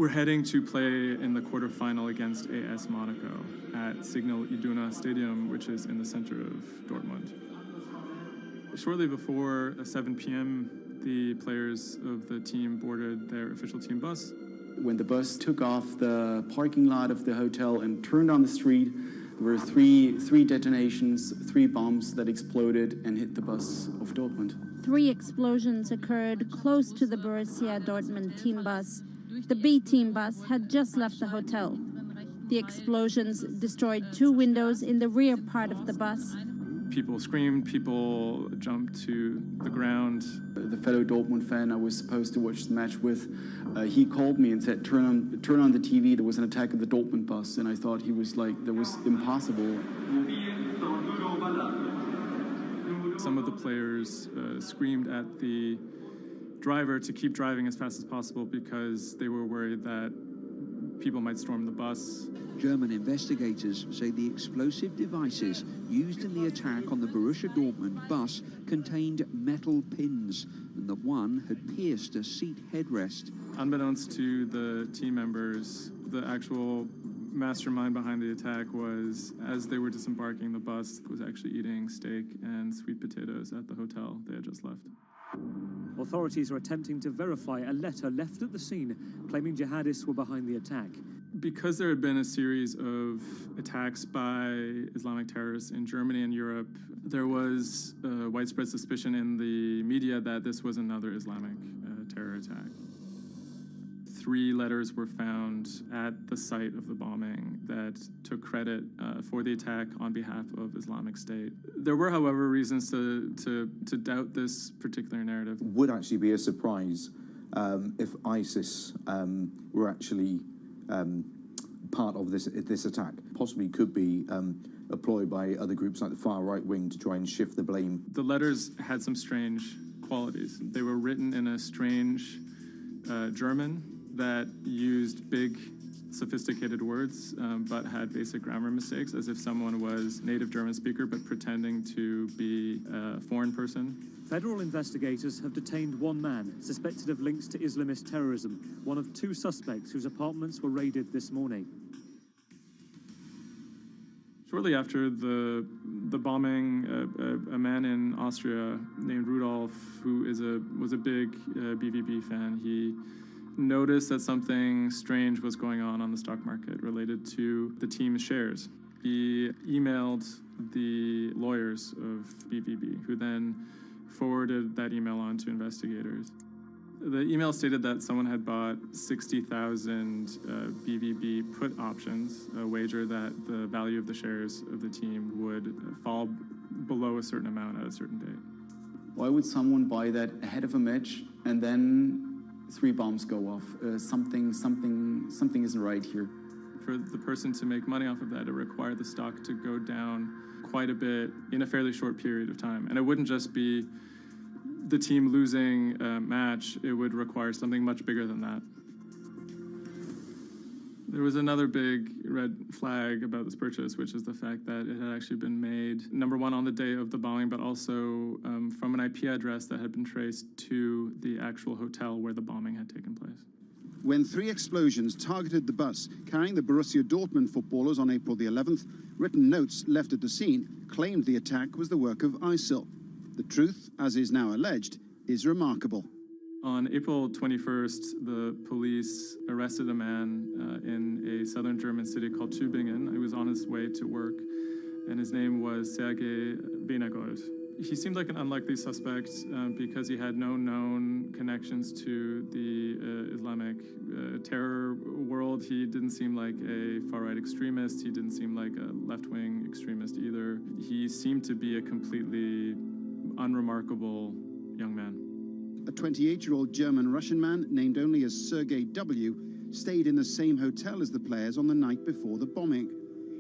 We're heading to play in the quarterfinal against AS Monaco at Signal Iduna Stadium, which is in the center of Dortmund. Shortly before 7 p.m., the players of the team boarded their official team bus. When the bus took off the parking lot of the hotel and turned on the street, there were three detonations, 3 bombs that exploded and hit the bus of Dortmund. 3 explosions occurred close to the Borussia Dortmund team bus. The B team bus had just left the hotel. The explosions destroyed 2 windows in the rear part of the bus. People screamed, people jumped to the ground. The fellow Dortmund fan I was supposed to watch the match with, he called me and said, turn on the TV, there was an attack of the Dortmund bus. And I thought he was like, that was impossible. Some of the players screamed at the driver to keep driving as fast as possible because they were worried that people might storm the bus. German investigators say the explosive devices used in the attack on the Borussia Dortmund bus contained metal pins, and that one had pierced a seat headrest. Unbeknownst to the team members, the actual mastermind behind the attack was, as they were disembarking the bus, was actually eating steak and sweet potatoes at the hotel they had just left. Authorities are attempting to verify a letter left at the scene claiming jihadists were behind the attack. Because there had been a series of attacks by Islamic terrorists in Germany and Europe, there was widespread suspicion in the media that this was another Islamic terror attack. 3 letters were found at the site of the bombing that took credit for the attack on behalf of Islamic State. There were, however, reasons to doubt this particular narrative. Would actually be a surprise if ISIS were actually part of this attack. Possibly could be employed by other groups like the far right wing to try and shift the blame. The letters had some strange qualities. They were written in a strange German that used big, sophisticated words, but had basic grammar mistakes, as if someone was native German speaker but pretending to be a foreign person. Federal investigators have detained 1 man suspected of links to Islamist terrorism, one of 2 suspects whose apartments were raided this morning. Shortly after the bombing, a man in Austria named Rudolf, who was a big BVB fan, he noticed that something strange was going on the stock market related to the team's shares. He emailed the lawyers of BVB, who then forwarded that email on to investigators. The email stated that someone had bought 60,000 BVB put options, a wager that the value of the shares of the team would fall below a certain amount at a certain date. Why would someone buy that ahead of a match and then 3 bombs go off? Something isn't right here. For the person to make money off of that, it required the stock to go down quite a bit in a fairly short period of time. And it wouldn't just be the team losing a match, it would require something much bigger than that. There was another big red flag about this purchase, which is the fact that it had actually been made, number one, on the day of the bombing, but also from an IP address that had been traced to the actual hotel where the bombing had taken place. When 3 explosions targeted the bus carrying the Borussia Dortmund footballers on April the 11th, written notes left at the scene claimed the attack was the work of ISIL. The truth, as is now alleged, is remarkable. On April 21st, the police arrested a man in a southern German city called Tübingen. He was on his way to work, and his name was Sergei Benegold. He seemed like an unlikely suspect because he had no known connections to the Islamic terror world. He didn't seem like a far-right extremist. He didn't seem like a left-wing extremist either. He seemed to be a completely unremarkable young man. A 28-year-old German-Russian man, named only as Sergei W., stayed in the same hotel as the players on the night before the bombing.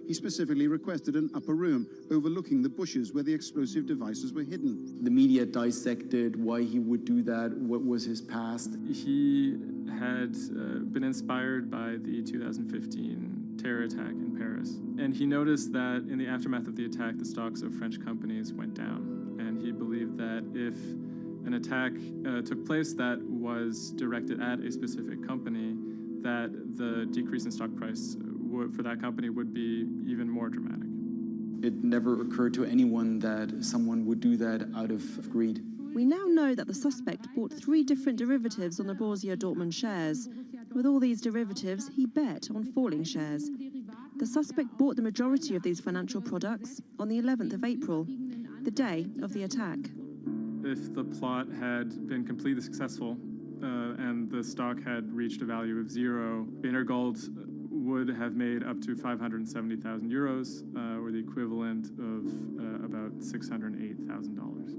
He specifically requested an upper room overlooking the bushes where the explosive devices were hidden. The media dissected why he would do that, what was his past. He had been inspired by the 2015 terror attack in Paris. And he noticed that in the aftermath of the attack, the stocks of French companies went down. And he believed that if an attack took place that was directed at a specific company, that the decrease in stock price for that company would be even more dramatic. It never occurred to anyone that someone would do that out of greed. We now know that the suspect bought 3 different derivatives on the Borussia Dortmund shares. With all these derivatives, he bet on falling shares. The suspect bought the majority of these financial products on the 11th of April, the day of the attack. If the plot had been completely successful and the stock had reached a value of 0, Wienergold would have made up to 570,000 euros, or the equivalent of about $608,000.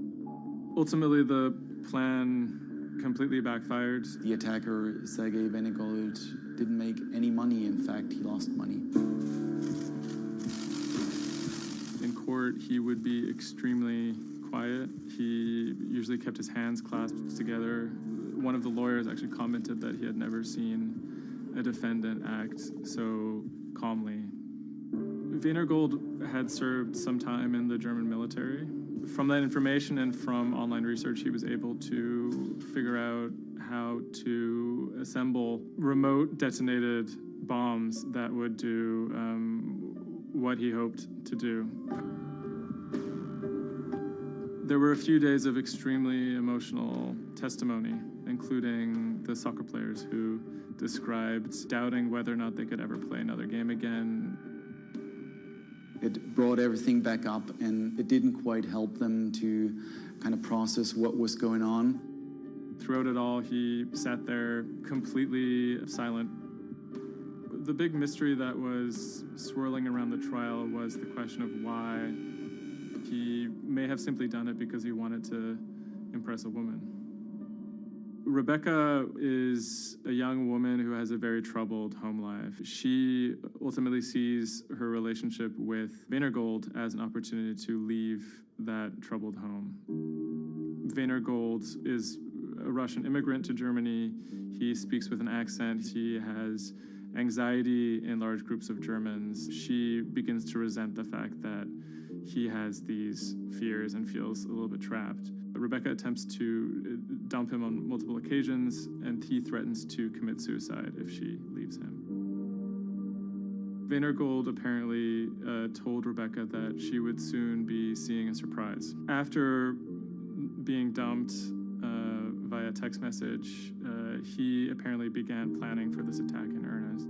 Ultimately, the plan completely backfired. The attacker, Sergei Wienergold, didn't make any money. In fact, he lost money. In court, he would be extremely quiet. He usually kept his hands clasped together. One of the lawyers actually commented that he had never seen a defendant act so calmly. Wienergold had served some time in the German military. From that information and from online research, he was able to figure out how to assemble remote detonated bombs that would do what he hoped to do. There were a few days of extremely emotional testimony, including the soccer players who described doubting whether or not they could ever play another game again. It brought everything back up, and it didn't quite help them to kind of process what was going on. Throughout it all, he sat there completely silent. The big mystery that was swirling around the trial was the question of why. He may have simply done it because he wanted to impress a woman. Rebecca is a young woman who has a very troubled home life. She ultimately sees her relationship with Wienergold as an opportunity to leave that troubled home. Wienergold is a Russian immigrant to Germany. He speaks with an accent. He has anxiety in large groups of Germans. She begins to resent the fact that he has these fears and feels a little bit trapped. Rebecca attempts to dump him on multiple occasions, and he threatens to commit suicide if she leaves him. Wienergold apparently told Rebecca that she would soon be seeing a surprise. After being dumped via text message, he apparently began planning for this attack in earnest.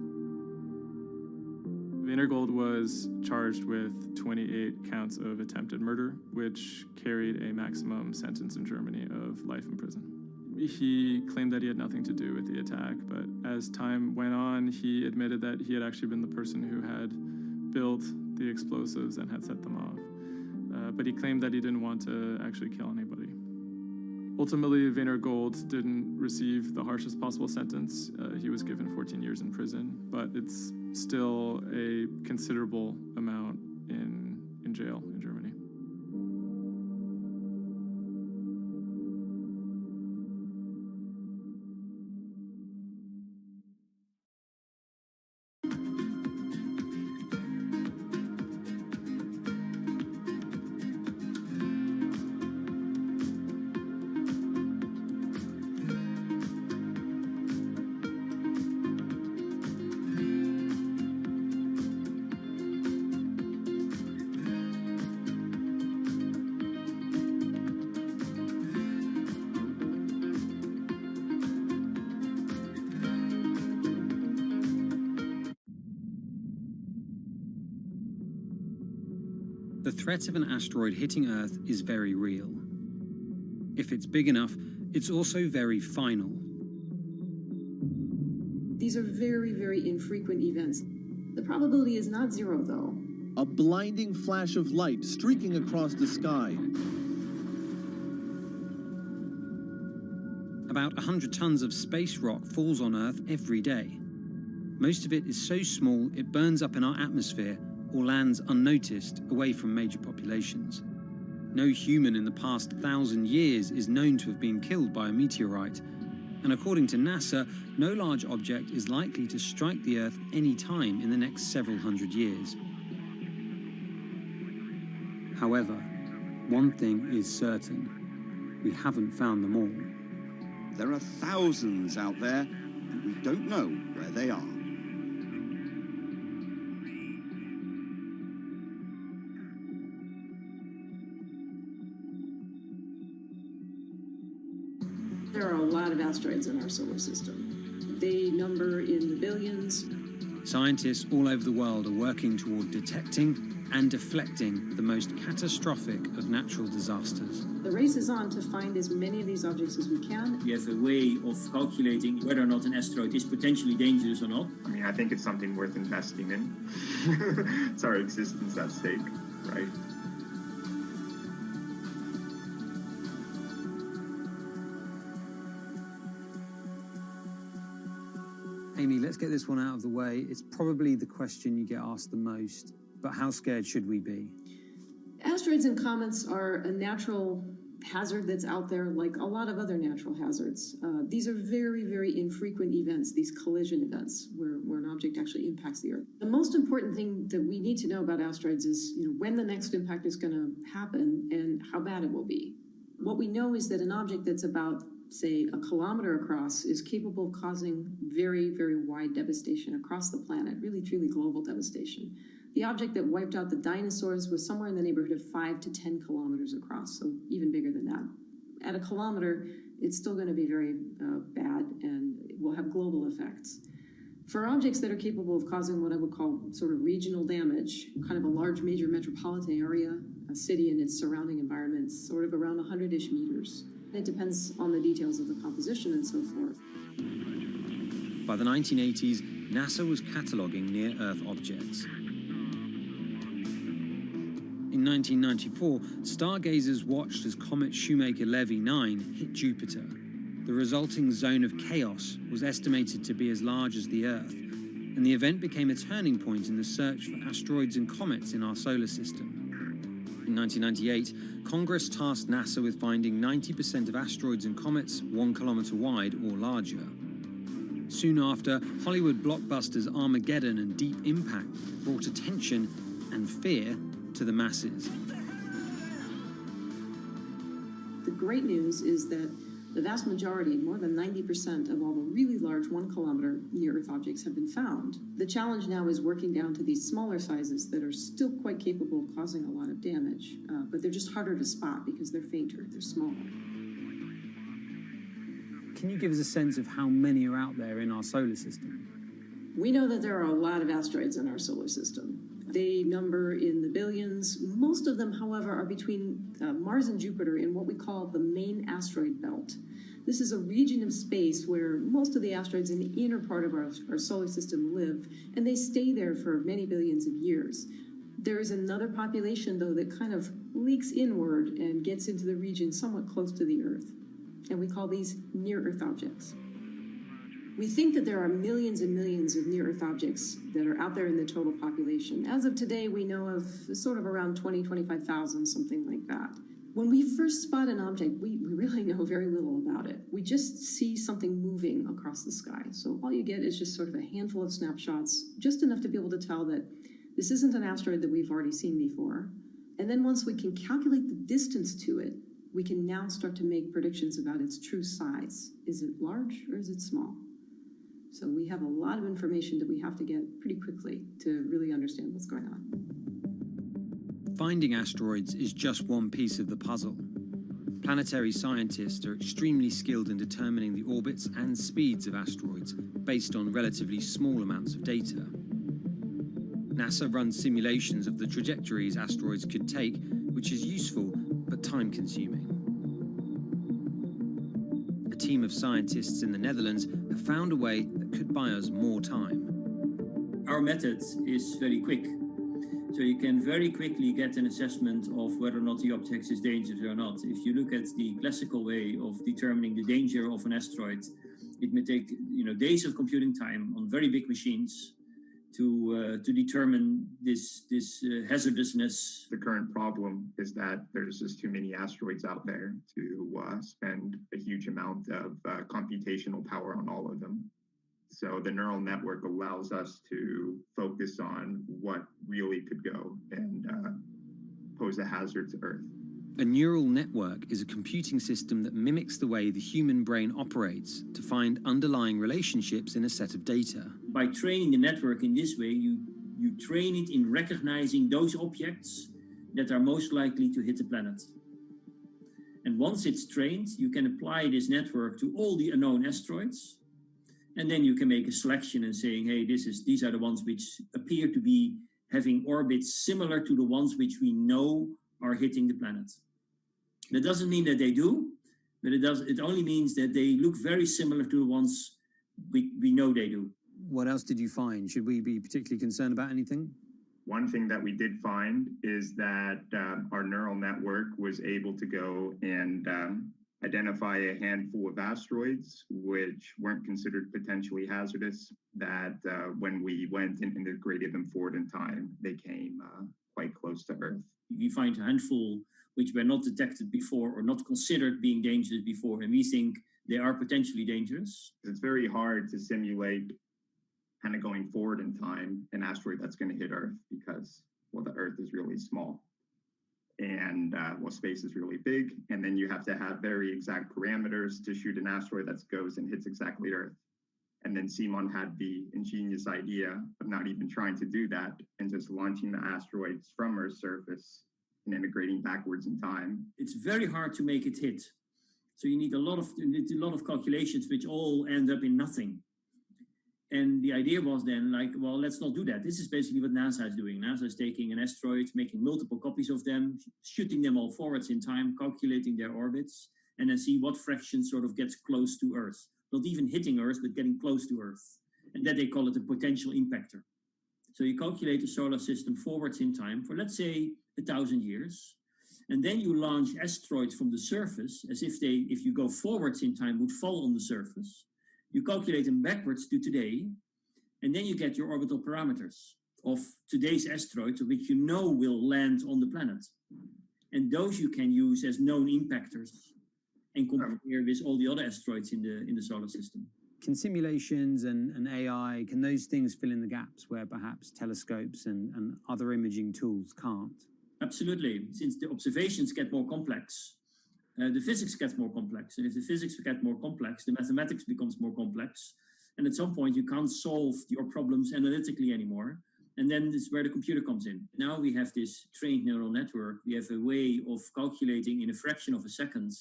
Wienergold was charged with 28 counts of attempted murder, which carried a maximum sentence in Germany of life in prison. He claimed that he had nothing to do with the attack, but as time went on, he admitted that he had actually been the person who had built the explosives and had set them off. But he claimed that he didn't want to actually kill anybody. Ultimately, Wienergold didn't receive the harshest possible sentence. He was given 14 years in prison, but it's still a considerable amount in jail in Germany. The threat of an asteroid hitting Earth is very real. If it's big enough, it's also very final. These are very, very infrequent events. The probability is not 0, though. A blinding flash of light streaking across the sky. About 100 tons of space rock falls on Earth every day. Most of it is so small it burns up in our atmosphere or lands unnoticed away from major populations. No human in the past 1,000 years is known to have been killed by a meteorite, and according to NASA, no large object is likely to strike the Earth any time in the next several hundred years. However, one thing is certain: we haven't found them all. There are thousands out there, and we don't know where they are. There are a lot of asteroids in our solar system. They number in the billions. Scientists all over the world are working toward detecting and deflecting the most catastrophic of natural disasters. The race is on to find as many of these objects as we can. We have a way of calculating whether or not an asteroid is potentially dangerous or not. I mean, I think it's something worth investing in. It's our existence at stake, right? Amy, let's get this one out of the way. It's probably the question you get asked the most, but how scared should we be? Asteroids and comets are a natural hazard that's out there like a lot of other natural hazards. These are very, very infrequent events, these collision events, where an object actually impacts the Earth. The most important thing that we need to know about asteroids is when the next impact is going to happen and how bad it will be. What we know is that an object that's about, say, a kilometer across is capable of causing very, very wide devastation across the planet, really, truly global devastation. The object that wiped out the dinosaurs was somewhere in the neighborhood of 5 to 10 kilometers across, so even bigger than that. At a kilometer, it's still going to be very bad and it will have global effects. For objects that are capable of causing what I would call sort of regional damage, kind of a large major metropolitan area, a city and its surrounding environment, sort of around 100-ish meters. It depends on the details of the composition and so forth. By the 1980s, NASA was cataloguing near-Earth objects. In 1994, stargazers watched as comet Shoemaker-Levy 9 hit Jupiter. The resulting zone of chaos was estimated to be as large as the Earth, and the event became a turning point in the search for asteroids and comets in our solar system. In 1998, Congress tasked NASA with finding 90% of asteroids and comets 1 kilometer wide or larger. Soon after, Hollywood blockbusters Armageddon and Deep Impact brought attention and fear to the masses. The great news is that the vast majority, more than 90% of all the really large 1 kilometer near-Earth objects have been found. The challenge now is working down to these smaller sizes that are still quite capable of causing a lot of damage, but they're just harder to spot because they're fainter, they're smaller. Can you give us a sense of how many are out there in our solar system? We know that there are a lot of asteroids in our solar system. They number in the billions. Most of them, however, are between Mars and Jupiter in what we call the main asteroid belt. This is a region of space where most of the asteroids in the inner part of our solar system live, and they stay there for many billions of years. There is another population, though, that kind of leaks inward and gets into the region somewhat close to the Earth, and we call these near-Earth objects. We think that there are millions and millions of near-Earth objects that are out there in the total population. As of today, we know of sort of around 20, 25,000, something like that. When we first spot an object, we really know very little about it. We just see something moving across the sky. So all you get is just sort of a handful of snapshots, just enough to be able to tell that this isn't an asteroid that we've already seen before. And then once we can calculate the distance to it, we can now start to make predictions about its true size. Is it large or is it small? So we have a lot of information that we have to get pretty quickly to really understand what's going on. Finding asteroids is just one piece of the puzzle. Planetary scientists are extremely skilled in determining the orbits and speeds of asteroids based on relatively small amounts of data. NASA runs simulations of the trajectories asteroids could take, which is useful but time-consuming. A team of scientists in the Netherlands have found a way that could buy us more time. Our method is very quick. So you can very quickly get an assessment of whether or not the object is dangerous or not. If you look at the classical way of determining the danger of an asteroid, it may take days of computing time on very big machines to determine this hazardousness. The current problem is that there's just too many asteroids out there to spend a huge amount of computational power on all of them. So the neural network allows us to focus on what really could go and pose a hazard to Earth. A neural network is a computing system that mimics the way the human brain operates to find underlying relationships in a set of data. By training the network in this way, you train it in recognizing those objects that are most likely to hit the planet. And once it's trained, you can apply this network to all the unknown asteroids. And then you can make a selection and saying, hey, these are the ones which appear to be having orbits similar to the ones which we know are hitting the planet. That doesn't mean that they do, but it only means that they look very similar to the ones we know they do. What else did you find? Should we be particularly concerned about anything? One thing that we did find is that our neural network was able to go and identify a handful of asteroids which weren't considered potentially hazardous, that when we went and integrated them forward in time, they came quite close to Earth. We find a handful which were not detected before or not considered being dangerous before, and we think they are potentially dangerous. It's very hard to simulate kind of going forward in time an asteroid that's going to hit Earth because, well, the Earth is really small. And space is really big, and then you have to have very exact parameters to shoot an asteroid that goes and hits exactly Earth. And then Simon had the ingenious idea of not even trying to do that and just launching the asteroids from Earth's surface and integrating backwards in time. It's very hard to make it hit. So you need a lot of calculations which all end up in nothing. And the idea was then like, well, let's not do that. This is basically what NASA is doing. NASA is taking an asteroid, making multiple copies of them, shooting them all forwards in time, calculating their orbits, and then see what fraction sort of gets close to Earth. Not even hitting Earth, but getting close to Earth. And that they call it a potential impactor. So you calculate the solar system forwards in time for, let's say, 1,000 years. And then you launch asteroids from the surface as if you go forwards in time, would fall on the surface. You calculate them backwards to today, and then you get your orbital parameters of today's asteroids, which you know will land on the planet. And those you can use as known impactors and compare with all the other asteroids in the solar system. Can simulations and AI, can those things fill in the gaps where perhaps telescopes and other imaging tools can't? Absolutely. Since the observations get more complex, the physics gets more complex. And if the physics get more complex, the mathematics becomes more complex. And at some point, you can't solve your problems analytically anymore. And then this is where the computer comes in. Now we have this trained neural network. We have a way of calculating in a fraction of a second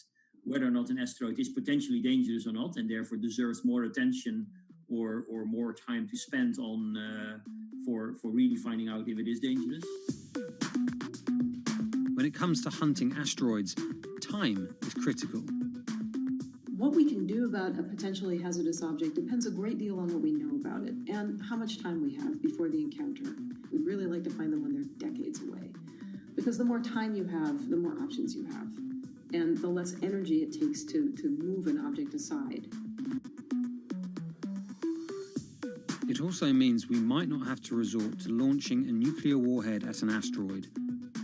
whether or not an asteroid is potentially dangerous or not, and therefore deserves more attention or more time to spend on for really finding out if it is dangerous. When it comes to hunting asteroids, time is critical. What we can do about a potentially hazardous object depends a great deal on what we know about it and how much time we have before the encounter. We'd really like to find them when they're decades away, because the more time you have, the more options you have, and the less energy it takes to move an object aside. It also means we might not have to resort to launching a nuclear warhead at an asteroid.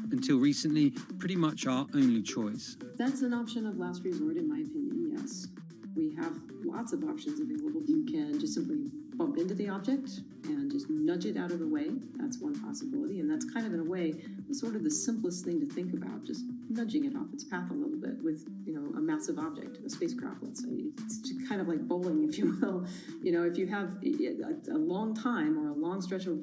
Until recently, pretty much our only choice. That's an option of last resort, in my opinion, yes. We have lots of options available. You can just simply bump into the object and just nudge it out of the way. That's one possibility, and that's kind of, in a way, sort of the simplest thing to think about, just nudging it off its path a little bit with, a massive object, a spacecraft, let's say. It's kind of like bowling, if you will. If you have a long time or a long stretch of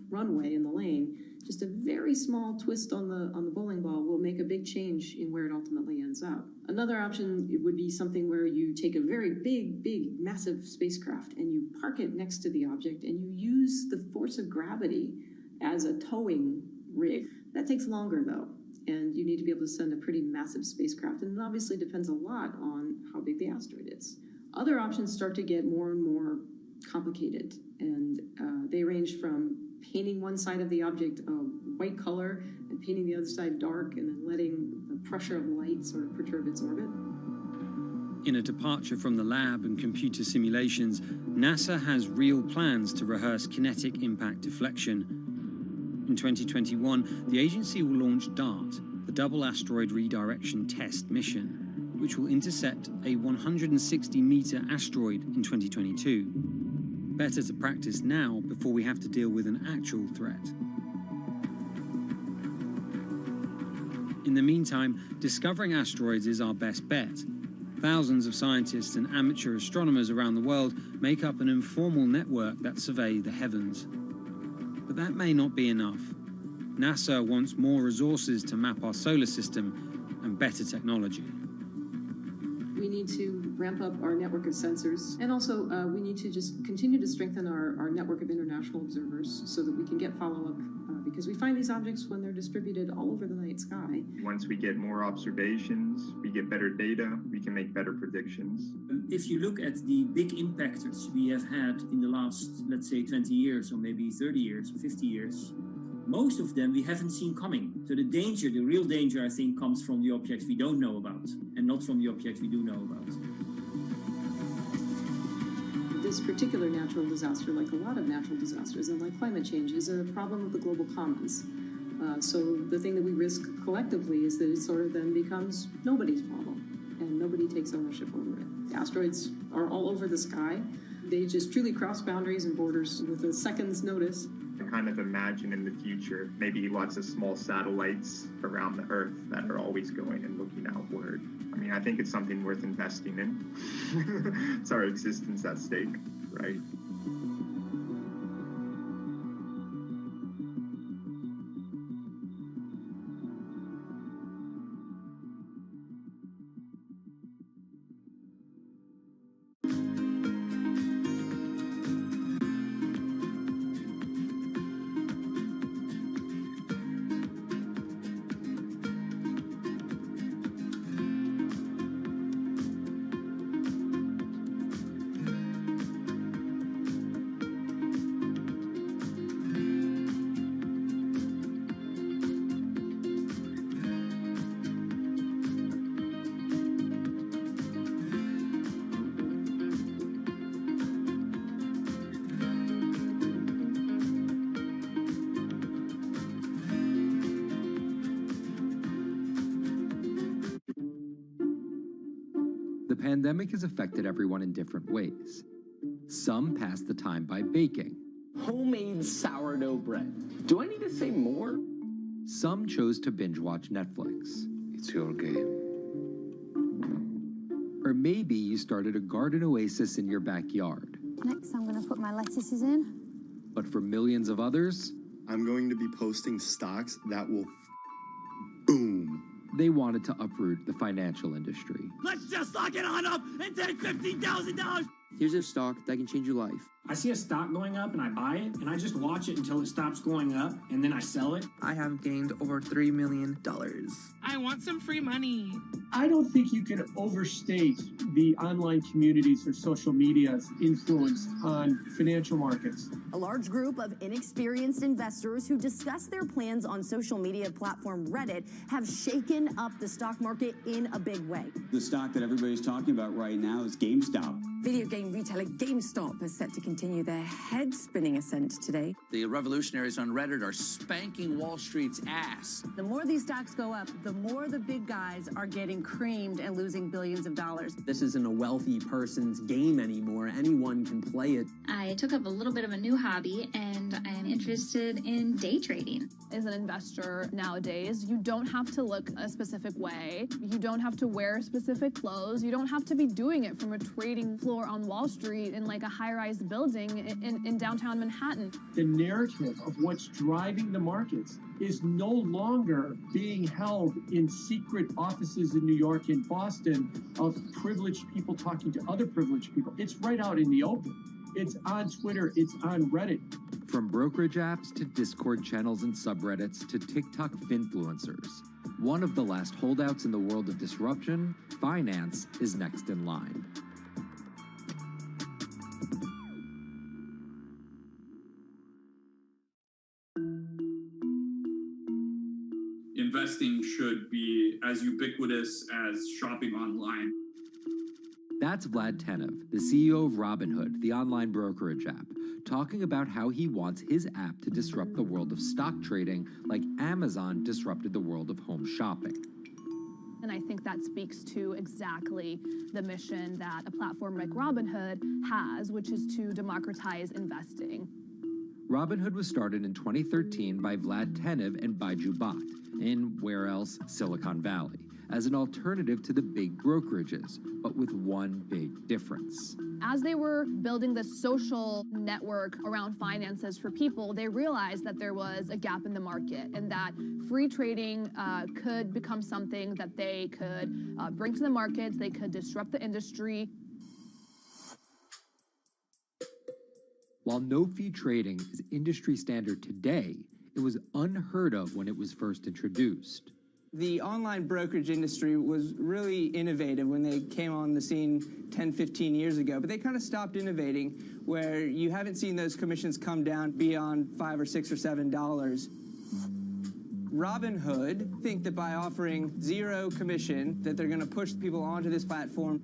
runway in the lane, just a very small twist on the bowling ball will make a big change in where it ultimately ends up. Another option would be something where you take a very big, massive spacecraft and you park it next to the object and you use the force of gravity as a towing rig. That takes longer, though, and you need to be able to send a pretty massive spacecraft, and it obviously depends a lot on how big the asteroid is. Other options start to get more and more complicated, and they range from painting one side of the object a white color and painting the other side dark, and then letting the pressure of light sort of perturb its orbit. In a departure from the lab and computer simulations, NASA has real plans to rehearse kinetic impact deflection. In 2021, the agency will launch DART, the Double Asteroid Redirection Test mission, which will intercept a 160-meter asteroid in 2022. Better to practice now before we have to deal with an actual threat. In the meantime, discovering asteroids is our best bet. Thousands of scientists and amateur astronomers around the world make up an informal network that survey the heavens. But that may not be enough. NASA wants more resources to map our solar system and better technology. We need to ramp up our network of sensors, and also we need to just continue to strengthen our network of international observers so that we can get follow-up, because we find these objects when they're distributed all over the night sky. Once we get more observations, we get better data, we can make better predictions. If you look at the big impactors we have had in the last, let's say, 20 years, or maybe 30 years, 50 years, most of them we haven't seen coming. So the danger, the real danger, I think, comes from the objects we don't know about, and not from the objects we do know about. This particular natural disaster, like a lot of natural disasters and like climate change, is a problem of the global commons. So the thing that we risk collectively is that it sort of then becomes nobody's problem, and nobody takes ownership over it. The asteroids are all over the sky. They just truly cross boundaries and borders with a second's notice. I kind of imagine in the future, maybe lots of small satellites around the Earth that are always going and looking outward. I mean, I think it's something worth investing in. It's our existence at stake, right? The pandemic has affected everyone in different ways. Some pass the time by baking. Homemade sourdough bread. Do I need to say more? Some chose to binge watch Netflix. It's your game. Or maybe you started a garden oasis in your backyard. Next, I'm going to put my lettuces in. But for millions of others, I'm going to be posting stocks that will boom. They wanted to uproot the financial industry. Let's just lock it on up and take $15,000. Here's a stock that can change your life. I see a stock going up and I buy it, and I just watch it until it stops going up, and then I sell it. I have gained over $3 million. I want some free money. I don't think you can overstate the online communities or social media's influence on financial markets. A large group of inexperienced investors who discuss their plans on social media platform Reddit have shaken up the stock market in a big way. The stock that everybody's talking about right now is GameStop. Video game retailer GameStop is set to continue their head-spinning ascent today. The revolutionaries on Reddit are spanking Wall Street's ass. The more these stocks go up, the more the big guys are getting creamed and losing billions of dollars. This isn't a wealthy person's game anymore. Anyone can play it. I took up a little bit of a new hobby, and I am interested in day trading. As an investor nowadays, you don't have to look a specific way. You don't have to wear specific clothes. You don't have to be doing it from a trading floor on Wall Street in like a high-rise building in downtown Manhattan. The narrative of what's driving the markets is no longer being held in secret offices in New York and Boston of privileged people talking to other privileged people. It's right out in the open. It's on Twitter, it's on Reddit. From brokerage apps to Discord channels and subreddits to TikTok finfluencers. One of the last holdouts in the world of disruption, finance is next in line. Investing should be as ubiquitous as shopping online. That's Vlad Tenev, the CEO of Robinhood, the online brokerage app, talking about how he wants his app to disrupt the world of stock trading like Amazon disrupted the world of home shopping. And I think that speaks to exactly the mission that a platform like Robinhood has, which is to democratize investing. Robinhood was started in 2013 by Vlad Tenev and Baiju Bhatt in, where else, Silicon Valley, as an alternative to the big brokerages, but with one big difference. As they were building the social network around finances for people, they realized that there was a gap in the market and that free trading could become something that they could bring to the markets, they could disrupt the industry. While no-fee trading is industry standard today, it was unheard of when it was first introduced. The online brokerage industry was really innovative when they came on the scene 10, 15 years ago, but they kind of stopped innovating where you haven't seen those commissions come down beyond $5 or $6 or $7. Robinhood think that by offering zero commission that they're going to push people onto this platform.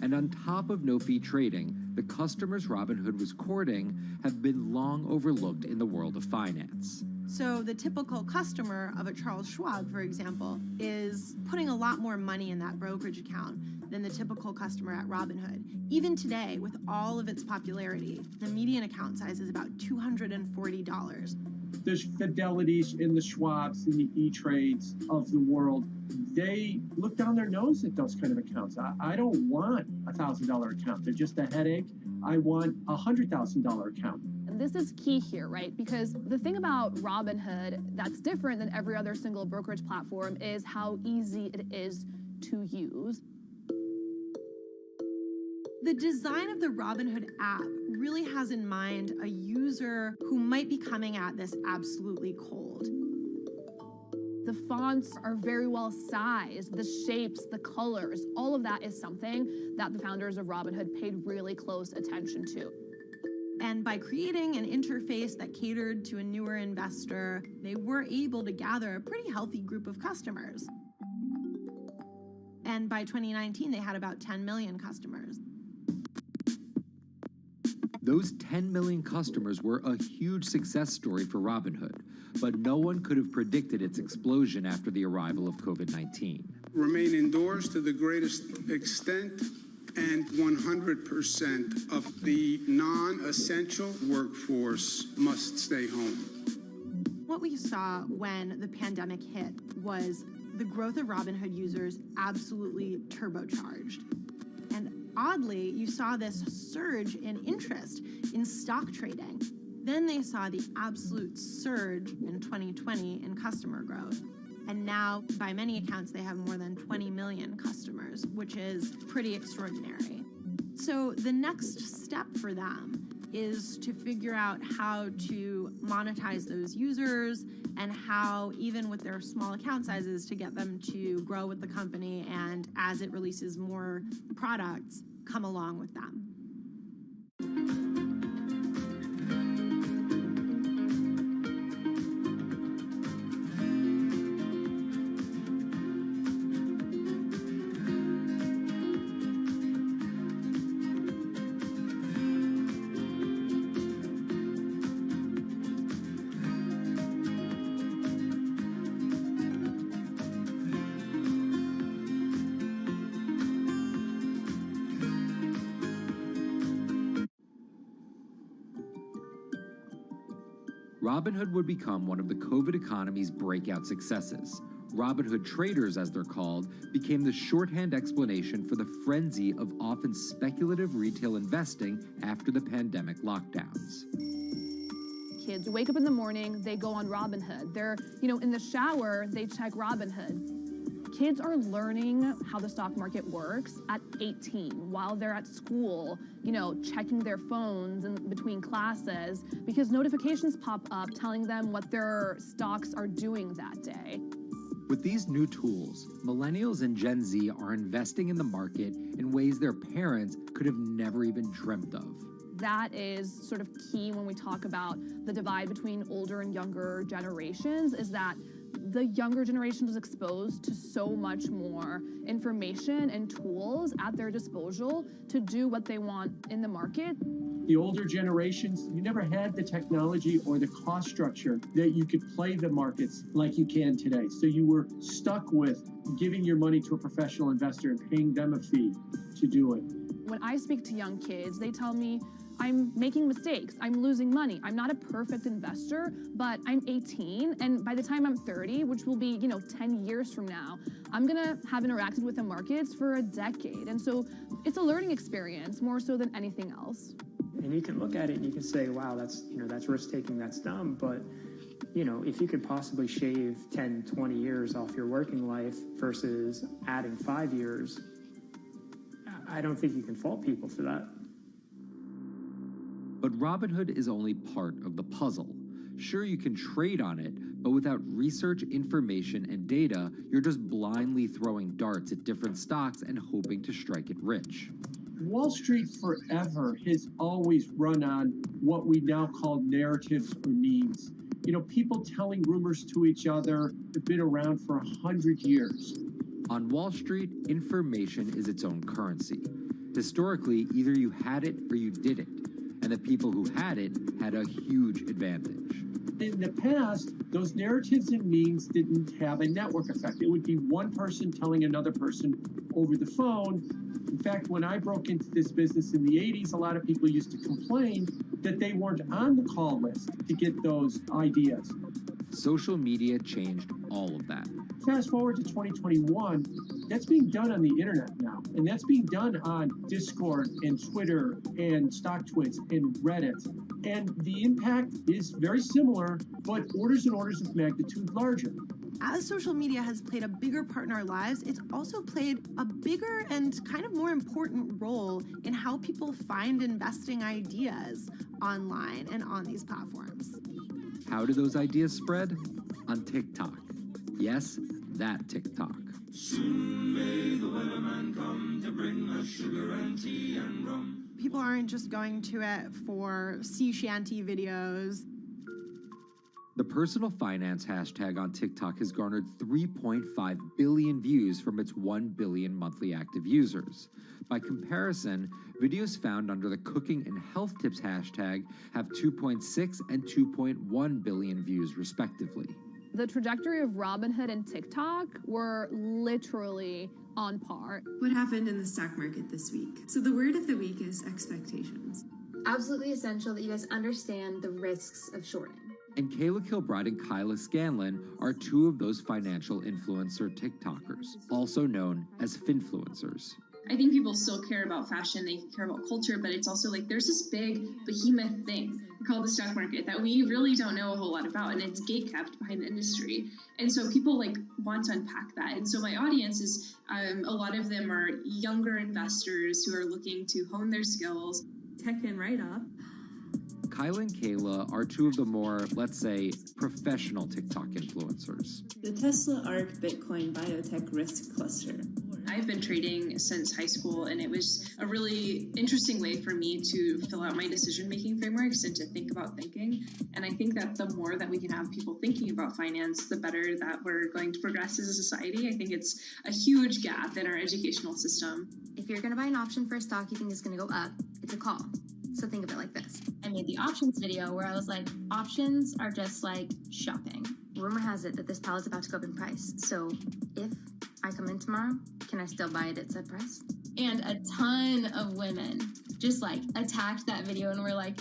And on top of no-fee trading, the customers Robinhood was courting have been long overlooked in the world of finance. So the typical customer of a Charles Schwab, for example, is putting a lot more money in that brokerage account than the typical customer at Robinhood. Even today, with all of its popularity, the median account size is about $240. There's Fidelities in the Schwabs and the E-Trades of the world. They look down their nose at those kind of accounts. I don't want a $1,000 account. They're just a headache. I want a $100,000 account. And this is key here, right? Because the thing about Robinhood that's different than every other single brokerage platform is how easy it is to use. The design of the Robinhood app really has in mind a user who might be coming at this absolutely cold. The fonts are very well sized, the shapes, the colors, all of that is something that the founders of Robinhood paid really close attention to. And by creating an interface that catered to a newer investor, they were able to gather a pretty healthy group of customers. And by 2019, they had about 10 million customers. Those 10 million customers were a huge success story for Robinhood, but no one could have predicted its explosion after the arrival of COVID-19. Remain indoors to the greatest extent, and 100% of the non-essential workforce must stay home. What we saw when the pandemic hit was the growth of Robinhood users absolutely turbocharged. And oddly, you saw this surge in interest in stock trading. Then they saw the absolute surge in 2020 in customer growth. And now, by many accounts, they have more than 20 million customers, which is pretty extraordinary. So the next step for them is to figure out how to monetize those users and how, even with their small account sizes, to get them to grow with the company and, as it releases more products, come along with them. Robinhood would become one of the COVID economy's breakout successes. Robinhood traders, as they're called, became the shorthand explanation for the frenzy of often speculative retail investing after the pandemic lockdowns. Kids wake up in the morning, they go on Robinhood. They're, in the shower, they check Robinhood. Kids are learning how the stock market works at 18 while they're at school, checking their phones in between classes because notifications pop up telling them what their stocks are doing that day. With these new tools, millennials and Gen Z are investing in the market in ways their parents could have never even dreamt of. That is sort of key when we talk about the divide between older and younger generations, is that the younger generation was exposed to so much more information and tools at their disposal to do what they want in the market. The older generations, you never had the technology or the cost structure that you could play the markets like you can today. So you were stuck with giving your money to a professional investor and paying them a fee to do it. When I speak to young kids, they tell me, I'm making mistakes. I'm losing money. I'm not a perfect investor, but I'm 18, and by the time I'm 30, which will be, 10 years from now, I'm gonna have interacted with the markets for a decade. And so it's a learning experience more so than anything else. And you can look at it and you can say, wow, that's risk-taking, that's dumb, but if you could possibly shave 10, 20 years off your working life versus adding 5 years, I don't think you can fault people for that. But Robinhood is only part of the puzzle. Sure, you can trade on it, but without research, information, and data, you're just blindly throwing darts at different stocks and hoping to strike it rich. Wall Street forever has always run on what we now call narratives or memes. People telling rumors to each other have been around for 100 years. On Wall Street, information is its own currency. Historically, either you had it or you didn't, and the people who had it had a huge advantage. In the past, those narratives and memes didn't have a network effect. It would be one person telling another person over the phone. In fact, when I broke into this business in the 80s, a lot of people used to complain that they weren't on the call list to get those ideas. Social media changed all of that. Fast forward to 2021, that's being done on the internet now. And that's being done on Discord and Twitter and StockTwits and Reddit. And the impact is very similar, but orders and orders of magnitude larger. As social media has played a bigger part in our lives, it's also played a bigger and kind of more important role in how people find investing ideas online and on these platforms. How do those ideas spread? On TikTok. Yes, that TikTok. Soon may the weatherman come to bring us sugar and tea and rum. People aren't just going to it for sea shanty videos. The personal finance hashtag on TikTok has garnered 3.5 billion views from its 1 billion monthly active users. By comparison, videos found under the cooking and health tips hashtag have 2.6 and 2.1 billion views respectively. The trajectory of Robinhood and TikTok were literally on par. What happened in the stock market this week? So the word of the week is expectations. Absolutely essential that you guys understand the risks of shorting. And Kayla Kilbride and Kyla Scanlon are two of those financial influencer TikTokers, also known as finfluencers. I think people still care about fashion, they care about culture, but it's also like there's this big behemoth thing called the stock market that we really don't know a whole lot about, and it's gatekept behind the industry. And so people want to unpack that. And so my audience is, a lot of them are younger investors who are looking to hone their skills. Tech and write-up. Kyla and Kayla are two of the more, let's say, professional TikTok influencers. The Tesla ARK Bitcoin Biotech Risk Cluster. I've been trading since high school, and it was a really interesting way for me to fill out my decision-making frameworks and to think about thinking. And I think that the more that we can have people thinking about finance, the better that we're going to progress as a society. I think it's a huge gap in our educational system. If you're going to buy an option for a stock you think is going to go up, it's a call. So think of it like this. I made the options video where I was like, options are just like shopping. Rumor has it that this pallet's about to go up in price. So if I come in tomorrow, can I still buy it at said price? And a ton of women just attacked that video and were like,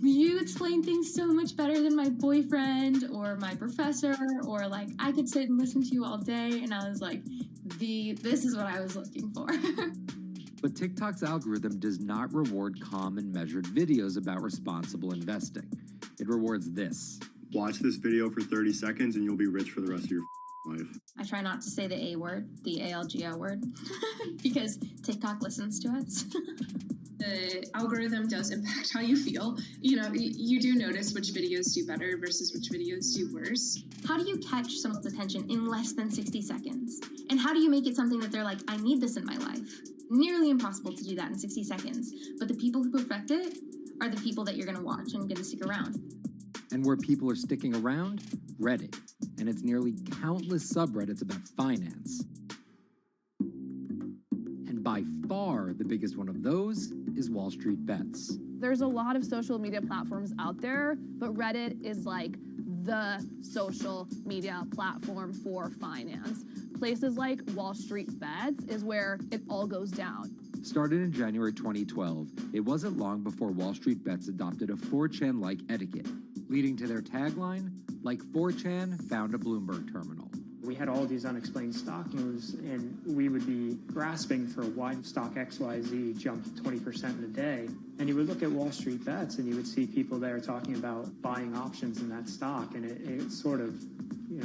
you explain things so much better than my boyfriend or my professor, or I could sit and listen to you all day. And I was like, this is what I was looking for. But TikTok's algorithm does not reward calm and measured videos about responsible investing. It rewards this. Watch this video for 30 seconds and you'll be rich for the rest of your life. I try not to say the A word, the ALGO word, because TikTok listens to us. The algorithm does impact how you feel. You do notice which videos do better versus which videos do worse. How do you catch someone's attention in less than 60 seconds? And how do you make it something that they're like, I need this in my life? Nearly impossible to do that in 60 seconds. But the people who perfect it are the people that you're going to watch and going to stick around. And where people are sticking around? Reddit. And its nearly countless subreddits about finance. And by far the biggest one of those is Wall Street Bets. There's a lot of social media platforms out there, but Reddit is the social media platform for finance. Places like Wall Street Bets is where it all goes down. started in January 2012, it wasn't long before Wall Street Bets adopted a 4chan-like etiquette, leading to their tagline, like 4chan found a Bloomberg terminal. We had all these unexplained stock moves, and we would be grasping for why stock XYZ jumped 20% in a day. And you would look at Wall Street Bets, and you would see people there talking about buying options in that stock, and it sort of,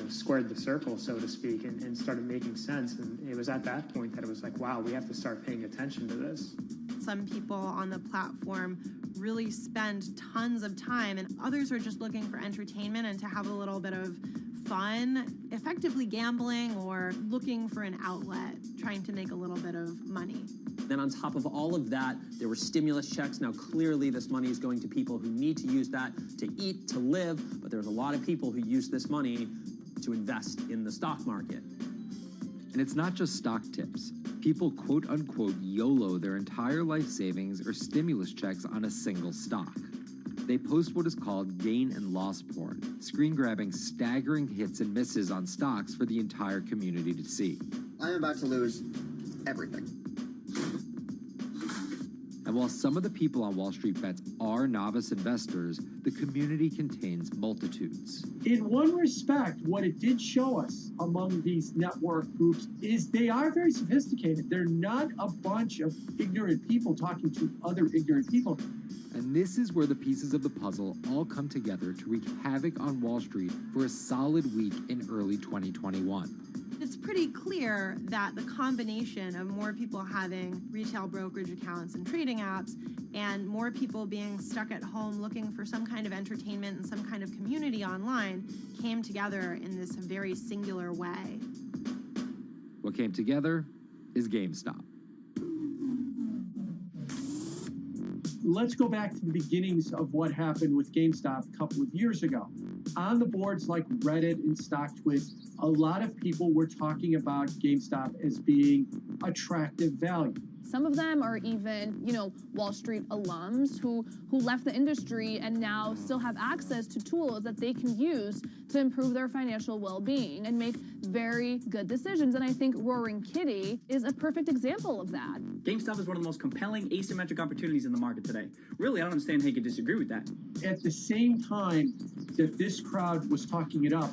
squared the circle, so to speak, and started making sense. And it was at that point that it was like, wow, we have to start paying attention to this. Some people on the platform really spend tons of time, and others are just looking for entertainment and to have a little bit of fun, effectively gambling or looking for an outlet, trying to make a little bit of money. Then on top of all of that, there were stimulus checks. Now, clearly, this money is going to people who need to use that to eat, to live, but there's a lot of people who use this money to invest in the stock market. And it's not just stock tips. People quote-unquote YOLO their entire life savings or stimulus checks on a single stock. They post what is called gain and loss porn, screen-grabbing staggering hits and misses on stocks for the entire community to see. I'm about to lose everything. And while some of the people on Wall Street Bets are novice investors, the community contains multitudes. In one respect, what it did show us among these network groups is they are very sophisticated. They're not a bunch of ignorant people talking to other ignorant people. And this is where the pieces of the puzzle all come together to wreak havoc on Wall Street for a solid week in early 2021. It's pretty clear that the combination of more people having retail brokerage accounts and trading apps and more people being stuck at home looking for some kind of entertainment and some kind of community online came together in this very singular way. What came together is GameStop. Let's go back to the beginnings of what happened with GameStop a couple of years ago. On the boards like Reddit and StockTwit, a lot of people were talking about GameStop as being attractive value. Some of them are even, Wall Street alums who left the industry and now still have access to tools that they can use to improve their financial well-being and make very good decisions. And I think Roaring Kitty is a perfect example of that. GameStop is one of the most compelling asymmetric opportunities in the market today. Really, I don't understand how you could disagree with that. At the same time that this crowd was talking it up,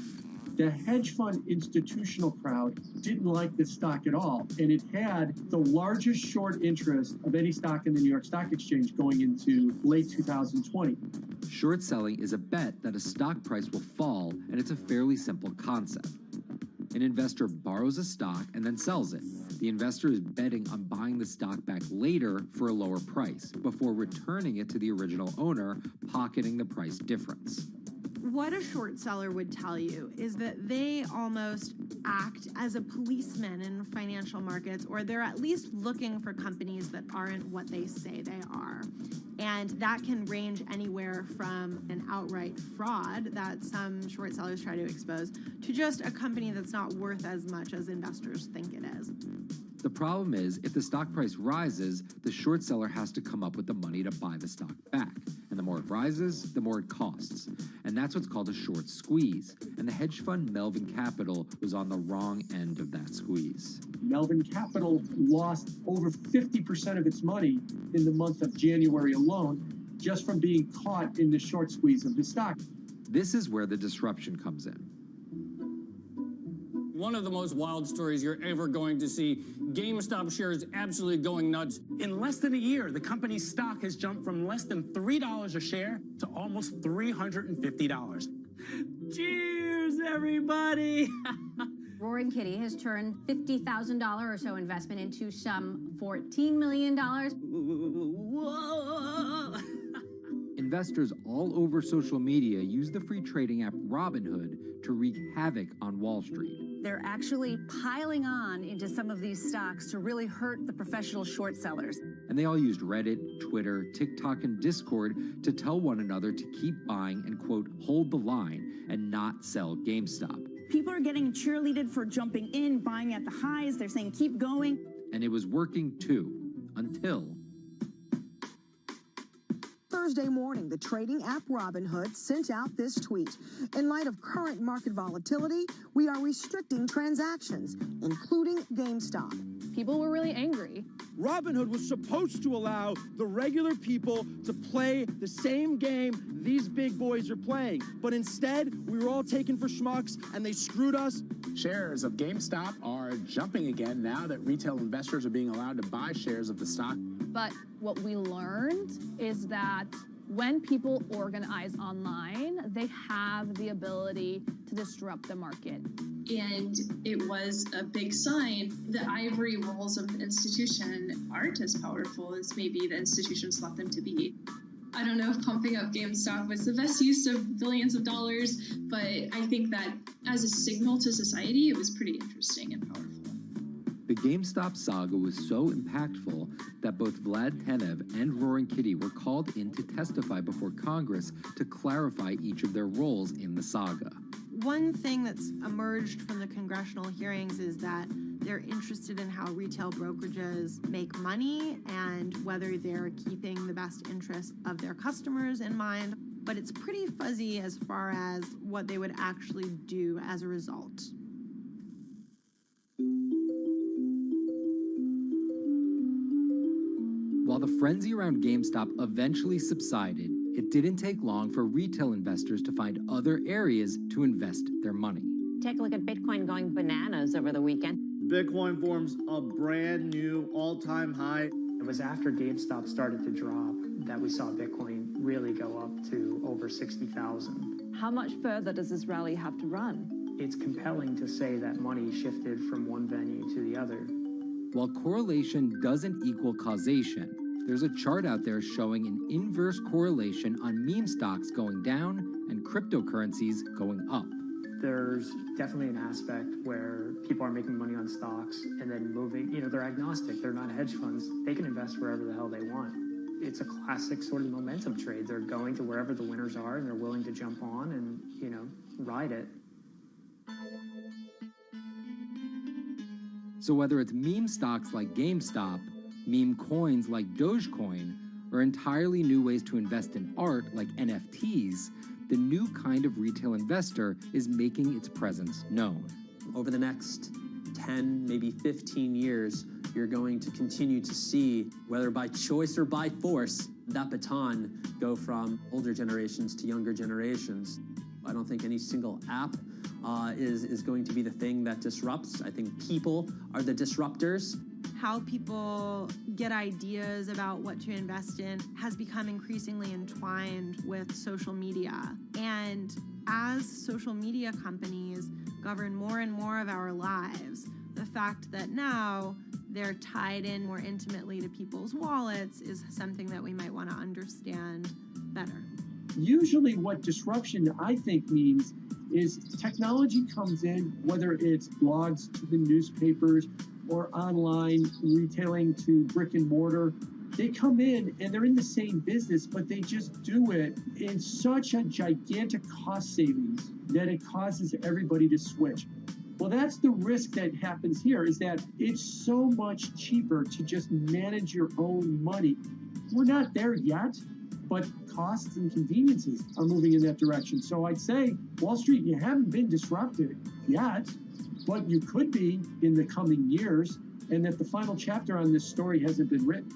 the hedge fund institutional crowd didn't like this stock at all, and it had the largest short interest of any stock in the New York Stock Exchange going into late 2020. Short selling is a bet that a stock price will fall, and it's a fairly simple concept. An investor borrows a stock and then sells it. The investor is betting on buying the stock back later for a lower price, before returning it to the original owner, pocketing the price difference. What a short seller would tell you is that they almost act as a policeman in financial markets, or they're at least looking for companies that aren't what they say they are. And that can range anywhere from an outright fraud that some short sellers try to expose to just a company that's not worth as much as investors think it is. The problem is, if the stock price rises, the short seller has to come up with the money to buy the stock back. And the more it rises, the more it costs. And that's what's called a short squeeze. And the hedge fund Melvin Capital was on the wrong end of that squeeze. Melvin Capital lost over 50% of its money in the month of January alone, just from being caught in the short squeeze of the stock. This is where the disruption comes in. One of the most wild stories you're ever going to see. GameStop shares absolutely going nuts. In less than a year, the company's stock has jumped from less than $3 a share to almost $350. Cheers, everybody! Roaring Kitty has turned $50,000 or so investment into some $14 million. Whoa! Investors all over social media use the free trading app Robinhood to wreak havoc on Wall Street. They're actually piling on into some of these stocks to really hurt the professional short sellers. And they all used Reddit, Twitter, TikTok, and Discord to tell one another to keep buying and, quote, hold the line and not sell GameStop. People are getting cheerleaded for jumping in, buying at the highs. They're saying, keep going. And it was working too, until Thursday morning, the trading app Robinhood sent out this tweet. In light of current market volatility, we are restricting transactions, including GameStop. People were really angry. Robinhood was supposed to allow the regular people to play the same game these big boys are playing. But instead, we were all taken for schmucks, and they screwed us. Shares of GameStop are jumping again now that retail investors are being allowed to buy shares of the stock. But what we learned is that when people organize online, they have the ability to disrupt the market. And it was a big sign. The ivory walls of the institution aren't as powerful as maybe the institutions thought them to be. I don't know if pumping up GameStop was the best use of billions of dollars, but I think that as a signal to society, it was pretty interesting and powerful. The GameStop saga was so impactful that both Vlad Tenev and Roaring Kitty were called in to testify before Congress to clarify each of their roles in the saga. One thing that's emerged from the congressional hearings is that they're interested in how retail brokerages make money and whether they're keeping the best interest of their customers in mind, but it's pretty fuzzy as far as what they would actually do as a result. While the frenzy around GameStop eventually subsided, it didn't take long for retail investors to find other areas to invest their money. Take a look at Bitcoin going bananas over the weekend. Bitcoin forms a brand new all-time high. It was after GameStop started to drop that we saw Bitcoin really go up to over 60,000. How much further does this rally have to run? It's compelling to say that money shifted from one venue to the other. While correlation doesn't equal causation, there's a chart out there showing an inverse correlation on meme stocks going down and cryptocurrencies going up. There's definitely an aspect where people are making money on stocks and then moving, they're agnostic, they're not hedge funds. They can invest wherever the hell they want. It's a classic sort of momentum trade. They're going to wherever the winners are and they're willing to jump on and, ride it. So whether it's meme stocks like GameStop, meme coins like Dogecoin, or entirely new ways to invest in art like NFTs, the new kind of retail investor is making its presence known. Over the next 10, maybe 15 years, you're going to continue to see, whether by choice or by force, that baton go from older generations to younger generations. I don't think any single app is going to be the thing that disrupts. I think people are the disruptors. How people get ideas about what to invest in has become increasingly entwined with social media. And as social media companies govern more and more of our lives, the fact that now they're tied in more intimately to people's wallets is something that we might want to understand better. Usually what disruption, I think, means is technology comes in, whether it's blogs to the newspapers or online retailing to brick and mortar. They come in and they're in the same business, but they just do it in such a gigantic cost savings that it causes everybody to switch. Well, that's the risk that happens here, is that it's so much cheaper to just manage your own money. We're not there yet, but costs and conveniences are moving in that direction. So I'd say, Wall Street, you haven't been disrupted yet, but you could be in the coming years, and that the final chapter on this story hasn't been written.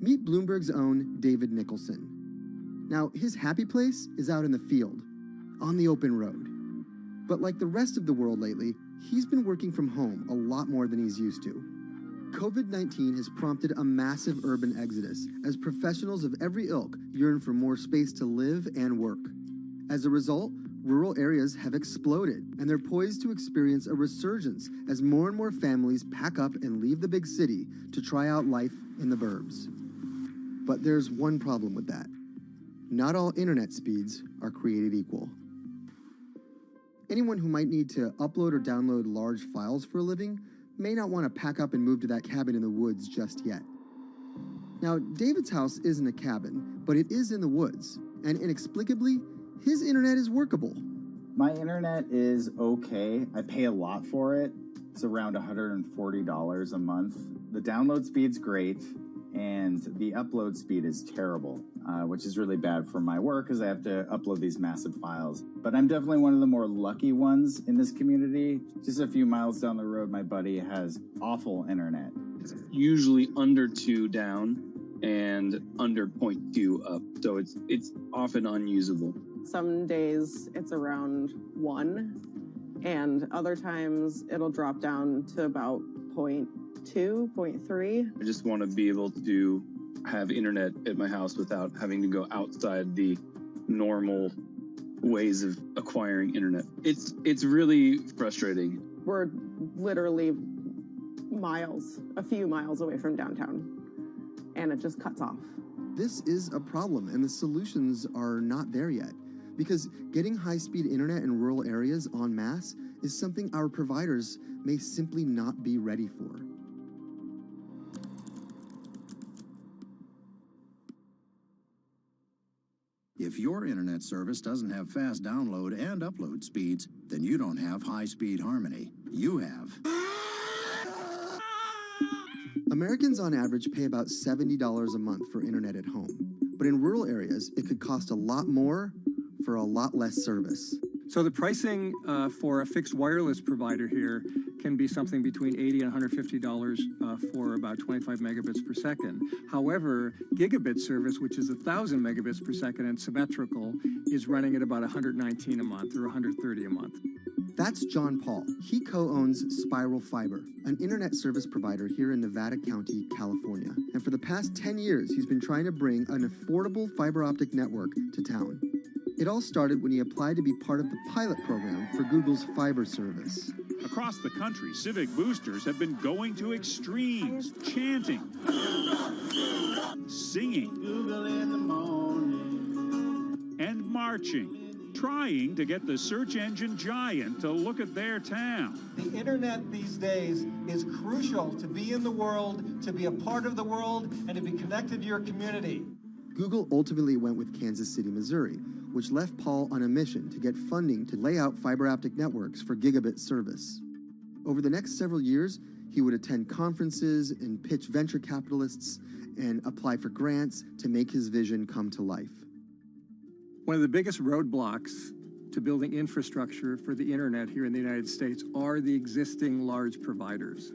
Meet Bloomberg's own David Nicholson. Now, his happy place is out in the field, on the open road. But like the rest of the world lately, he's been working from home a lot more than he's used to. COVID-19 has prompted a massive urban exodus as professionals of every ilk yearn for more space to live and work. As a result, rural areas have exploded, and they're poised to experience a resurgence as more and more families pack up and leave the big city to try out life in the burbs. But there's one problem with that. Not all internet speeds are created equal. Anyone who might need to upload or download large files for a living may not want to pack up and move to that cabin in the woods just yet. Now, David's house isn't a cabin, but it is in the woods, and inexplicably, his internet is workable. My internet is okay. I pay a lot for it. It's around $140 a month. The download speed's great, and the upload speed is terrible, which is really bad for my work because I have to upload these massive files. But I'm definitely one of the more lucky ones in this community. Just a few miles down the road, my buddy has awful internet. It's usually under 2 down and under 0.2 up, so it's often unusable. Some days it's around 1, and other times it'll drop down to about 0.2, 0.3. I just want to be able to have internet at my house without having to go outside the normal ways of acquiring internet. It's really frustrating. We're literally a few miles away from downtown, and it just cuts off. This is a problem, and the solutions are not there yet, because getting high-speed internet in rural areas en masse is something our providers may simply not be ready for. If your internet service doesn't have fast download and upload speeds, then you don't have high-speed harmony. You have. Americans on average pay about $70 a month for internet at home, but in rural areas, it could cost a lot more for a lot less service. So the pricing for a fixed wireless provider here can be something between $80 and $150 for about 25 megabits per second. However, gigabit service, which is 1,000 megabits per second and symmetrical, is running at about $119 a month or $130 a month. That's John Paul. He co-owns Spiral Fiber, an internet service provider here in Nevada County, California. And for the past 10 years, he's been trying to bring an affordable fiber optic network to town. It all started when he applied to be part of the pilot program for Google's fiber service. Across the country, civic boosters have been going to extremes, chanting, singing, and marching, trying to get the search engine giant to look at their town. The internet these days is crucial to be in the world, to be a part of the world, and to be connected to your community. Google ultimately went with Kansas City, Missouri, which left Paul on a mission to get funding to lay out fiber optic networks for gigabit service. Over the next several years, he would attend conferences and pitch venture capitalists and apply for grants to make his vision come to life. One of the biggest roadblocks to building infrastructure for the internet here in the United States are the existing large providers.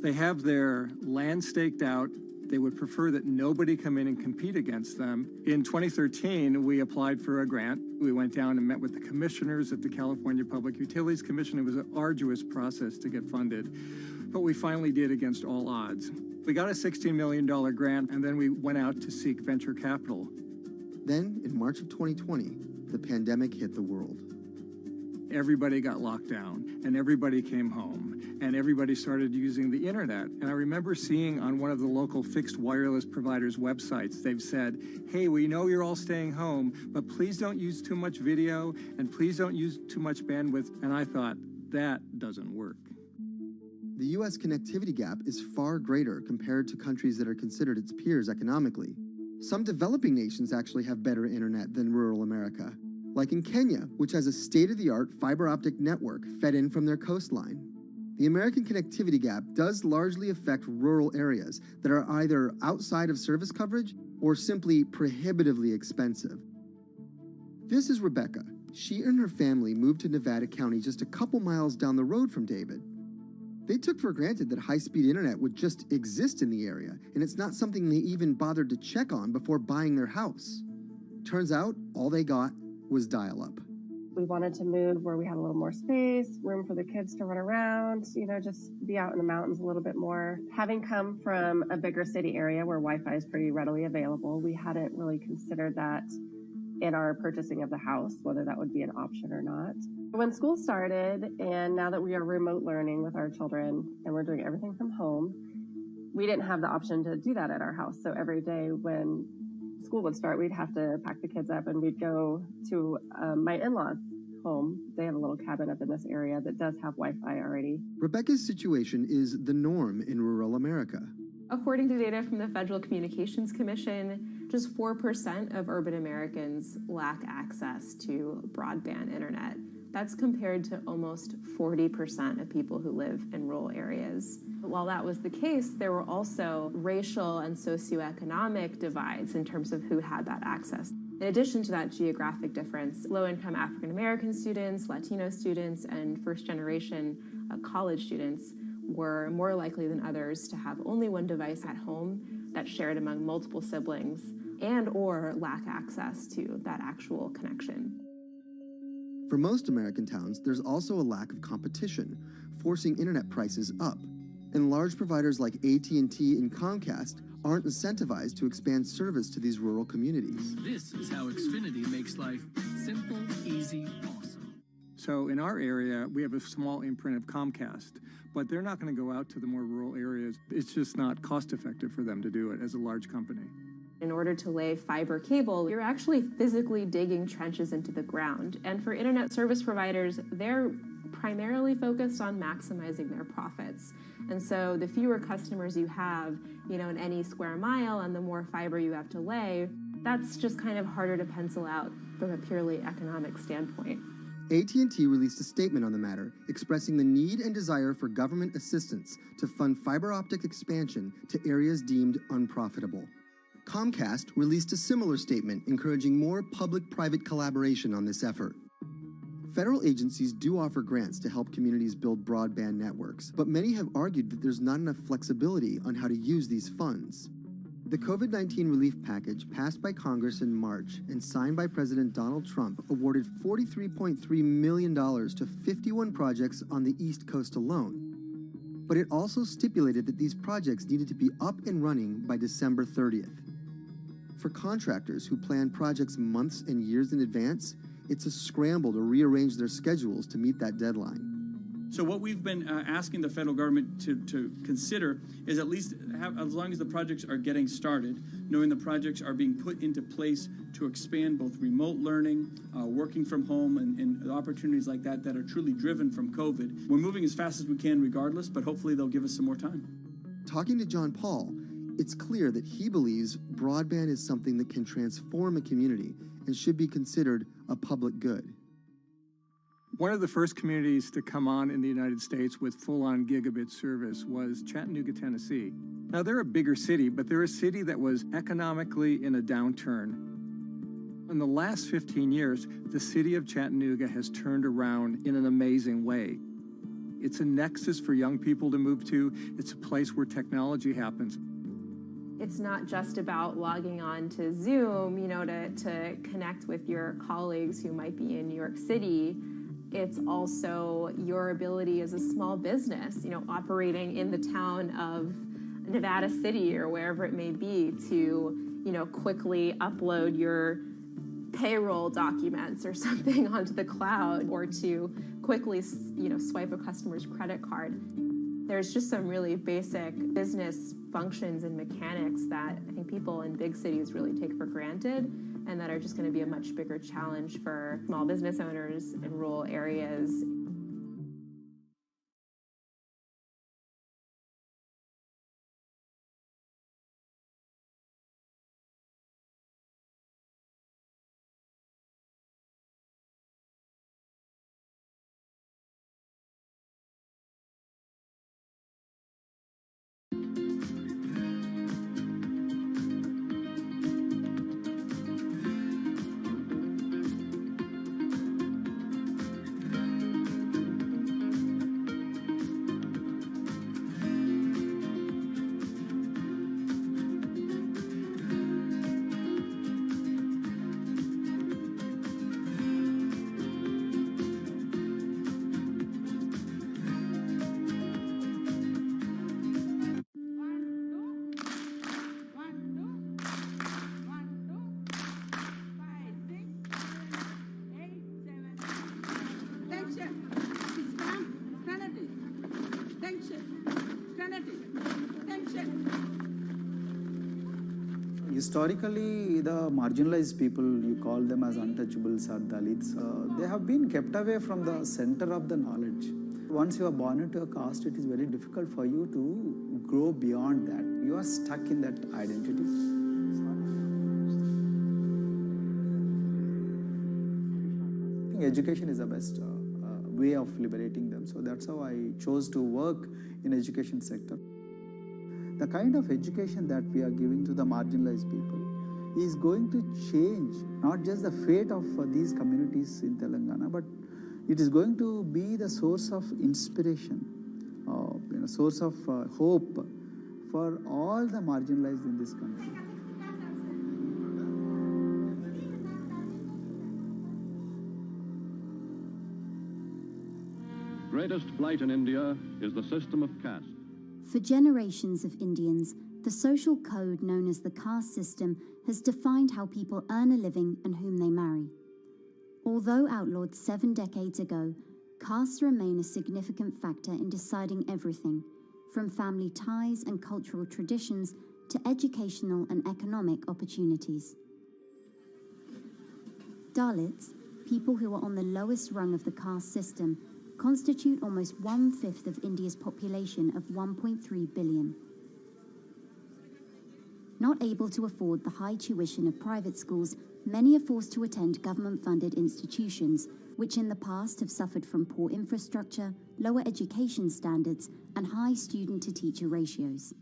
They have their land staked out. They would prefer that nobody come in and compete against them. In 2013, we applied for a grant. We went down and met with the commissioners at the California Public Utilities Commission. It was an arduous process to get funded, but we finally did against all odds. We got a $16 million grant, and then we went out to seek venture capital. Then, in March of 2020, the pandemic hit the world. Everybody got locked down, and everybody came home, and everybody started using the internet. And I remember seeing on one of the local fixed wireless providers' websites, they've said, hey, we know you're all staying home, but please don't use too much video, and please don't use too much bandwidth. And I thought, that doesn't work. The U.S. connectivity gap is far greater compared to countries that are considered its peers economically. Some developing nations actually have better internet than rural America, like in Kenya, which has a state-of-the-art fiber optic network fed in from their coastline. The American connectivity gap does largely affect rural areas that are either outside of service coverage or simply prohibitively expensive. This is Rebecca. She and her family moved to Nevada County just a couple miles down the road from David. They took for granted that high-speed internet would just exist in the area, and it's not something they even bothered to check on before buying their house. Turns out, all they got was dial-up. We wanted to move where we had a little more space, room for the kids to run around, just be out in the mountains a little bit more. Having come from a bigger city area where Wi-Fi is pretty readily available, we hadn't really considered that in our purchasing of the house, whether that would be an option or not. When school started, and now that we are remote learning with our children and we're doing everything from home, we didn't have the option to do that at our house. So every day when school would start, we'd have to pack the kids up and we'd go to my in-laws' home. They have a little cabin up in this area that does have Wi-Fi already. Rebecca's situation is the norm in rural America. According to data from the Federal Communications Commission, just 4% of urban Americans lack access to broadband internet. That's compared to almost 40% of people who live in rural areas. While that was the case, there were also racial and socioeconomic divides in terms of who had that access. In addition to that geographic difference, low-income African-American students, Latino students, and first-generation college students were more likely than others to have only one device at home that's shared among multiple siblings and or lack access to that actual connection. For most American towns, there's also a lack of competition, forcing internet prices up. And large providers like AT&T and Comcast aren't incentivized to expand service to these rural communities. This is how Xfinity makes life simple, easy, awesome. So in our area, we have a small imprint of Comcast, but they're not going to go out to the more rural areas. It's just not cost effective for them to do it as a large company. In order to lay fiber cable, you're actually physically digging trenches into the ground. And for internet service providers, they're primarily focused on maximizing their profits. And so the fewer customers you have, in any square mile and the more fiber you have to lay, that's just kind of harder to pencil out from a purely economic standpoint. AT&T released a statement on the matter, expressing the need and desire for government assistance to fund fiber optic expansion to areas deemed unprofitable. Comcast released a similar statement encouraging more public-private collaboration on this effort. Federal agencies do offer grants to help communities build broadband networks, but many have argued that there's not enough flexibility on how to use these funds. The COVID-19 relief package passed by Congress in March and signed by President Donald Trump awarded $43.3 million to 51 projects on the East Coast alone. But it also stipulated that these projects needed to be up and running by December 30th. For contractors who plan projects months and years in advance, it's a scramble to rearrange their schedules to meet that deadline. So what we've been asking the federal government to consider is at least have, as long as the projects are getting started, knowing the projects are being put into place to expand both remote learning, working from home, and opportunities like that that are truly driven from COVID. We're moving as fast as we can regardless, but hopefully they'll give us some more time. Talking to John Paul, it's clear that he believes broadband is something that can transform a community and should be considered a public good. One of the first communities to come on in the United States with full-on gigabit service was Chattanooga, Tennessee. Now, they're a bigger city, but they're a city that was economically in a downturn. In the last 15 years, the city of Chattanooga has turned around in an amazing way. It's a nexus for young people to move to. It's a place where technology happens. It's not just about logging on to Zoom, to connect with your colleagues who might be in New York City. It's also your ability as a small business, operating in the town of Nevada City or wherever it may be to, quickly upload your payroll documents or something onto the cloud, or to quickly, swipe a customer's credit card. There's just some really basic business functions and mechanics that I think people in big cities really take for granted, and that are just going to be a much bigger challenge for small business owners in rural areas. Historically, the marginalized people, you call them as untouchables or Dalits, they have been kept away from the center of the knowledge. Once you are born into a caste, it is very difficult for you to grow beyond that. You are stuck in that identity. I think education is the best way of liberating them. So that's how I chose to work in education sector. The kind of education that we are giving to the marginalized people is going to change not just the fate of these communities in Telangana, but it is going to be the source of inspiration, source of hope for all the marginalized in this country. Greatest flight in India is the system of caste. For generations of Indians, the social code known as the caste system has defined how people earn a living and whom they marry. Although outlawed 7 decades ago, castes remain a significant factor in deciding everything, from family ties and cultural traditions to educational and economic opportunities. Dalits, people who are on the lowest rung of the caste system, constitute almost 1/5 of India's population of 1.3 billion. Not able to afford the high tuition of private schools, many are forced to attend government-funded institutions, which in the past have suffered from poor infrastructure, lower education standards, and high student-to-teacher ratios.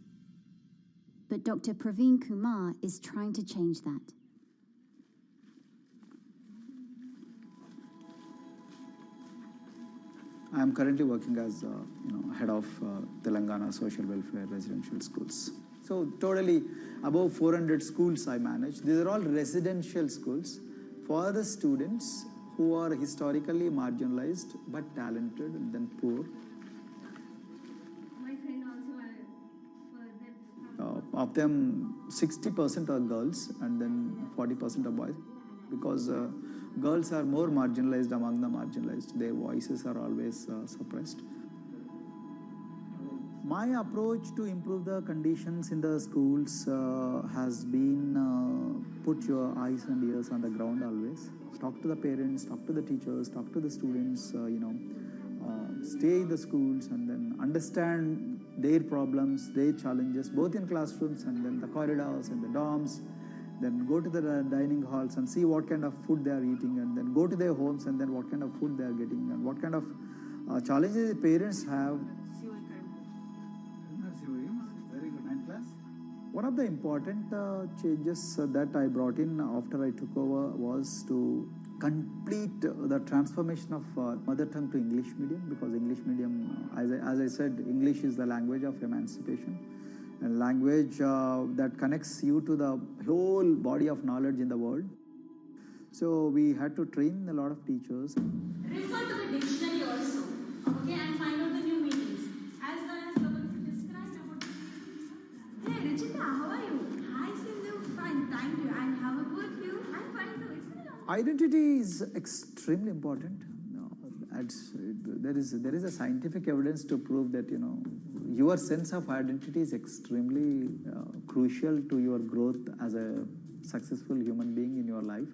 But Dr. Praveen Kumar is trying to change that. I am currently working as head of Telangana Social Welfare Residential Schools. So totally above 400 schools I manage. These are all residential schools for the students who are historically marginalized but talented and then poor. My friend also Of them, 60% are girls and then 40% are boys, because girls are more marginalized among the marginalized. Their voices are always suppressed. My approach to improve the conditions in the schools has been put your eyes and ears on the ground always. Talk to the parents, talk to the teachers, talk to the students, stay in the schools and then understand their problems, their challenges, both in classrooms and then the corridors and the dorms. Then go to the dining halls and see what kind of food they are eating, and then go to their homes and then what kind of food they are getting and what kind of challenges the parents have. Very good. 9th class. One of the important changes that I brought in after I took over was to complete the transformation of mother tongue to English medium, because English medium, as I said, English is the language of emancipation. A language that connects you to the whole body of knowledge in the world. So we had to train a lot of teachers. refer to the dictionary also, okay, and find out the new meanings. As well as describe about. Hey, Richita, how are you? Hi, Sindhu. Fine, thank you. And how about you? I'm fine too. It's been a long time. Identity is extremely important. There is a scientific evidence to prove that your sense of identity is extremely crucial to your growth as a successful human being in your life.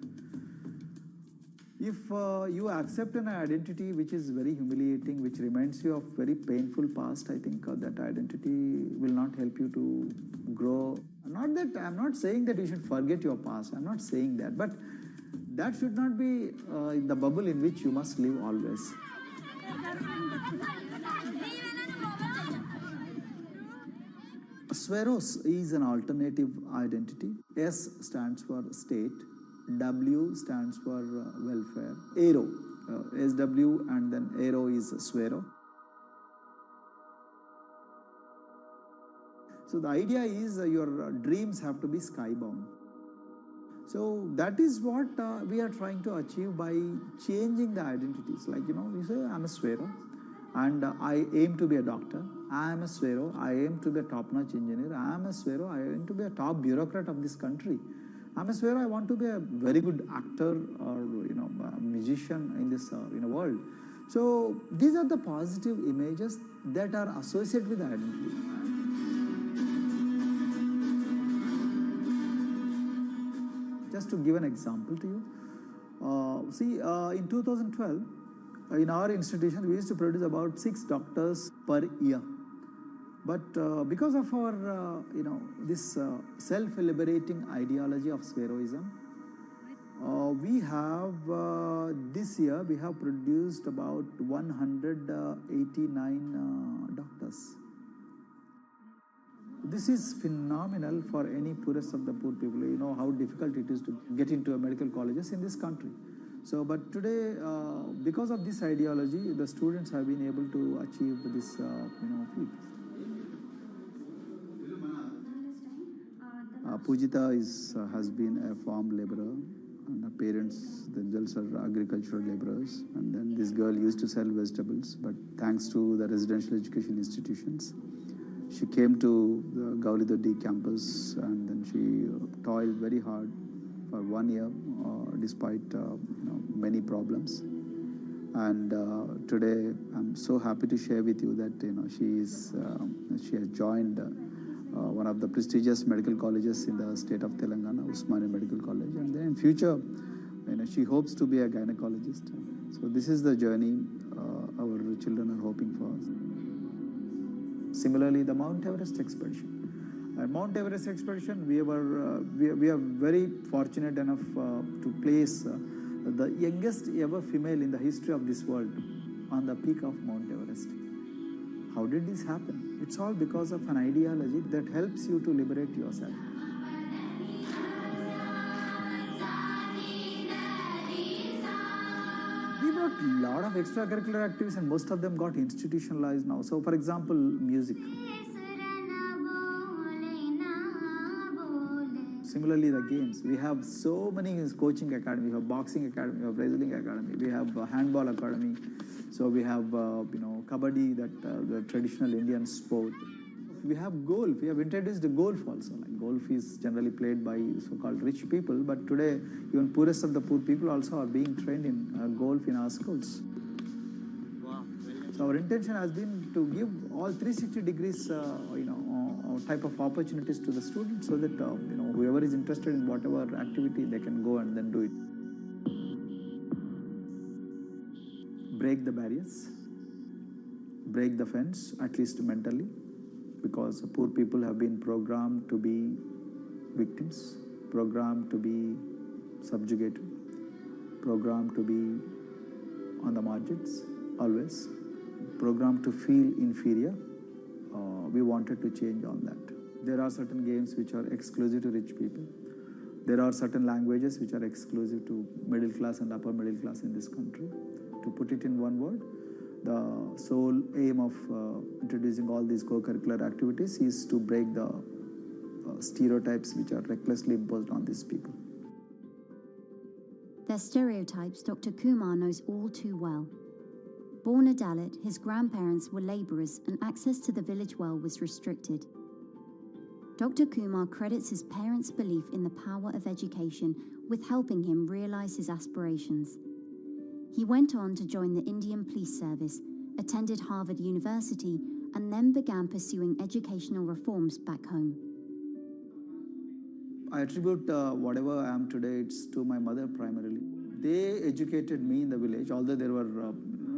If you accept an identity which is very humiliating, which reminds you of very painful past, I think that identity will not help you to grow. I'm not saying that you should forget your past. I'm not saying that, but that should not be the bubble in which you must live always. Sweros is an alternative identity. S stands for state, W stands for welfare, Aero, SW and then Aero is Swero. So the idea is your dreams have to be skybound. So that is what we are trying to achieve by changing the identities. Like, you say, I'm a Swero and I aim to be a doctor. I am a Swero. I aim to be a top-notch engineer. I am a Swero. I aim to be a top bureaucrat of this country. I'm a Swero. I want to be a very good actor or, a musician in this world. So these are the positive images that are associated with identity. Just to give an example to you, in 2012, in our institution, we used to produce about 6 doctors per year. But because of our, this self-liberating ideology of Spheroism, we have, this year, we have produced about 189 doctors. This is phenomenal for any poorest of the poor people. You know how difficult it is to get into a medical colleges in this country. So, but today, because of this ideology, the students have been able to achieve this, feat. Pujita has been a farm laborer, and her parents themselves are agricultural laborers. And then this girl used to sell vegetables, but thanks to the residential education institutions, she came to the Gaulidoddi campus, and then she toiled very hard for 1 year, despite many problems. And today, I'm so happy to share with you that she has joined one of the prestigious medical colleges in the state of Telangana, Usmania Medical College, and then in future, she hopes to be a gynecologist. So this is the journey our children are hoping for. Similarly, the Mount Everest expedition. At Mount Everest expedition, we are very fortunate enough to place the youngest ever female in the history of this world on the peak of Mount Everest. How did this happen? It's all because of an ideology that helps you to liberate yourself. We brought a lot of extracurricular activities, and most of them got institutionalized now. So, for example, music. Similarly, the games. We have so many coaching academy. We have boxing academy, we have wrestling academy, we have handball academy. So we have, kabaddi, the traditional Indian sport. We have golf. We have introduced the golf also. Like golf is generally played by so-called rich people, but today even poorest of the poor people also are being trained in golf in our schools. Wow. So our intention has been to give all 360 degrees, type of opportunities to the students, so that whoever is interested in whatever activity, they can go and then do it. Break the barriers, break the fence, at least mentally, because poor people have been programmed to be victims, programmed to be subjugated, programmed to be on the margins, always, programmed to feel inferior. We wanted to change all that. There are certain games which are exclusive to rich people. There are certain languages which are exclusive to middle class and upper middle class in this country. To put it in one word, the sole aim of introducing all these co-curricular activities is to break the stereotypes which are recklessly imposed on these people. Their stereotypes Dr. Kumar knows all too well. Born a Dalit, his grandparents were labourers and access to the village well was restricted. Dr. Kumar credits his parents' belief in the power of education with helping him realise his aspirations. He went on to join the Indian Police Service, attended Harvard University, and then began pursuing educational reforms back home. I attribute whatever I am today, it's to my mother primarily. They educated me in the village, although there were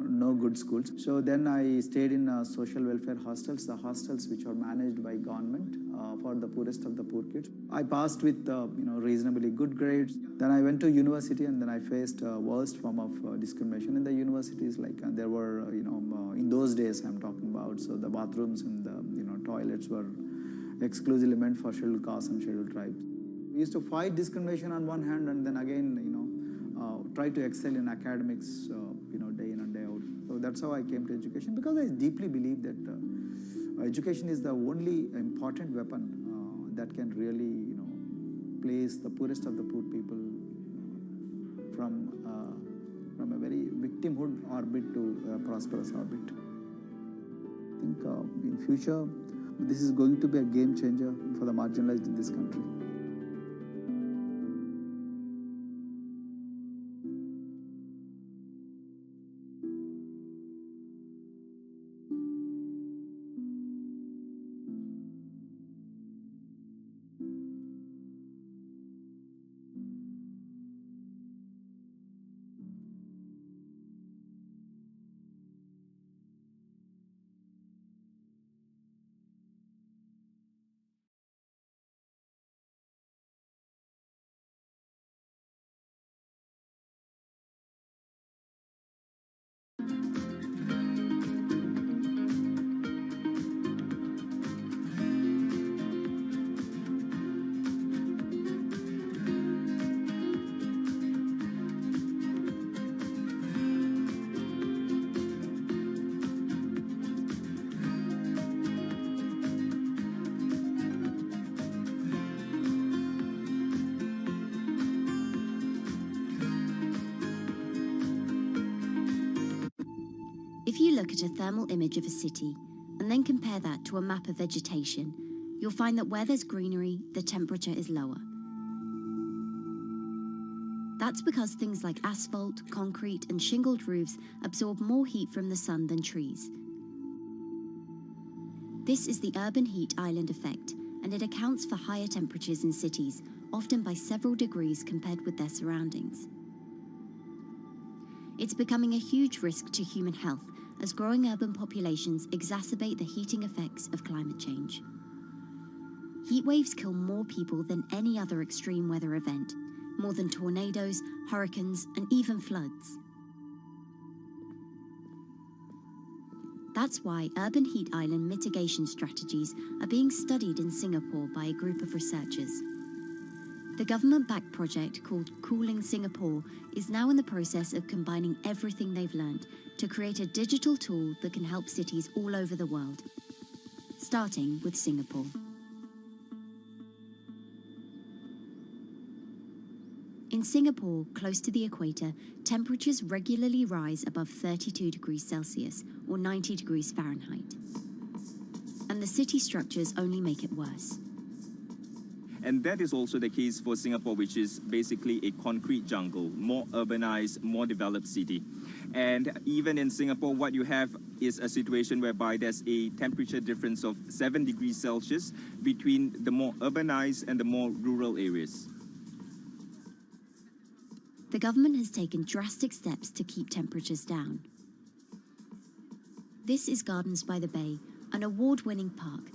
no good schools. So then I stayed in social welfare hostels, the hostels which are managed by government for the poorest of the poor kids. I passed with reasonably good grades. Then I went to university, and then I faced worst form of discrimination in the universities. Like there were in those days I'm talking about. So the bathrooms and the toilets were exclusively meant for scheduled castes and scheduled tribes. We used to fight discrimination on one hand, and then again try to excel in academics day in and day out. So that's how I came to education, because I deeply believe that education is the only important weapon that can really place the poorest of the poor people from a very victimhood orbit to a prosperous orbit. I think in future this is going to be a game changer for the marginalized in this country. If you look at a thermal image of a city and then compare that to a map of vegetation, you'll find that where there's greenery, the temperature is lower. That's because things like asphalt, concrete, and shingled roofs absorb more heat from the sun than trees. This is the urban heat island effect, and it accounts for higher temperatures in cities, often by several degrees compared with their surroundings. It's becoming a huge risk to human health as growing urban populations exacerbate the heating effects of climate change. Heat waves kill more people than any other extreme weather event, more than tornadoes, hurricanes, and even floods. That's why urban heat island mitigation strategies are being studied in Singapore by a group of researchers. The government-backed project called Cooling Singapore is now in the process of combining everything they've learned to create a digital tool that can help cities all over the world, starting with Singapore. In Singapore, close to the equator, temperatures regularly rise above 32 degrees Celsius or 90 degrees Fahrenheit. And the city structures only make it worse. And that is also the case for Singapore, which is basically a concrete jungle, more urbanized, more developed city. And even in Singapore, what you have is a situation whereby there's a temperature difference of 7 degrees Celsius between the more urbanized and the more rural areas. The government has taken drastic steps to keep temperatures down. This is Gardens by the Bay, an award-winning park,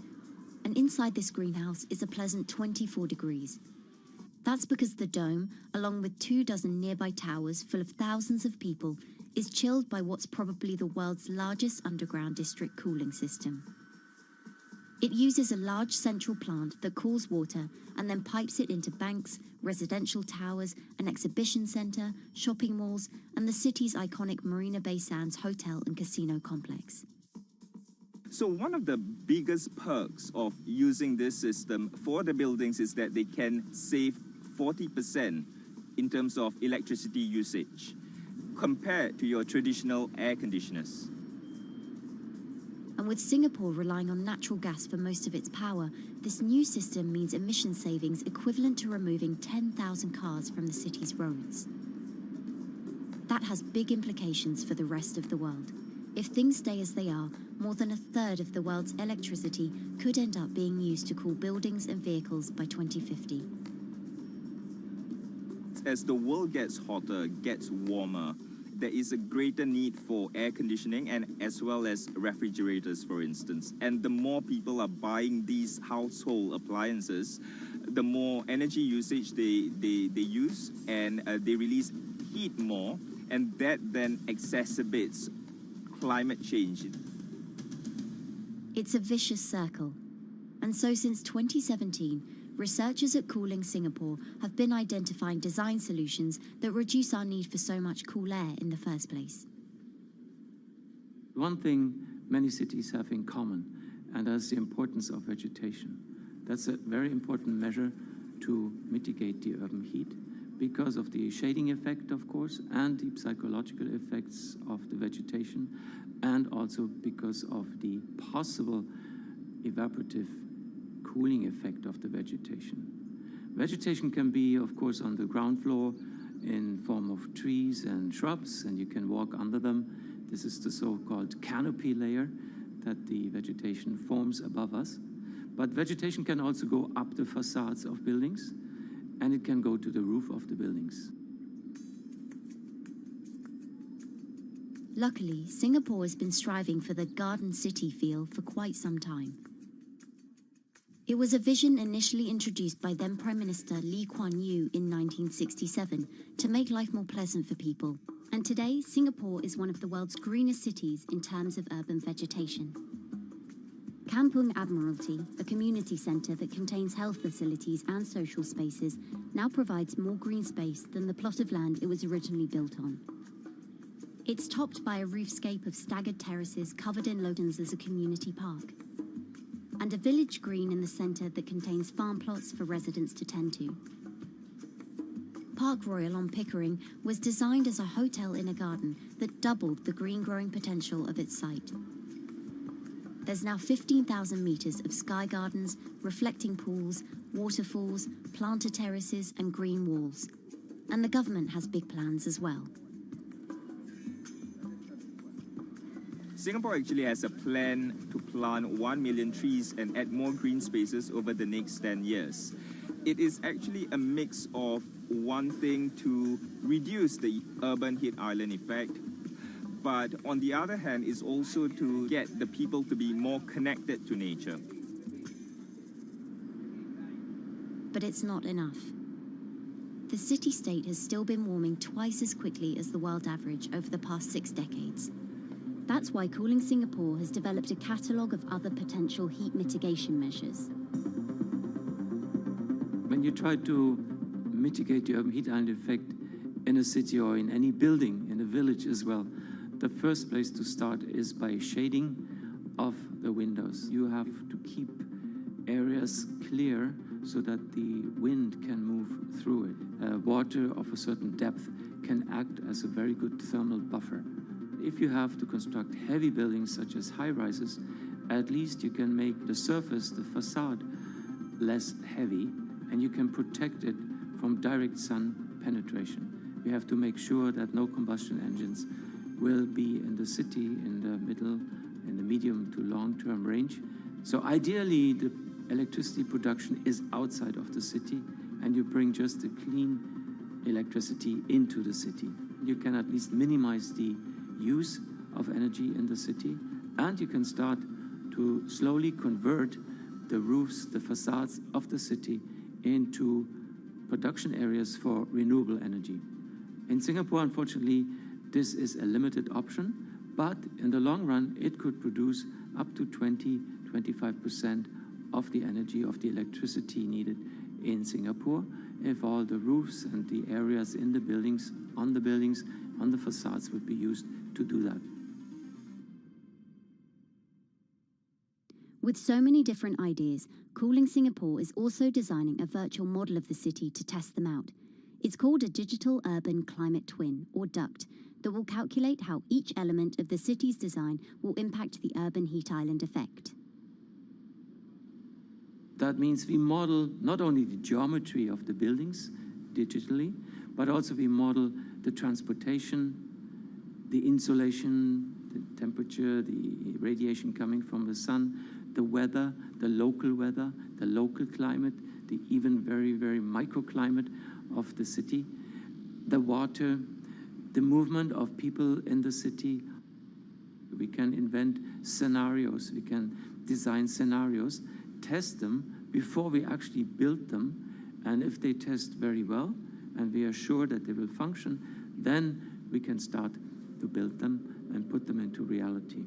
and inside this greenhouse is a pleasant 24 degrees. That's because the dome, along with 24 nearby towers full of thousands of people, is chilled by what's probably the world's largest underground district cooling system. It uses a large central plant that cools water and then pipes it into banks, residential towers, an exhibition center, shopping malls, and the city's iconic Marina Bay Sands hotel and casino complex. So one of the biggest perks of using this system for the buildings is that they can save 40% in terms of electricity usage compared to your traditional air conditioners. And with Singapore relying on natural gas for most of its power, this new system means emission savings equivalent to removing 10,000 cars from the city's roads. That has big implications for the rest of the world. If things stay as they are, more than a third of the world's electricity could end up being used to cool buildings and vehicles by 2050. As the world gets hotter, gets warmer, there is a greater need for air conditioning and as well as refrigerators, for instance. And the more people are buying these household appliances, the more energy usage they use, and they release heat more, and that then exacerbates climate change. It's a vicious circle. And so since 2017, researchers at Cooling Singapore have been identifying design solutions that reduce our need for so much cool air in the first place. One thing many cities have in common, and that's the importance of vegetation. That's a very important measure to mitigate the urban heat because of the shading effect, of course, and the psychological effects of the vegetation, and also because of the possible evaporative cooling effect of the vegetation. Vegetation can be, of course, on the ground floor in form of trees and shrubs, and you can walk under them. This is the so-called canopy layer that the vegetation forms above us. But vegetation can also go up the facades of buildings, and it can go to the roof of the buildings. Luckily, Singapore has been striving for the garden city feel for quite some time. It was a vision initially introduced by then Prime Minister Lee Kuan Yew in 1967 to make life more pleasant for people. And today, Singapore is one of the world's greenest cities in terms of urban vegetation. Kampung Admiralty, a community centre that contains health facilities and social spaces, now provides more green space than the plot of land it was originally built on. It's topped by a roofscape of staggered terraces covered in logans as a community park, and a village green in the centre that contains farm plots for residents to tend to. Park Royal on Pickering was designed as a hotel in a garden that doubled the green-growing potential of its site. There's now 15,000 metres of sky gardens, reflecting pools, waterfalls, planted terraces and green walls. And the government has big plans as well. Singapore actually has a plan to plant 1 million trees and add more green spaces over the next 10 years. It is actually a mix of one thing to reduce the urban heat island effect, but on the other hand is also to get the people to be more connected to nature. But it's not enough. The city-state has still been warming twice as quickly as the world average over the past 6 decades. That's why Cooling Singapore has developed a catalogue of other potential heat mitigation measures. When you try to mitigate the urban heat island effect in a city or in any building, in a village as well, the first place to start is by shading of the windows. You have to keep areas clear so that the wind can move through it. Water of a certain depth can act as a very good thermal buffer. If you have to construct heavy buildings such as high-rises, at least you can make the surface, the facade, less heavy, and you can protect it from direct sun penetration. We have to make sure that no combustion engines will be in the city in the middle, in the medium to long-term range. So ideally, the electricity production is outside of the city, and you bring just the clean electricity into the city. You can at least minimize the use of energy in the city, and you can start to slowly convert the roofs, the facades of the city into production areas for renewable energy. In Singapore, unfortunately, this is a limited option, but in the long run, it could produce up to 20-25% of the energy, of the electricity needed in Singapore, if all the roofs and the areas in the buildings, on the facades would be used to do that. With so many different ideas, Cooling Singapore is also designing a virtual model of the city to test them out. It's called a Digital Urban Climate Twin, or DUCT, that will calculate how each element of the city's design will impact the urban heat island effect. That means we model not only the geometry of the buildings digitally, but also we model the transportation, the insulation, the temperature, the radiation coming from the sun, the weather, the local climate, the even very, very microclimate of the city, the water, the movement of people in the city. We can invent scenarios, we can design scenarios, test them before we actually build them, and if they test very well, and we are sure that they will function, then we can start to build them and put them into reality.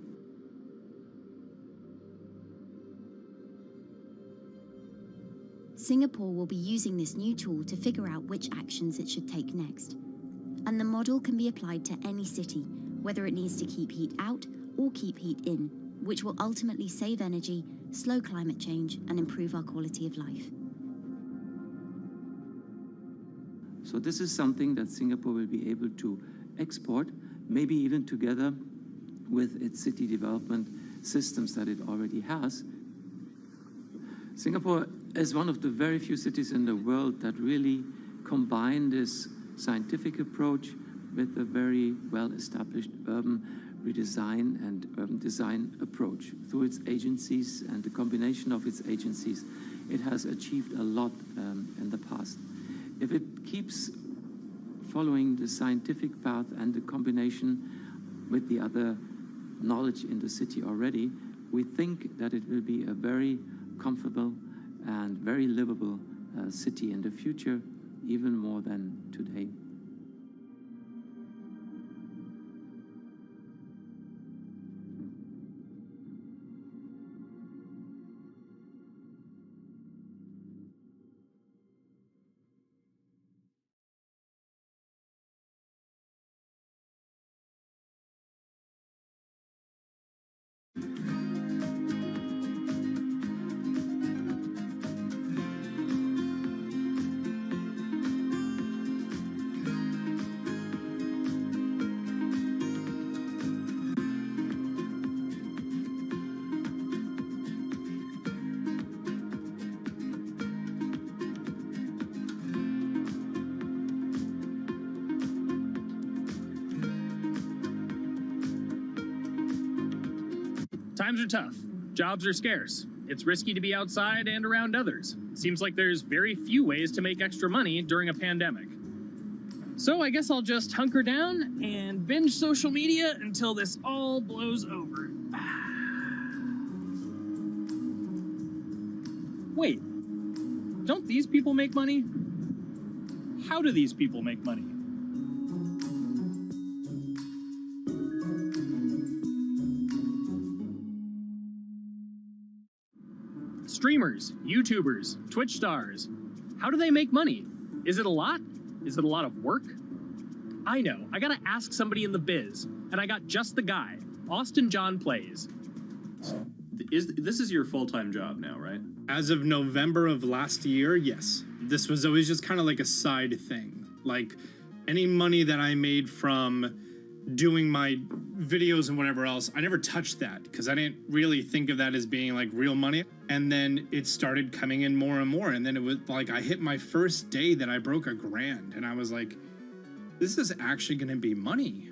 Singapore will be using this new tool to figure out which actions it should take next. And the model can be applied to any city, whether it needs to keep heat out or keep heat in, which will ultimately save energy, slow climate change, and improve our quality of life. So this is something that Singapore will be able to export, maybe even together with its city development systems that it already has. Singapore is one of the very few cities in the world that really combine this scientific approach with a very well-established urban redesign and urban design approach. Through its agencies and the combination of its agencies, it has achieved a lot in the past. If it keeps following the scientific path and the combination with the other knowledge in the city already, we think that it will be a very comfortable and very livable city in the future, even more than today. Times are tough. Jobs are scarce. It's risky to be outside and around others. Seems like there's very few ways to make extra money during a pandemic. So I guess I'll just hunker down and binge social media until this all blows over. Wait, don't these people make money? How do these people make money? Streamers, YouTubers, Twitch stars. How do they make money? Is it a lot? Is it a lot of work? I know, I gotta ask somebody in the biz, and I got just the guy. Austin John Plays. This is your full-time job now, right? As of November of last year, yes. This was always just kind of like a side thing. Like, any money that I made from doing my videos and whatever else, I never touched that because I didn't really think of that as being like real money. And then it started coming in more and more. And then it was like I hit my first day that I broke $1,000 and I was like, this is actually going to be money.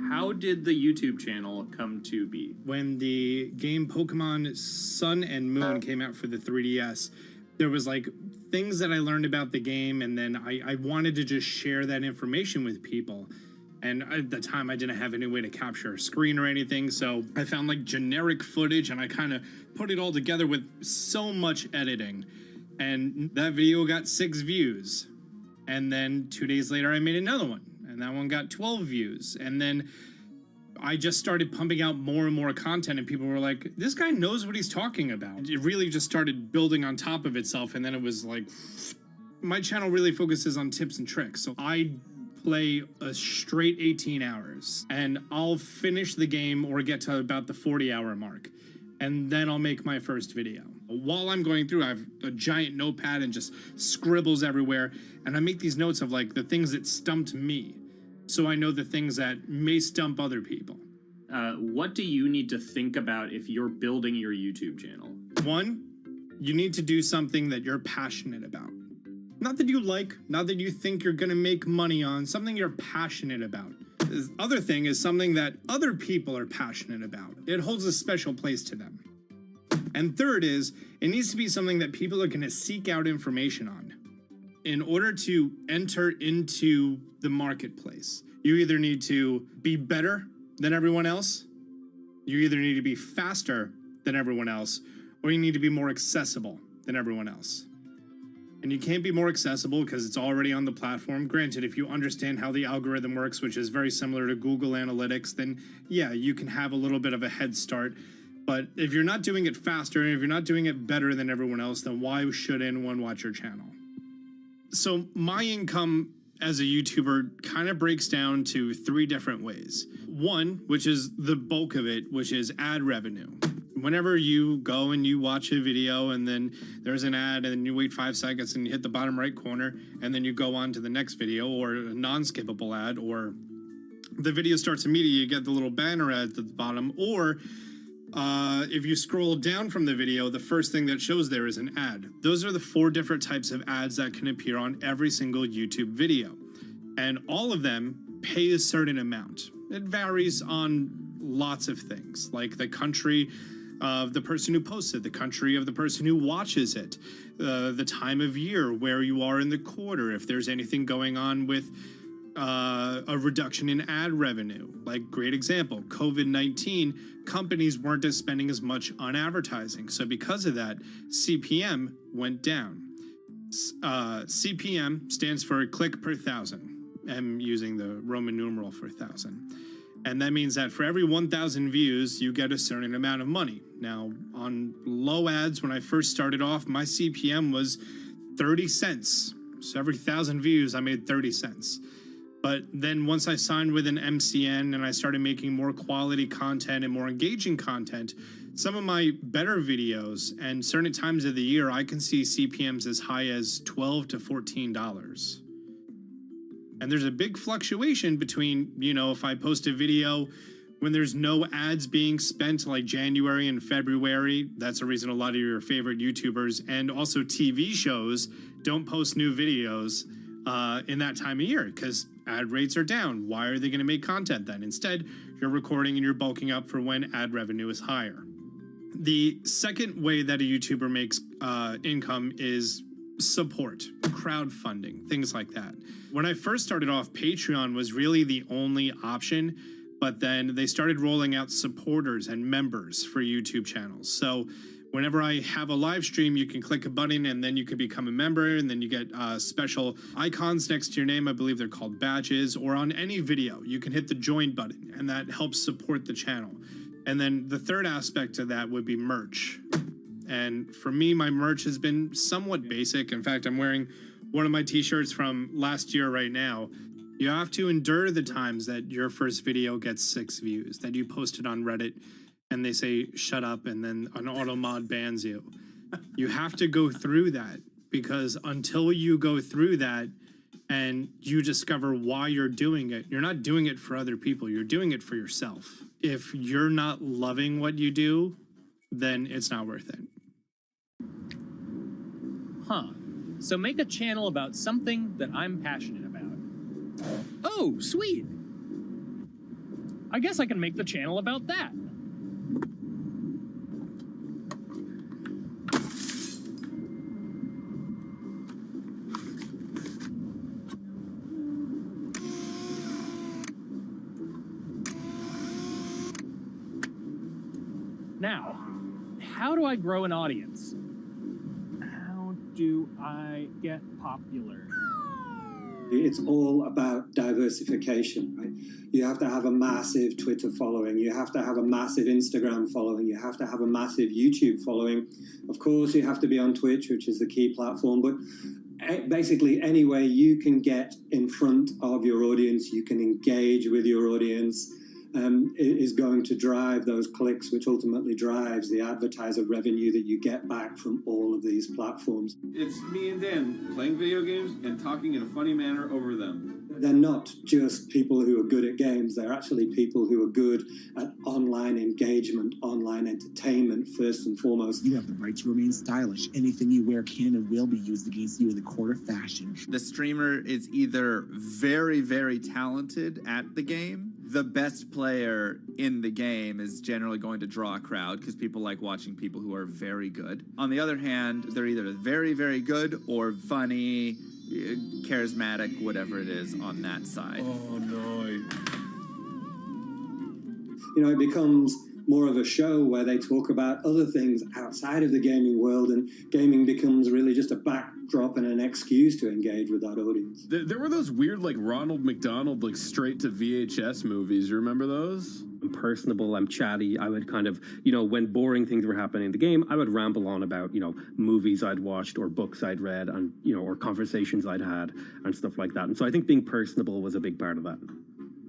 How did the YouTube channel come to be? When the game Pokemon Sun and Moon came out for the 3DS, there was like things that I learned about the game, and then I wanted to just share that information with people. And at the time, I didn't have any way to capture a screen or anything, so I found like generic footage, and I kind of put it all together with so much editing. And that video got 6 views. And then 2 days later, I made another one, and that one got 12 views. And then I just started pumping out more and more content, and people were like, this guy knows what he's talking about. It really just started building on top of itself, and then it was like, my channel really focuses on tips and tricks. So I play a straight 18 hours, and I'll finish the game or get to about the 40-hour mark, and then I'll make my first video. While I'm going through, I have a giant notepad and just scribbles everywhere, and I make these notes of like the things that stumped me, so I know the things that may stump other people. What do you need to think about if you're building your YouTube channel? 1, you need to do something that you're passionate about. Not that you like, not that you think you're gonna make money on, something you're passionate about. The other thing is something that other people are passionate about. It holds a special place to them. And third is, it needs to be something that people are gonna seek out information on. In order to enter into the marketplace, you either need to be better than everyone else, you either need to be faster than everyone else, or you need to be more accessible than everyone else. And you can't be more accessible because it's already on the platform. Granted, if you understand how the algorithm works, which is very similar to Google Analytics, then yeah, you can have a little bit of a head start. But if you're not doing it faster, and if you're not doing it better than everyone else, then why should anyone watch your channel? So my income as a YouTuber kind of breaks down to 3 different ways. 1, which is the bulk of it, which is ad revenue. Whenever you go and you watch a video and then there's an ad and then you wait 5 seconds and you hit the bottom right corner and then you go on to the next video, or a non-skippable ad, or the video starts immediately, you get the little banner ad at the bottom, or if you scroll down from the video, the first thing that shows there is an ad. Those are the 4 different types of ads that can appear on every single YouTube video. And all of them pay a certain amount. It varies on lots of things, like the country of the person who posts it, the country of the person who watches it, the time of year, where you are in the quarter, if there's anything going on with a reduction in ad revenue. Like, great example, COVID-19, companies weren't spending as much on advertising. So because of that, CPM went down. CPM stands for click per thousand. I'm using the Roman numeral for 1,000. And that means that for every 1,000 views, you get a certain amount of money. Now, on low ads, when I first started off, my CPM was 30 cents. So every 1,000 views, I made 30 cents. But then once I signed with an MCN and I started making more quality content and more engaging content, some of my better videos and certain times of the year, I can see CPMs as high as $12 to $14. And there's a big fluctuation between, you know, if I post a video when there's no ads being spent, like January and February, that's the reason a lot of your favorite YouTubers and also TV shows don't post new videos in that time of year because ad rates are down. Why are they going to make content then? Instead, you're recording and you're bulking up for when ad revenue is higher. The second way that a YouTuber makes income is support, crowdfunding, things like that. When I first started off, Patreon was really the only option, but then they started rolling out supporters and members for YouTube channels. So whenever I have a live stream, you can click a button and then you can become a member, and then you get special icons next to your name. I believe they're called badges, or on any video, you can hit the join button, and that helps support the channel. And then the third aspect of that would be merch. And for me, my merch has been somewhat basic. In fact, I'm wearing one of my t-shirts from last year right now. You have to endure the times that your first video gets 6 views, that you post it on Reddit and they say, shut up, and then an auto mod bans you. You have to go through that, because until you go through that and you discover why you're doing it, you're not doing it for other people, you're doing it for yourself. If you're not loving what you do, then it's not worth it. Huh. So make a channel about something that I'm passionate about. Oh, sweet. I guess I can make the channel about that. Now, how do I grow an audience? How do I get popular? It's all about diversification, right? You have to have a massive Twitter following. You have to have a massive Instagram following. You have to have a massive YouTube following. Of course, you have to be on Twitch, which is the key platform. But basically, any way you can get in front of your audience, you can engage with your audience, is going to drive those clicks, which ultimately drives the advertiser revenue that you get back from all of these platforms. It's me and Dan playing video games and talking in a funny manner over them. They're not just people who are good at games, they're actually people who are good at online engagement, online entertainment, first and foremost. You have the right to remain stylish. Anything you wear can and will be used against you in the court of fashion. The streamer is either very, very talented at the game. The best player in the game is generally going to draw a crowd because people like watching people who are very good. On the other hand, they're either very, very good or funny, charismatic, whatever it is on that side. Oh, no. You know, it becomes more of a show where they talk about other things outside of the gaming world, and gaming becomes really just a backdrop and an excuse to engage with that audience. There were those weird, like, Ronald McDonald, like, straight to VHS movies. You remember those? I'm personable, I'm chatty. I would kind of, you know, when boring things were happening in the game, I would ramble on about, you know, movies I'd watched or books I'd read and, you know, or conversations I'd had and stuff like that. And so I think being personable was a big part of that.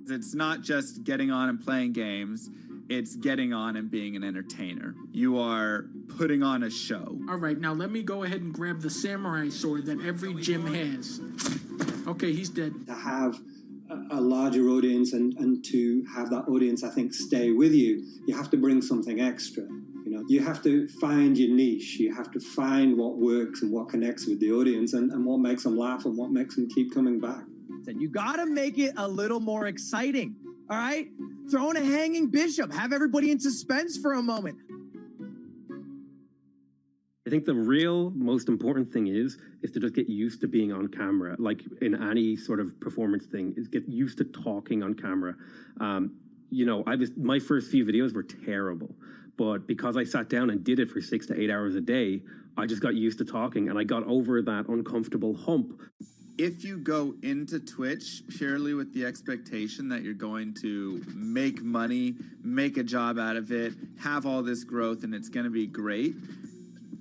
It's not just getting on and playing games. It's getting on and being an entertainer. You are putting on a show. All right, now let me go ahead and grab the samurai sword that every gym has. Okay, he's dead. To have a larger audience and to have that audience, I think, stay with you, you have to bring something extra. You know, you have to find your niche. You have to find what works and what connects with the audience and what makes them laugh and what makes them keep coming back. You gotta make it a little more exciting, all right? Throw in a hanging bishop. Have everybody in suspense for a moment. I think the real most important thing is to just get used to being on camera. Like in any sort of performance thing, is get used to talking on camera. You know, my first few videos were terrible, but because I sat down and did it for 6 to 8 hours a day, I just got used to talking and I got over that uncomfortable hump. If you go into Twitch purely with the expectation that you're going to make money, make a job out of it, have all this growth, and it's going to be great,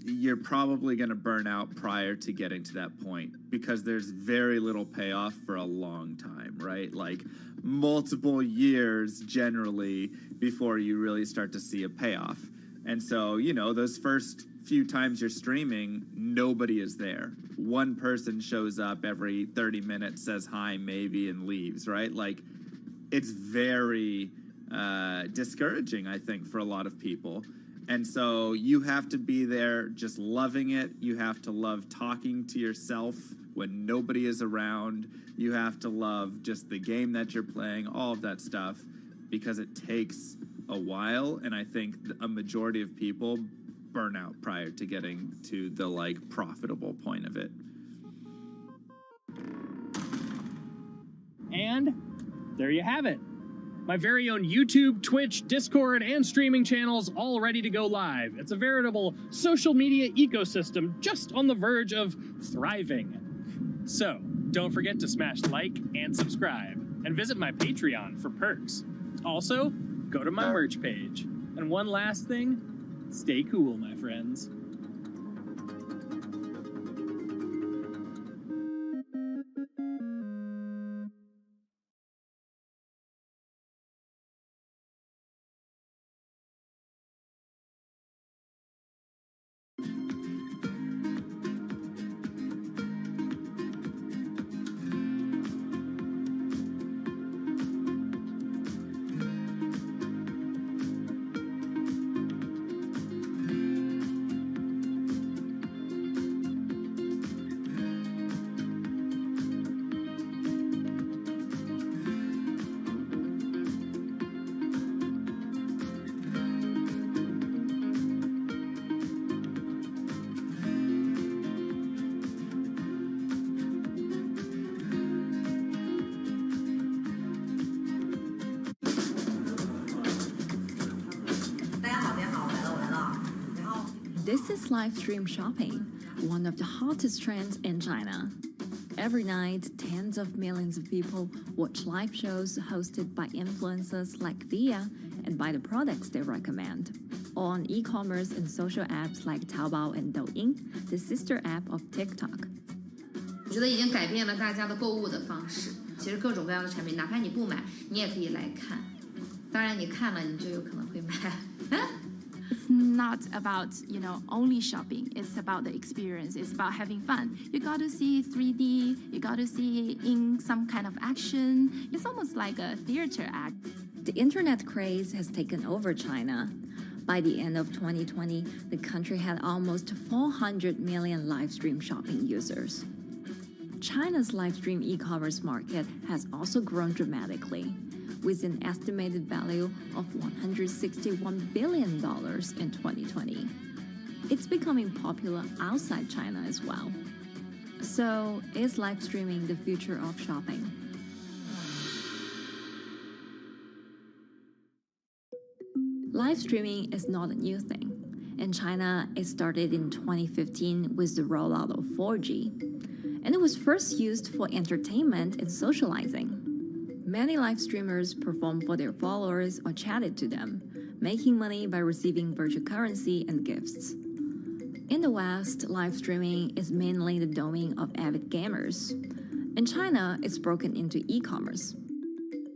you're probably going to burn out prior to getting to that point because there's very little payoff for a long time, right? Like multiple years generally before you really start to see a payoff. And so, you know, those first few times you're streaming, nobody is there. One person shows up every 30 minutes, says hi, maybe, and leaves, right? Like, it's very discouraging, I think, for a lot of people. And so you have to be there just loving it. You have to love talking to yourself when nobody is around. You have to love just the game that you're playing, all of that stuff, because it takes a while, and I think a majority of people burn out prior to getting to the like profitable point of it. And there you have it. My very own YouTube, Twitch, Discord, and streaming channels all ready to go live. It's a veritable social media ecosystem just on the verge of thriving. So, don't forget to smash like and subscribe, and visit my Patreon for perks. Also, go to my merch page. And one last thing, stay cool, my friends. This is live stream shopping, one of the hottest trends in China. Every night, tens of millions of people watch live shows hosted by influencers like Thea and buy the products they recommend. On e-commerce and social apps like Taobao and Douyin, the sister app of TikTok. 我觉得已经改变了大家的购物的方式。其实各种各样的产品，哪怕你不买，你也可以来看。当然，你看了你就有可能会买。It's not about, only shopping. It's about the experience. It's about having fun. You got to see 3D. You got to see in some kind of action. It's almost like a theater act. The internet craze has taken over China. By the end of 2020, the country had almost 400 million live stream shopping users. China's live stream e-commerce market has also grown dramatically, with an estimated value of $161 billion in 2020. It's becoming popular outside China as well. So, is live streaming the future of shopping? Live streaming is not a new thing. In China, it started in 2015 with the rollout of 4G, and it was first used for entertainment and socializing. Many live streamers performed for their followers or chatted to them, making money by receiving virtual currency and gifts. In the West, live streaming is mainly the domain of avid gamers. In China, it's broken into e-commerce.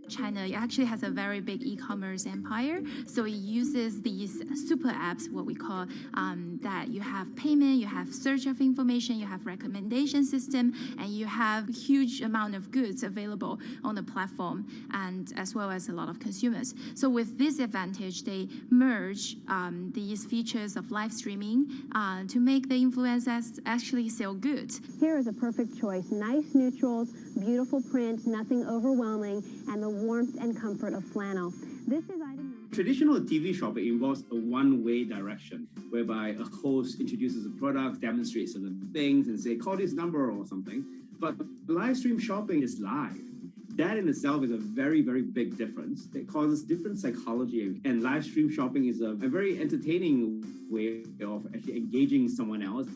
China actually has a very big e-commerce empire, so it uses these super apps, what we call, that you have payment, you have search of information, you have recommendation system, and you have huge amount of goods available on the platform, and as well as a lot of consumers. So with this advantage, they merge these features of live streaming to make the influencers actually sell goods. Here is a perfect choice. Nice neutrals, beautiful print, nothing overwhelming, and the warmth and comfort of flannel. This is item. Traditional TV shopping involves a one-way direction, whereby a host introduces a product, demonstrates certain things, and say, call this number or something. But live stream shopping is live. That in itself is a very, very big difference. It causes different psychology. And live stream shopping is a very entertaining way of actually engaging someone else.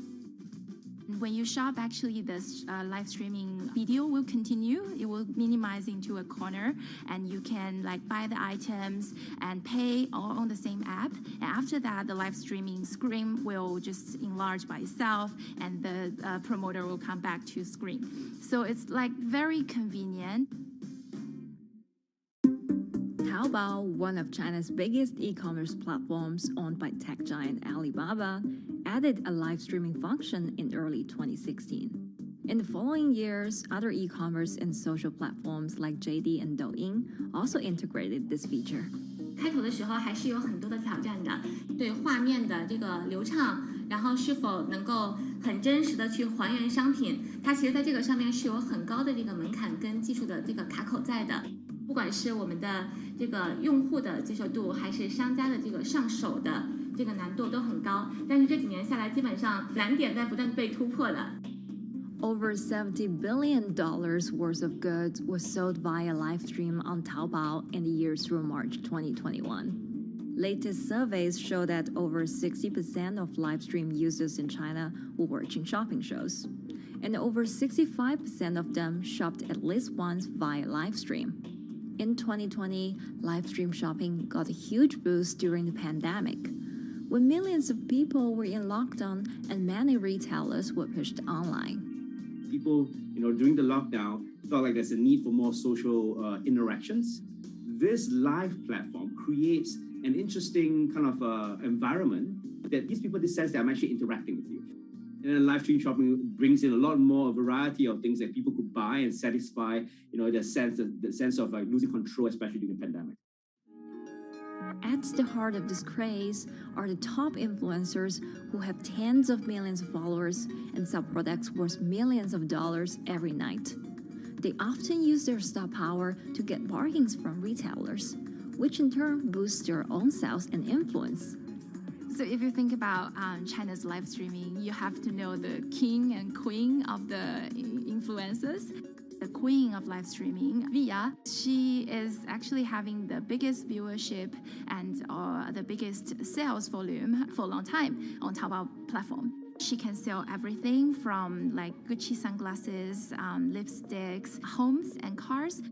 When you shop, actually, this live streaming video will continue. It will minimize into a corner, and you can buy the items and pay all on the same app. And after that, the live streaming screen will just enlarge by itself, and the promoter will come back to screen. So it's very convenient. Taobao, one of China's biggest e-commerce platforms owned by tech giant Alibaba, added a live streaming function in early 2016. In the following years, other e-commerce and social platforms like JD and Douyin also integrated this feature. 开头的时候还是有很多的挑战的，对画面的这个流畅，然后是否能够很真实的去还原商品，它其实在这个上面是有很高的这个门槛跟技术的这个卡口在的。不管是我们的这个用户的接受度，还是商家的这个上手的这个难度都很高。但是这几年下来，基本上难点在不断被突破的。Over $70 billion worth of goods was sold via live stream on Taobao in the year through March 2021. Latest surveys show that over 60% of live stream users in China were watching shopping shows, and over 65% of them shopped at least once via live stream. In 2020, live stream shopping got a huge boost during the pandemic, when millions of people were in lockdown and many retailers were pushed online. People, during the lockdown, felt like there's a need for more social interactions. This live platform creates an interesting kind of environment that gives people the sense that I'm actually interacting with you. And then live stream shopping brings in a lot more variety of things that people could buy and satisfy, the sense of like losing control, especially during the pandemic. At the heart of this craze are the top influencers who have tens of millions of followers and sell products worth millions of dollars every night. They often use their star power to get bargains from retailers, which in turn boosts their own sales and influence. So if you think about China's live streaming, you have to know the king and queen of the influencers. The queen of live streaming, Via, she is actually having the biggest viewership and the biggest sales volume for a long time on Taobao platform. She can sell everything from like Gucci sunglasses, lipsticks, homes, and cars.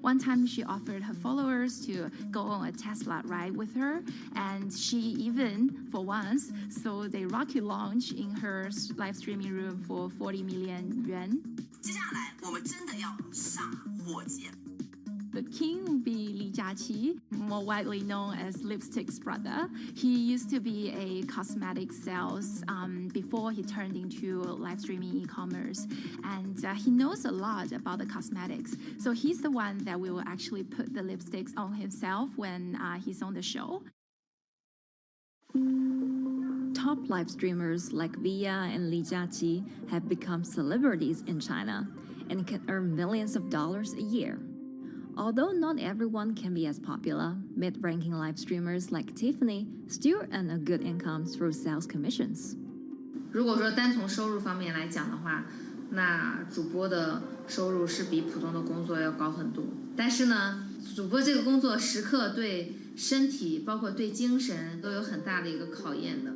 One time she offered her followers to go on a Tesla ride with her, and she even, for once, sold a rocket launch in her live streaming room for 40 million yuan. The king will be Li Jiaqi, more widely known as Lipstick's brother. He used to be a cosmetic sales before he turned into live streaming e-commerce, and he knows a lot about the cosmetics. So he's the one that will actually put the lipsticks on himself when he's on the show. Top live streamers like Via and Li Jiaqi have become celebrities in China and can earn millions of dollars a year. Although not everyone can be as popular, mid-ranking live streamers like Tiffany still earn a good income through sales commissions. 如果说单从收入方面来讲的话，那主播的收入是比普通的工作要高很多。但是呢，主播这个工作时刻对身体，包括对精神都有很大的一个考验的。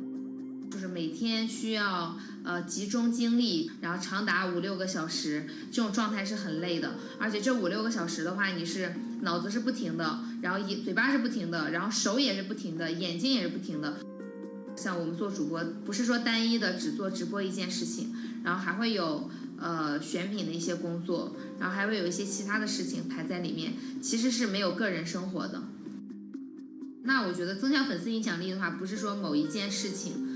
就是每天需要集中精力，然后长达5-6个小时，这种状态是很累的。而且这5-6个小时的话，你是脑子是不停的，然后嘴巴是不停的，然后手也是不停的，眼睛也是不停的。像我们做主播，不是说单一的只做直播一件事情，然后还会有选品的一些工作，然后还会有一些其他的事情排在里面，其实是没有个人生活的。那我觉得增强粉丝影响力的话，不是说某一件事情。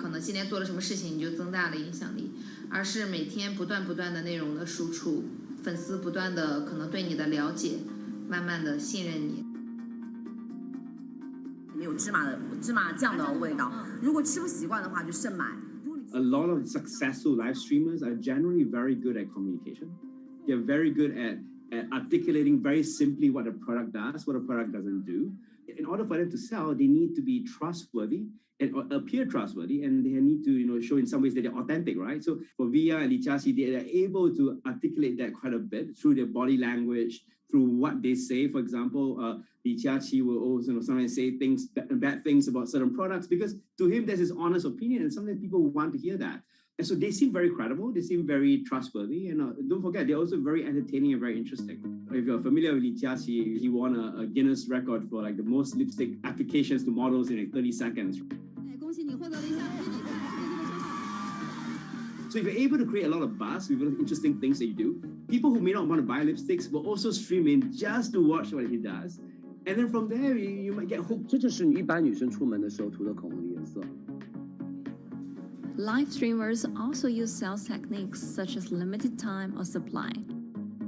可能今天做了什么事情你就增大了影响力，而是每天不断的内容的输出，粉丝不断的可能对你的了解，慢慢的信任你。里面有芝麻酱的味道，如果吃不习惯的话就慎买。A lot of successful live streamers are generally very good at communication. They're very good at articulating very simply what a product does, what a product doesn't do. In order for them to sell, they need to be trustworthy and appear trustworthy, and they need to show in some ways that they're authentic, right? So for Via and Li Jiaqi, they are able to articulate that quite a bit through their body language, through what they say. For example, Li Jiaqi will also sometimes say bad things about certain products because to him that's his honest opinion, and sometimes people want to hear that. And so they seem very credible, they seem very trustworthy, and don't forget, they're also very entertaining and very interesting. If you're familiar with Li Jiaqi, he won a Guinness record for like the most lipstick applications to models in like 30 seconds. So if you're able to create a lot of buzz with interesting things that you do, people who may not want to buy lipsticks will also stream in just to watch what he does. And then from there, you might get hooked. 这就是一般女生出门的时候涂的口红的颜色。Live streamers also use sales techniques such as limited time or supply.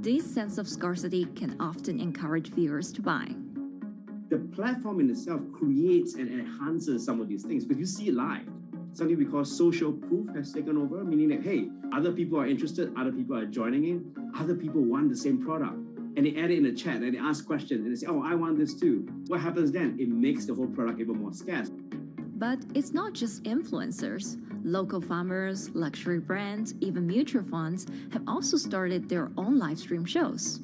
This sense of scarcity can often encourage viewers to buy. The platform in itself creates and enhances some of these things because you see it live. Something we call social proof has taken over, meaning that, hey, other people are interested, other people are joining in, other people want the same product. and they add it in the chat and they ask questions and they say, oh, I want this too. What happens then? It makes the whole product even more scarce. But it's not just influencers. Local farmers, luxury brands, even mutual funds have also started their own live stream shows.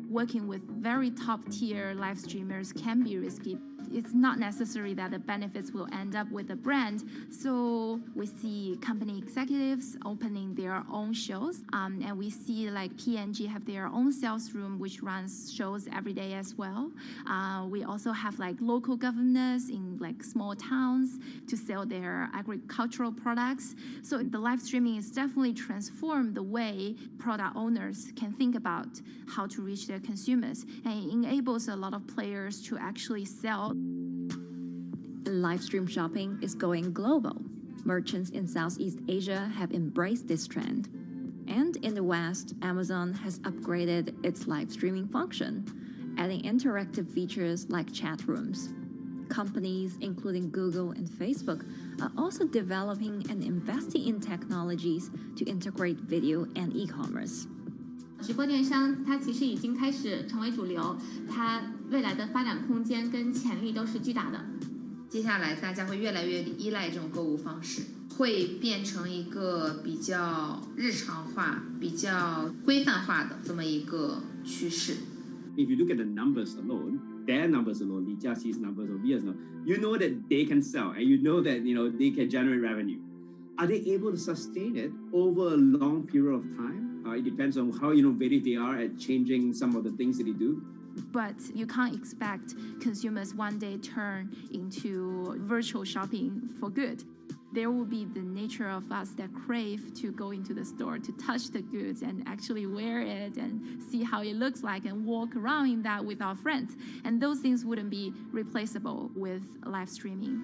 Working with very top-tier live streamers can be risky. It's not necessary that the benefits will end up with the brand. So we see company executives opening their own shows. And we see like P&G have their own sales room, which runs shows every day as well. We also have like local governors in like small towns to sell their agricultural products. So the live streaming is definitely transformed the way product owners can think about how to reach their consumers. And it enables a lot of players to actually sell. Live stream shopping is going global. Merchants in Southeast Asia have embraced this trend. And in the West, Amazon has upgraded its live streaming function, adding interactive features like chat rooms. Companies, including Google and Facebook, are also developing and investing in technologies to integrate video and e-commerce. 直播电商它其实已经开始成为主流，它未来的发展空间跟潜力都是巨大的。接下来大家会越来越依赖这种购物方式，会变成一个比较日常化、比较规范化的这么一个趋势。If you look at the numbers alone, their numbers alone, Li Jiaxi's numbers or Via's numbers, you know that they can sell and you know that they can generate revenue. Are they able to sustain it over a long period of time? It depends on how innovative they are at changing some of the things that they do. But you can't expect consumers one day turn into virtual shopping for good. There will be the nature of us that crave to go into the store, to touch the goods and actually wear it and see how it looks like and walk around in that with our friends. And those things wouldn't be replaceable with live streaming.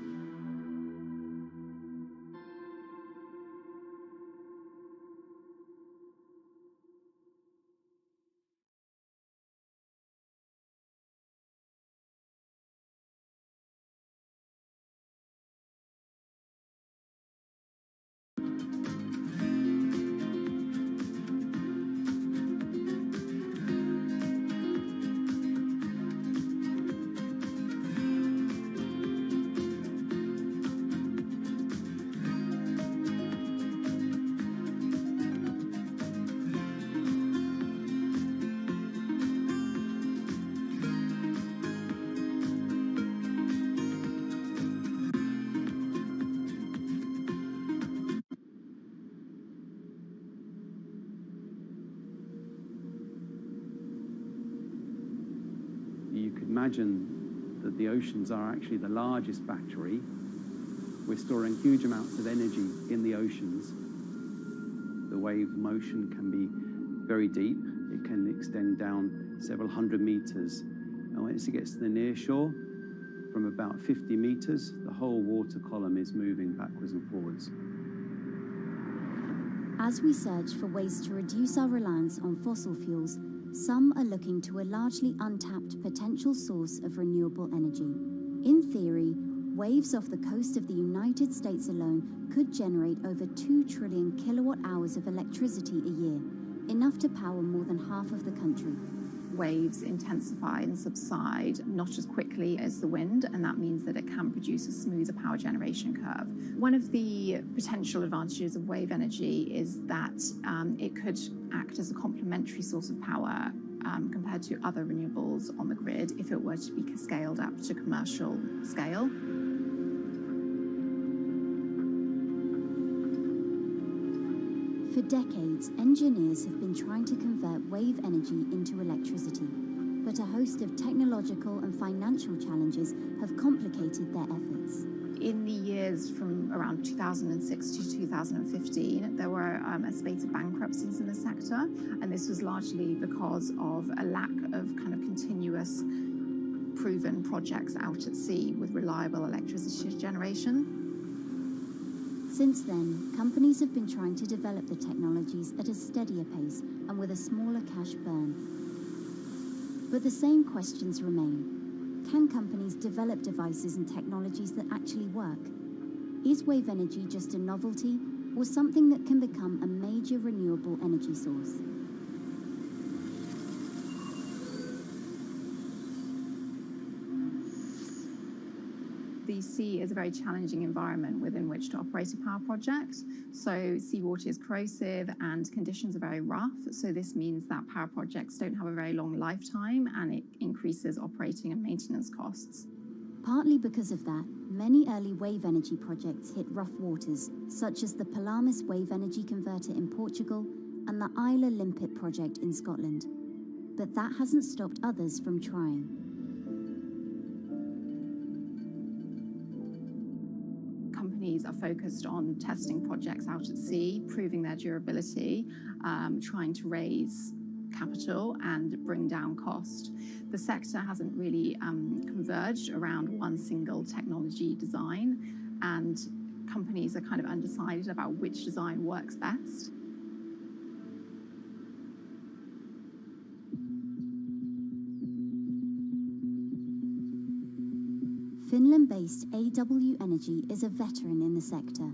You could imagine that the oceans are actually the largest battery. We're storing huge amounts of energy in the oceans. The wave motion can be very deep. It can extend down several hundred meters. And once it gets to the near shore, from about 50 meters, the whole water column is moving backwards and forwards. As we search for ways to reduce our reliance on fossil fuels, some are looking to a largely untapped potential source of renewable energy. In theory, waves off the coast of the United States alone could generate over 2 trillion kilowatt hours of electricity a year, enough to power more than half of the country. Waves intensify and subside not as quickly as the wind, and that means that it can produce a smoother power generation curve. One of the potential advantages of wave energy is that it could act as a complementary source of power compared to other renewables on the grid if it were to be scaled up to commercial scale. For decades, engineers have been trying to convert wave energy into electricity, but a host of technological and financial challenges have complicated their efforts. In the years from around 2006 to 2015, there were a spate of bankruptcies in the sector, and this was largely because of a lack of kind of continuous proven projects out at sea with reliable electricity generation. Since then, companies have been trying to develop the technologies at a steadier pace and with a smaller cash burn. But the same questions remain. Can companies develop devices and technologies that actually work? Is wave energy just a novelty or something that can become a major renewable energy source? the sea is a very challenging environment within which to operate a power project. So seawater is corrosive and conditions are very rough. So this means that power projects don't have a very long lifetime, and it increases operating and maintenance costs. Partly because of that, many early wave energy projects hit rough waters, such as the Palamas Wave Energy Converter in Portugal and the Isla Limpet project in Scotland. But that hasn't stopped others from trying. Companies are focused on testing projects out at sea, proving their durability, trying to raise capital and bring down cost. The sector hasn't really converged around one single technology design, and companies are kind of undecided about which design works best. Finland-based AW Energy is a veteran in the sector.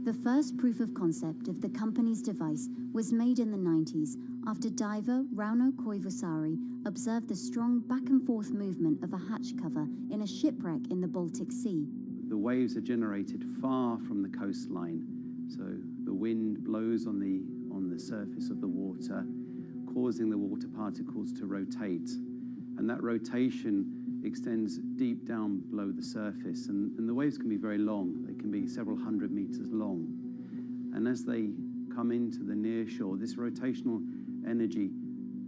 The first proof of concept of the company's device was made in the 90s after diver Rauno Koivusaari observed the strong back-and-forth movement of a hatch cover in a shipwreck in the Baltic Sea. The waves are generated far from the coastline, so the wind blows on the surface of the water, causing the water particles to rotate. And that rotation extends deep down below the surface, and the waves can be very long. They can be several hundred meters long. And as they come into the near shore, this rotational energy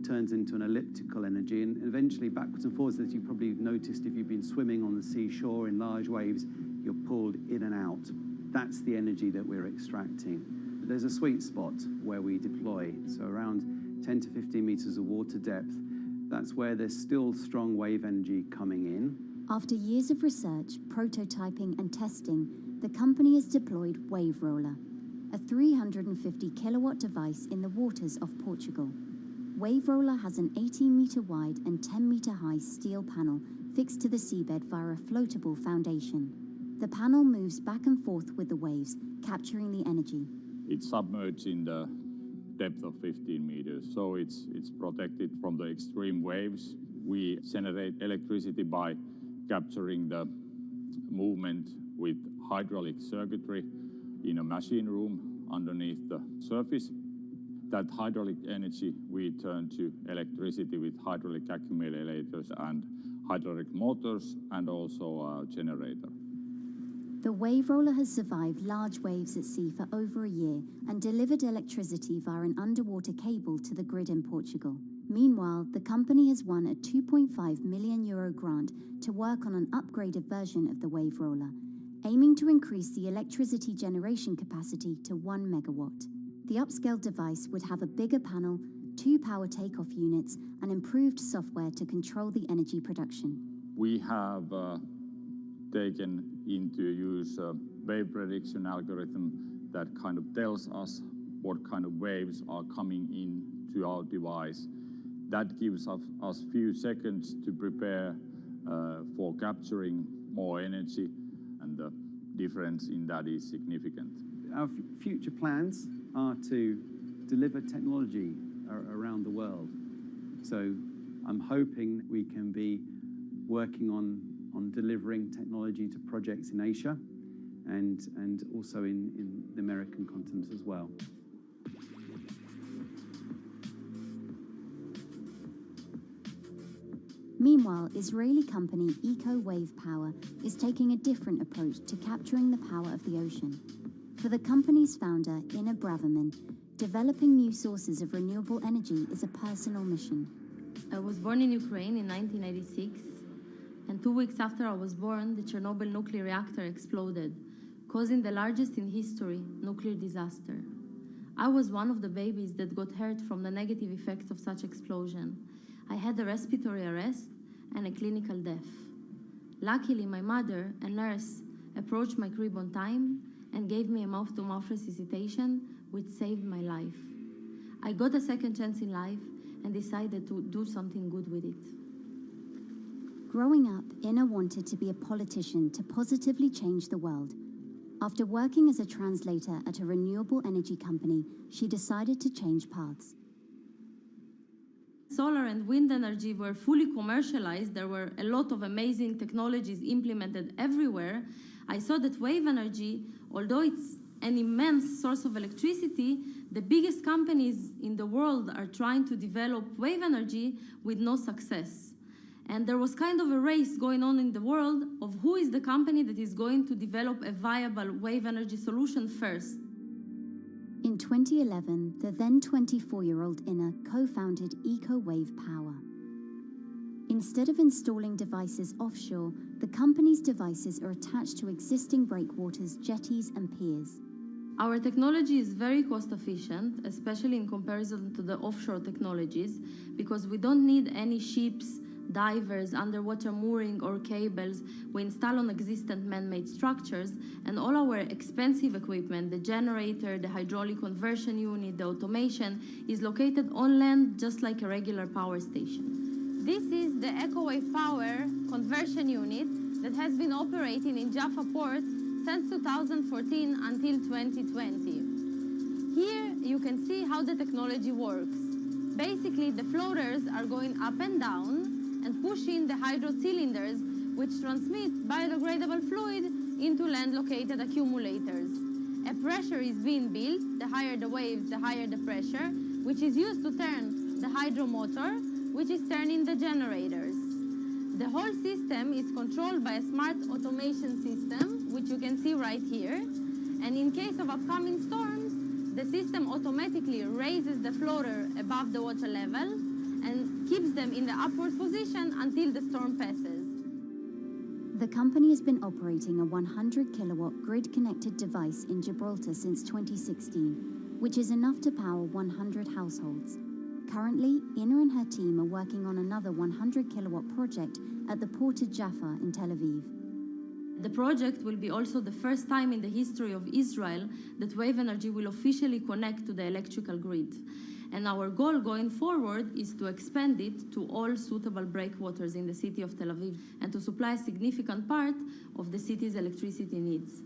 turns into an elliptical energy, and eventually backwards and forwards, as you probably noticed if you've been swimming on the seashore in large waves, you're pulled in and out. That's the energy that we're extracting. There's a sweet spot where we deploy, so around 10 to 15 meters of water depth. That's where there's still strong wave energy coming in. After years of research, prototyping and testing, the company has deployed Wave Roller, a 350 kilowatt device in the waters of Portugal. Wave Roller has an 18-meter wide and 10-meter high steel panel fixed to the seabed via a floatable foundation. The panel moves back and forth with the waves, capturing the energy. It's submerged in the depth of 15 meters, so it's protected from the extreme waves. We generate electricity by capturing the movement with hydraulic circuitry in a machine room underneath the surface. That hydraulic energy we turn to electricity with hydraulic accumulators and hydraulic motors, and also a generator. The Wave Roller has survived large waves at sea for over a year and delivered electricity via an underwater cable to the grid in Portugal. Meanwhile, the company has won a €2.5 million grant to work on an upgraded version of the Wave Roller, aiming to increase the electricity generation capacity to 1 megawatt. The upscaled device would have a bigger panel, 2 power takeoff units, and improved software to control the energy production. We have taken into use a wave prediction algorithm that kind of tells us what kind of waves are coming into our device. That gives us few seconds to prepare for capturing more energy, and the difference in that is significant. Our future plans are to deliver technology around the world. So I'm hoping we can be working on delivering technology to projects in Asia and also in the American continent as well. Meanwhile, Israeli company Eco Wave Power is taking a different approach to capturing the power of the ocean. For the company's founder, Ina Braverman, developing new sources of renewable energy is a personal mission. I was born in Ukraine in 1986, and 2 weeks after I was born, the Chernobyl nuclear reactor exploded, causing the largest in history nuclear disaster. I was one of the babies that got hurt from the negative effects of such explosion. I had a respiratory arrest and a clinical death. Luckily, my mother, a nurse, approached my crib on time and gave me a mouth-to-mouth resuscitation, which saved my life. I got a second chance in life and decided to do something good with it. Growing up, Ina wanted to be a politician to positively change the world. After working as a translator at a renewable energy company, she decided to change paths. Solar and wind energy were fully commercialized. There were a lot of amazing technologies implemented everywhere. I saw that wave energy, although it's an immense source of electricity, the biggest companies in the world are trying to develop wave energy with no success. And there was kind of a race going on in the world of who is the company that is going to develop a viable wave energy solution first. In 2011, the then 24-year-old Inna co-founded EcoWave Power. Instead of installing devices offshore, the company's devices are attached to existing breakwaters, jetties, and piers. Our technology is very cost efficient, especially in comparison to the offshore technologies, because we don't need any ships, divers, underwater mooring, or cables. We install on existing man-made structures, and all our expensive equipment, the generator, the hydraulic conversion unit, the automation, is located on land just like a regular power station. This is the EcoWave Power conversion unit that has been operating in Jaffa Port since 2014 until 2020. Here you can see how the technology works. Basically, the floaters are going up and down and pushing the hydro cylinders, which transmit biodegradable fluid into land-located accumulators. A pressure is being built. The higher the waves, the higher the pressure, which is used to turn the hydro motor, which is turning the generators. The whole system is controlled by a smart automation system, which you can see right here. And in case of upcoming storms, the system automatically raises the floater above the water level and keeps them in the upward position until the storm passes. The company has been operating a 100-kilowatt grid-connected device in Gibraltar since 2016, which is enough to power 100 households. Currently, Inna and her team are working on another 100-kilowatt project at the port of Jaffa in Tel Aviv. The project will be also the first time in the history of Israel that wave energy will officially connect to the electrical grid. And our goal going forward is to expand it to all suitable breakwaters in the city of Tel Aviv and to supply a significant part of the city's electricity needs.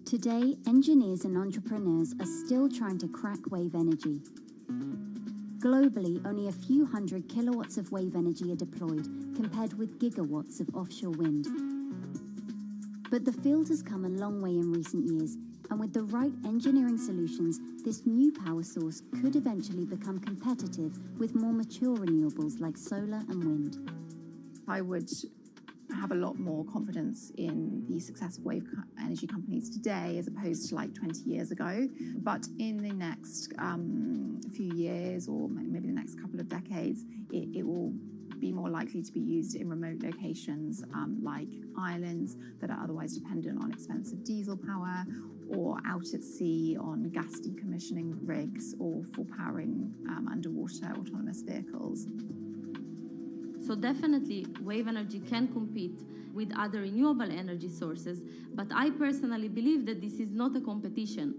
Today, engineers and entrepreneurs are still trying to crack wave energy. Globally, only a few hundred kilowatts of wave energy are deployed, compared with gigawatts of offshore wind. But the field has come a long way in recent years, and with the right engineering solutions, this new power source could eventually become competitive with more mature renewables like solar and wind. I would have a lot more confidence in the success of wave energy companies today as opposed to like 20 years ago. But in the next few years, or maybe the next couple of decades, it will be more likely to be used in remote locations like islands that are otherwise dependent on expensive diesel power, or out at sea on gas decommissioning rigs, or for powering underwater autonomous vehicles. So definitely, wave energy can compete with other renewable energy sources, but I personally believe that this is not a competition.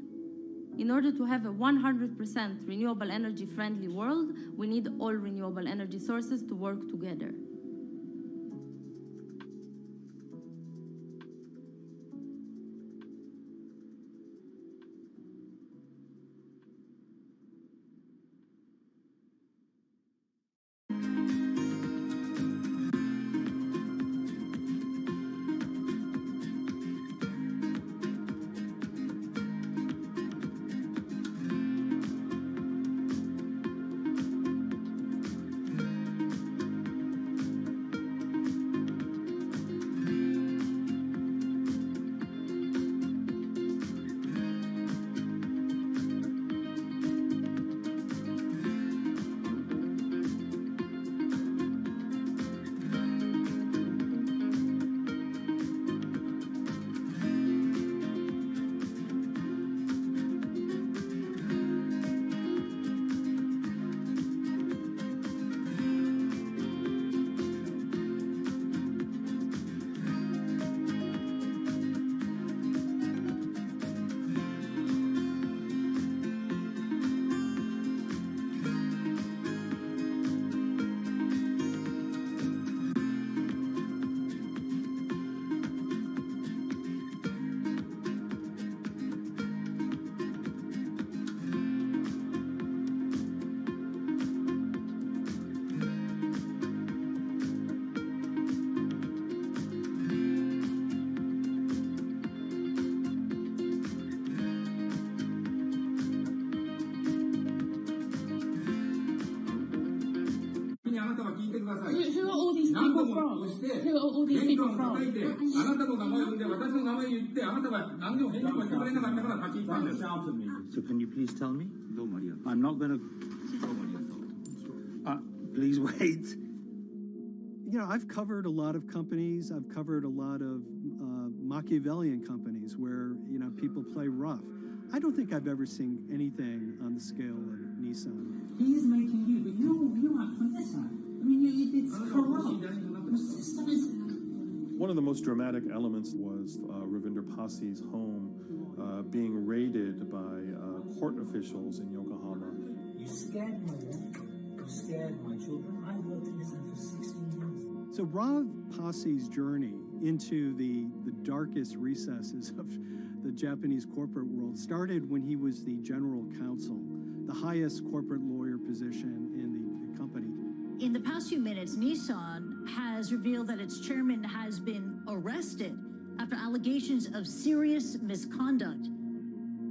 In order to have a 100% renewable energy friendly world, we need all renewable energy sources to work together. Who are all these people from? Who are all these people from? So can you please tell me? I'm not going to... please wait. You know, I've covered a lot of companies. I've covered a lot of Machiavellian companies where, you know, people play rough. I don't think I've ever seen anything on the scale of Nissan. He is making you, but you act from this side. I mean, it's corrupt. The system is... One of the most dramatic elements was Ravinder Passi's home being raided by court officials in Yokohama. You scared my wife. You scared my children. I worked in Nissan for 16 years. So Rav Passi's journey into the darkest recesses of the Japanese corporate world started when he was the general counsel, the highest corporate lawyer position in the company. In the past few minutes, Nissan has revealed that its chairman has been arrested after allegations of serious misconduct.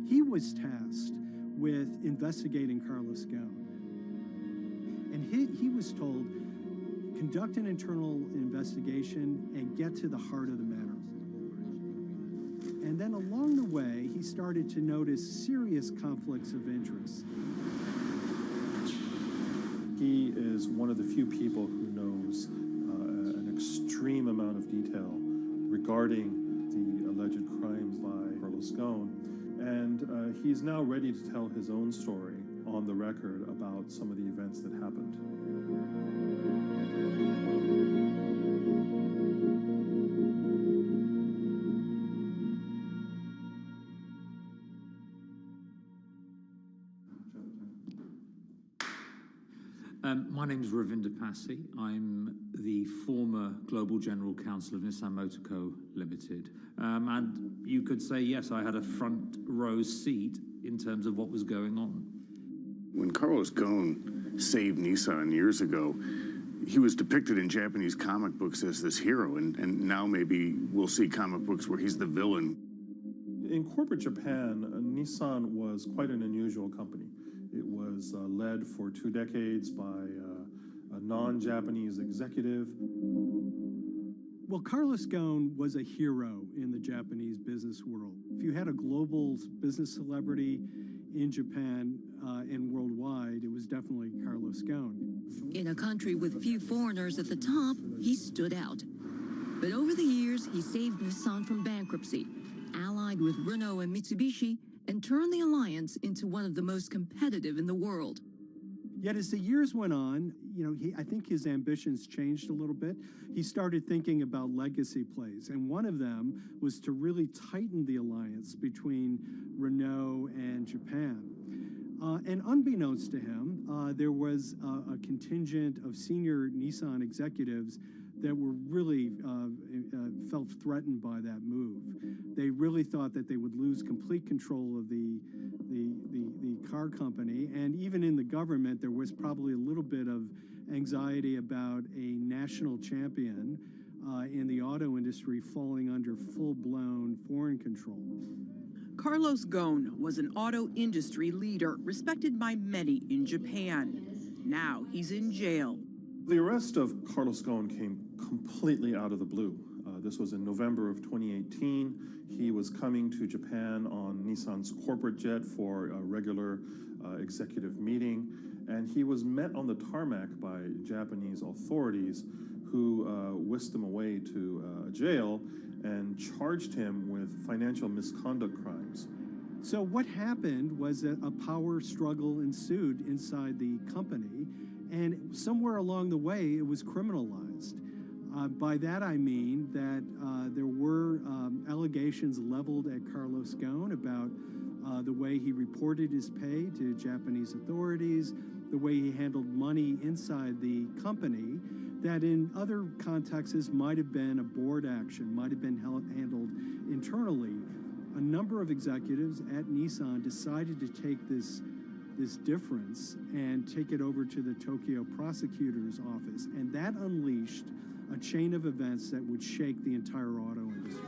He was tasked with investigating Carlos Ghosn. And he was told, conduct an internal investigation and get to the heart of the matter. And then along the way, he started to notice serious conflicts of interest. He is one of the few people who knows an extreme amount of detail regarding the alleged crimes by Carlos Ghosn. And he's now ready to tell his own story on the record about some of the events that happened. My name is Ravinder Passi. I'm the former Global General Counsel of Nissan Motor Co. Limited. And you could say, yes, I had a front row seat in terms of what was going on. When Carlos Ghosn saved Nissan years ago, he was depicted in Japanese comic books as this hero, and now maybe we'll see comic books where he's the villain. In corporate Japan, Nissan was quite an unusual company. It was led for 2 decades by a non-Japanese executive. Well, Carlos Ghosn was a hero in the Japanese business world. If you had a global business celebrity in Japan and worldwide, it was definitely Carlos Ghosn. In a country with few foreigners at the top, he stood out. But over the years, he saved Nissan from bankruptcy, allied with Renault and Mitsubishi, and turned the alliance into one of the most competitive in the world. Yet as the years went on, you know, I think his ambitions changed a little bit. He started thinking about legacy plays, and one of them was to really tighten the alliance between Renault and Japan. And unbeknownst to him, there was a contingent of senior Nissan executives that were really felt threatened by that move. They really thought that they would lose complete control of the car company, and even in the government, there was probably a little bit of anxiety about a national champion in the auto industry falling under full-blown foreign control. Carlos Ghosn was an auto industry leader, respected by many in Japan. Now he's in jail. The arrest of Carlos Ghosn came completely out of the blue. This was in November of 2018. He was coming to Japan on Nissan's corporate jet for a regular executive meeting, and he was met on the tarmac by Japanese authorities who whisked him away to jail and charged him with financial misconduct crimes. So what happened was that a power struggle ensued inside the company, and somewhere along the way it was criminalized. By that I mean that there were allegations leveled at Carlos Ghosn about the way he reported his pay to Japanese authorities, the way he handled money inside the company, that in other contexts might have been a board action, might have been handled internally. A number of executives at Nissan decided to take this difference and take it over to the Tokyo prosecutor's office, and that unleashed a chain of events that would shake the entire auto industry.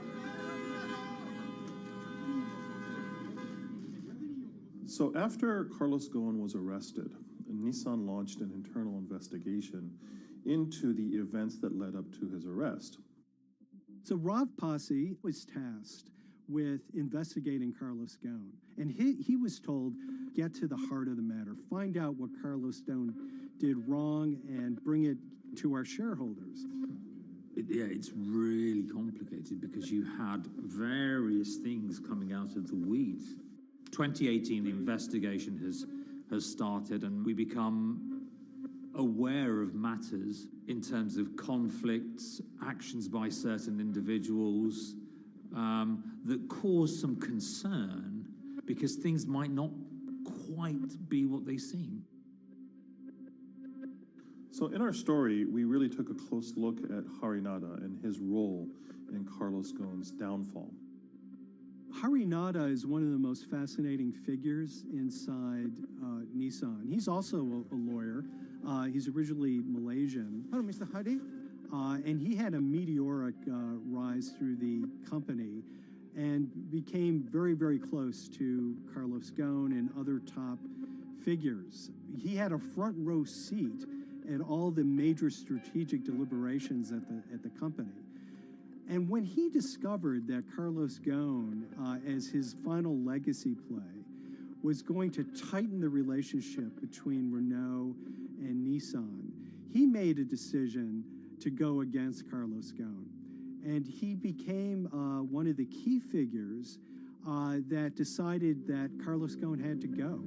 So after Carlos Ghosn was arrested, Nissan launched an internal investigation into the events that led up to his arrest. So Rav Pasi was tasked with investigating Carlos Ghosn, and he was told, get to the heart of the matter, find out what Carlos Ghosn did wrong and bring it to our shareholders. It's really complicated because you had various things coming out of the weeds. 2018, the investigation has started, and we become aware of matters in terms of conflicts, actions by certain individuals that cause some concern because things might not quite be what they seem. So in our story, we really took a close look at Harinada and his role in Carlos Ghosn's downfall. Harinada is one of the most fascinating figures inside Nissan. He's also a lawyer. He's originally Malaysian. Hello, Mr. Hadi. And he had a meteoric rise through the company and became very, very close to Carlos Ghosn and other top figures. He had a front row seat at all the major strategic deliberations at the company. And when he discovered that Carlos Ghosn, as his final legacy play, was going to tighten the relationship between Renault and Nissan, he made a decision to go against Carlos Ghosn. And he became one of the key figures that decided that Carlos Ghosn had to go.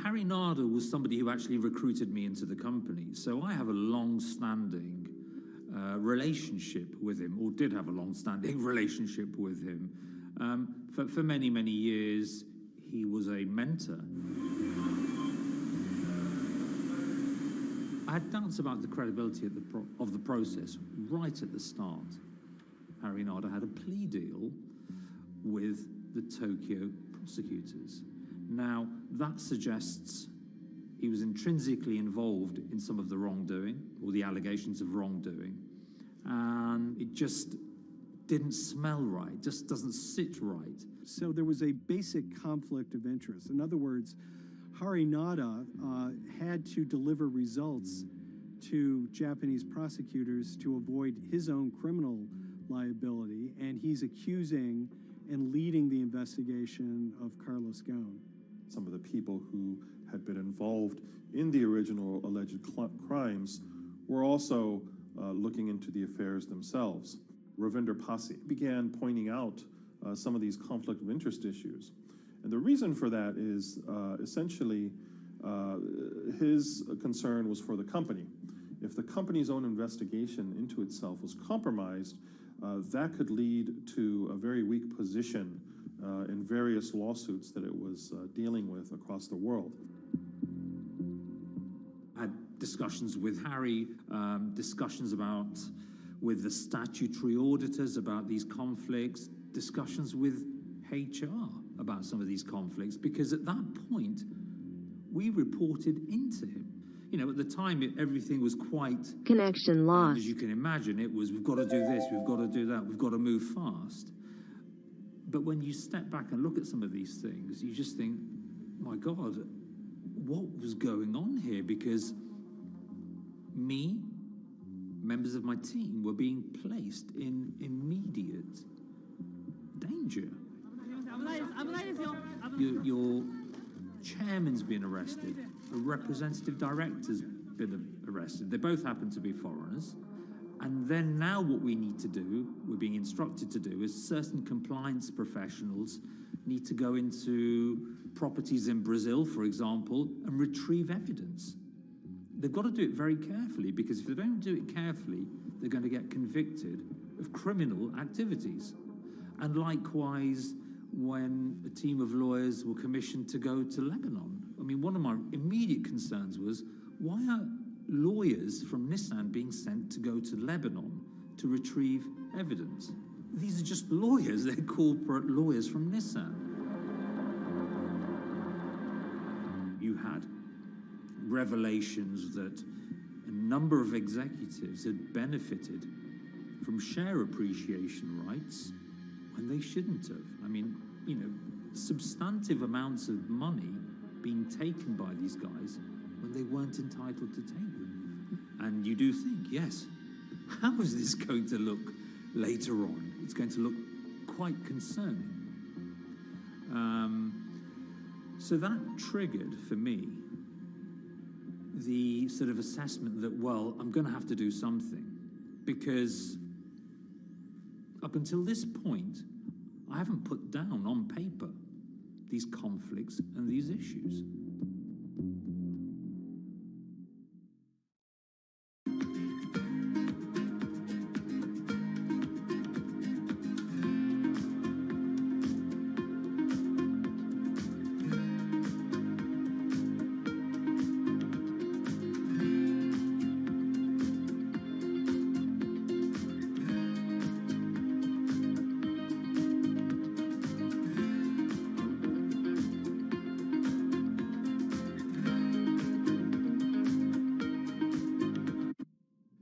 Harinada was somebody who actually recruited me into the company, so I have a long-standing relationship with him, or did have a long-standing relationship with him. For many, many years, he was a mentor. I had doubts about the credibility of the process right at the start. Harinada had a plea deal with the Tokyo prosecutors. Now, that suggests he was intrinsically involved in some of the wrongdoing, or the allegations of wrongdoing, and it just didn't smell right, just doesn't sit right. So there was a basic conflict of interest. In other words, Harinada had to deliver results to Japanese prosecutors to avoid his own criminal liability, and he's accusing and leading the investigation of Carlos Ghosn. Some of the people who had been involved in the original alleged crimes were also looking into the affairs themselves. Ravinder Pasi began pointing out some of these conflict of interest issues. And the reason for that is essentially his concern was for the company. If the company's own investigation into itself was compromised, that could lead to a very weak position in various lawsuits that it was dealing with across the world. I had discussions with Harry, discussions with the statutory auditors about these conflicts, discussions with HR about some of these conflicts, because at that point, we reported into him. You know, at the time, everything was quite... Connection lost. As you can imagine, it was, we've got to do this, we've got to do that, we've got to move fast. But when you step back and look at some of these things, you just think, my God, what was going on here? Because me, members of my team, were being placed in immediate danger. Your chairman's been arrested, a representative director's been arrested. They both happen to be foreigners. And then now what we need to do, we're being instructed to do, is certain compliance professionals need to go into properties in Brazil, for example, and retrieve evidence. They've got to do it very carefully, because if they don't do it carefully, they're going to get convicted of criminal activities. And likewise, when a team of lawyers were commissioned to go to Lebanon. I mean, one of my immediate concerns was, why are lawyers from Nissan being sent to go to Lebanon to retrieve evidence? These are just lawyers, they're corporate lawyers from Nissan. You had revelations that a number of executives had benefited from share appreciation rights when they shouldn't have. I mean, you know, substantive amounts of money being taken by these guys when they weren't entitled to take them. And you do think, yes, how is this going to look later on? It's going to look quite concerning. So that triggered for me the sort of assessment that, well, I'm going to have to do something, because up until this point, I haven't put down on paper these conflicts and these issues.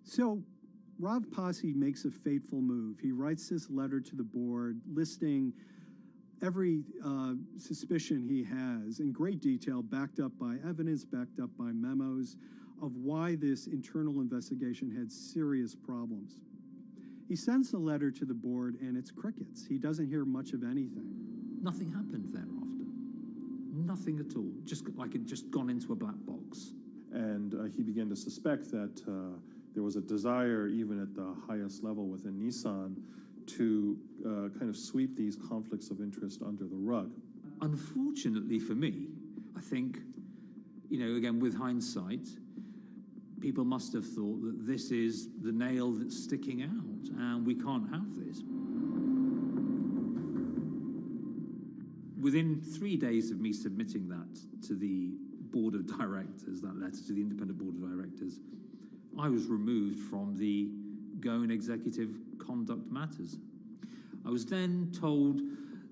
So Rav Pasi makes a fateful move. He writes this letter to the board listing every suspicion he has in great detail, backed up by evidence, backed up by memos, of why this internal investigation had serious problems. He sends the letter to the board and it's crickets. He doesn't hear much of anything. Nothing happened thereafter. Nothing at all. Just like it just gone into a black box. And he began to suspect that there was a desire, even at the highest level within Nissan, to kind of sweep these conflicts of interest under the rug. Unfortunately for me, I think, again, with hindsight, people must have thought that this is the nail that's sticking out, and we can't have this. Within 3 days of me submitting that to the board of directors, that letter to the independent board of directors, I was removed from the Ghosn Executive Conduct Matters. I was then told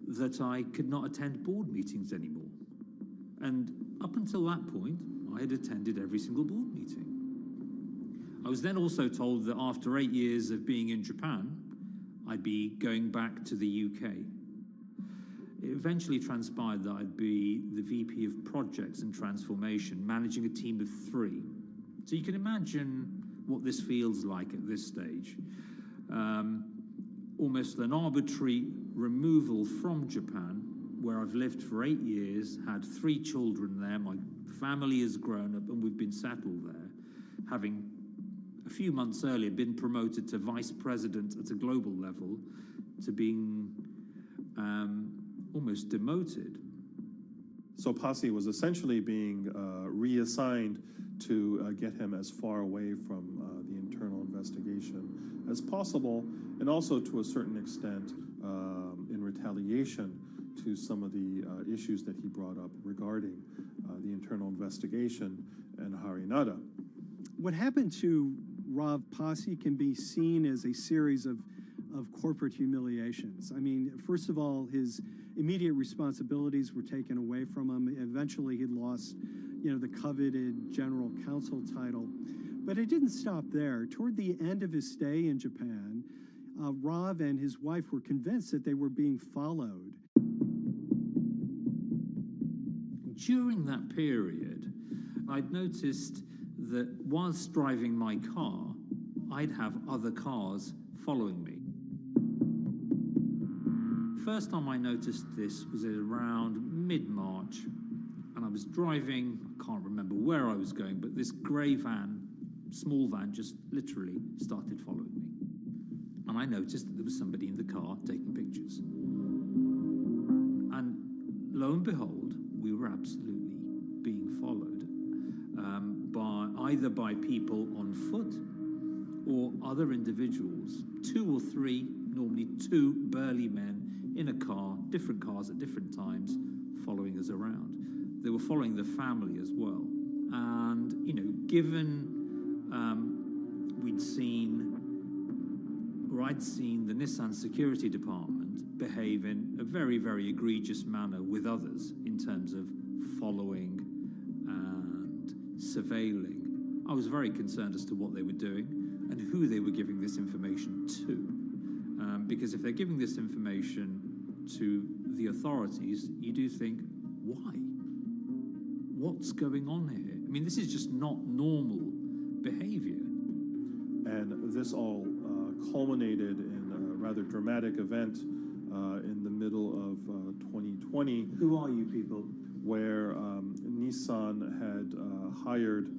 that I could not attend board meetings anymore. And up until that point, I had attended every single board meeting. I was then also told that after 8 years of being in Japan, I'd be going back to the UK. It eventually transpired that I'd be the VP of Projects and Transformation, managing a team of 3. So you can imagine what this feels like at this stage. Almost an arbitrary removal from Japan, where I've lived for 8 years, had 3 children there, my family has grown up, and we've been settled there, having a few months earlier been promoted to vice president at a global level, to being almost demoted. So Pasi was essentially being reassigned to get him as far away from the internal investigation as possible, and also to a certain extent in retaliation to some of the issues that he brought up regarding the internal investigation and Harinada. What happened to Rav Pasi can be seen as a series of corporate humiliations. I mean, first of all, his immediate responsibilities were taken away from him. Eventually, he lost, the coveted general counsel title. But it didn't stop there. Toward the end of his stay in Japan, Rav and his wife were convinced that they were being followed. During that period, I'd noticed that whilst driving my car, I'd have other cars following me. First time I noticed this was around mid-March, and I was driving, I can't remember where I was going, but this grey van, small van, just literally started following me. And I noticed that there was somebody in the car taking pictures. And lo and behold, we were absolutely being followed either by people on foot or other individuals, 2 or 3, normally 2 burly men in a car, different cars at different times, following us around. They were following the family as well. And, given I'd seen the Nissan security department behave in a very, very egregious manner with others in terms of following and surveilling, I was very concerned as to what they were doing and who they were giving this information to. Because if they're giving this information to the authorities, you do think, why? What's going on here? I mean, this is just not normal behavior. And this all culminated in a rather dramatic event in the middle of 2020. Who are you people? Where Nissan had hired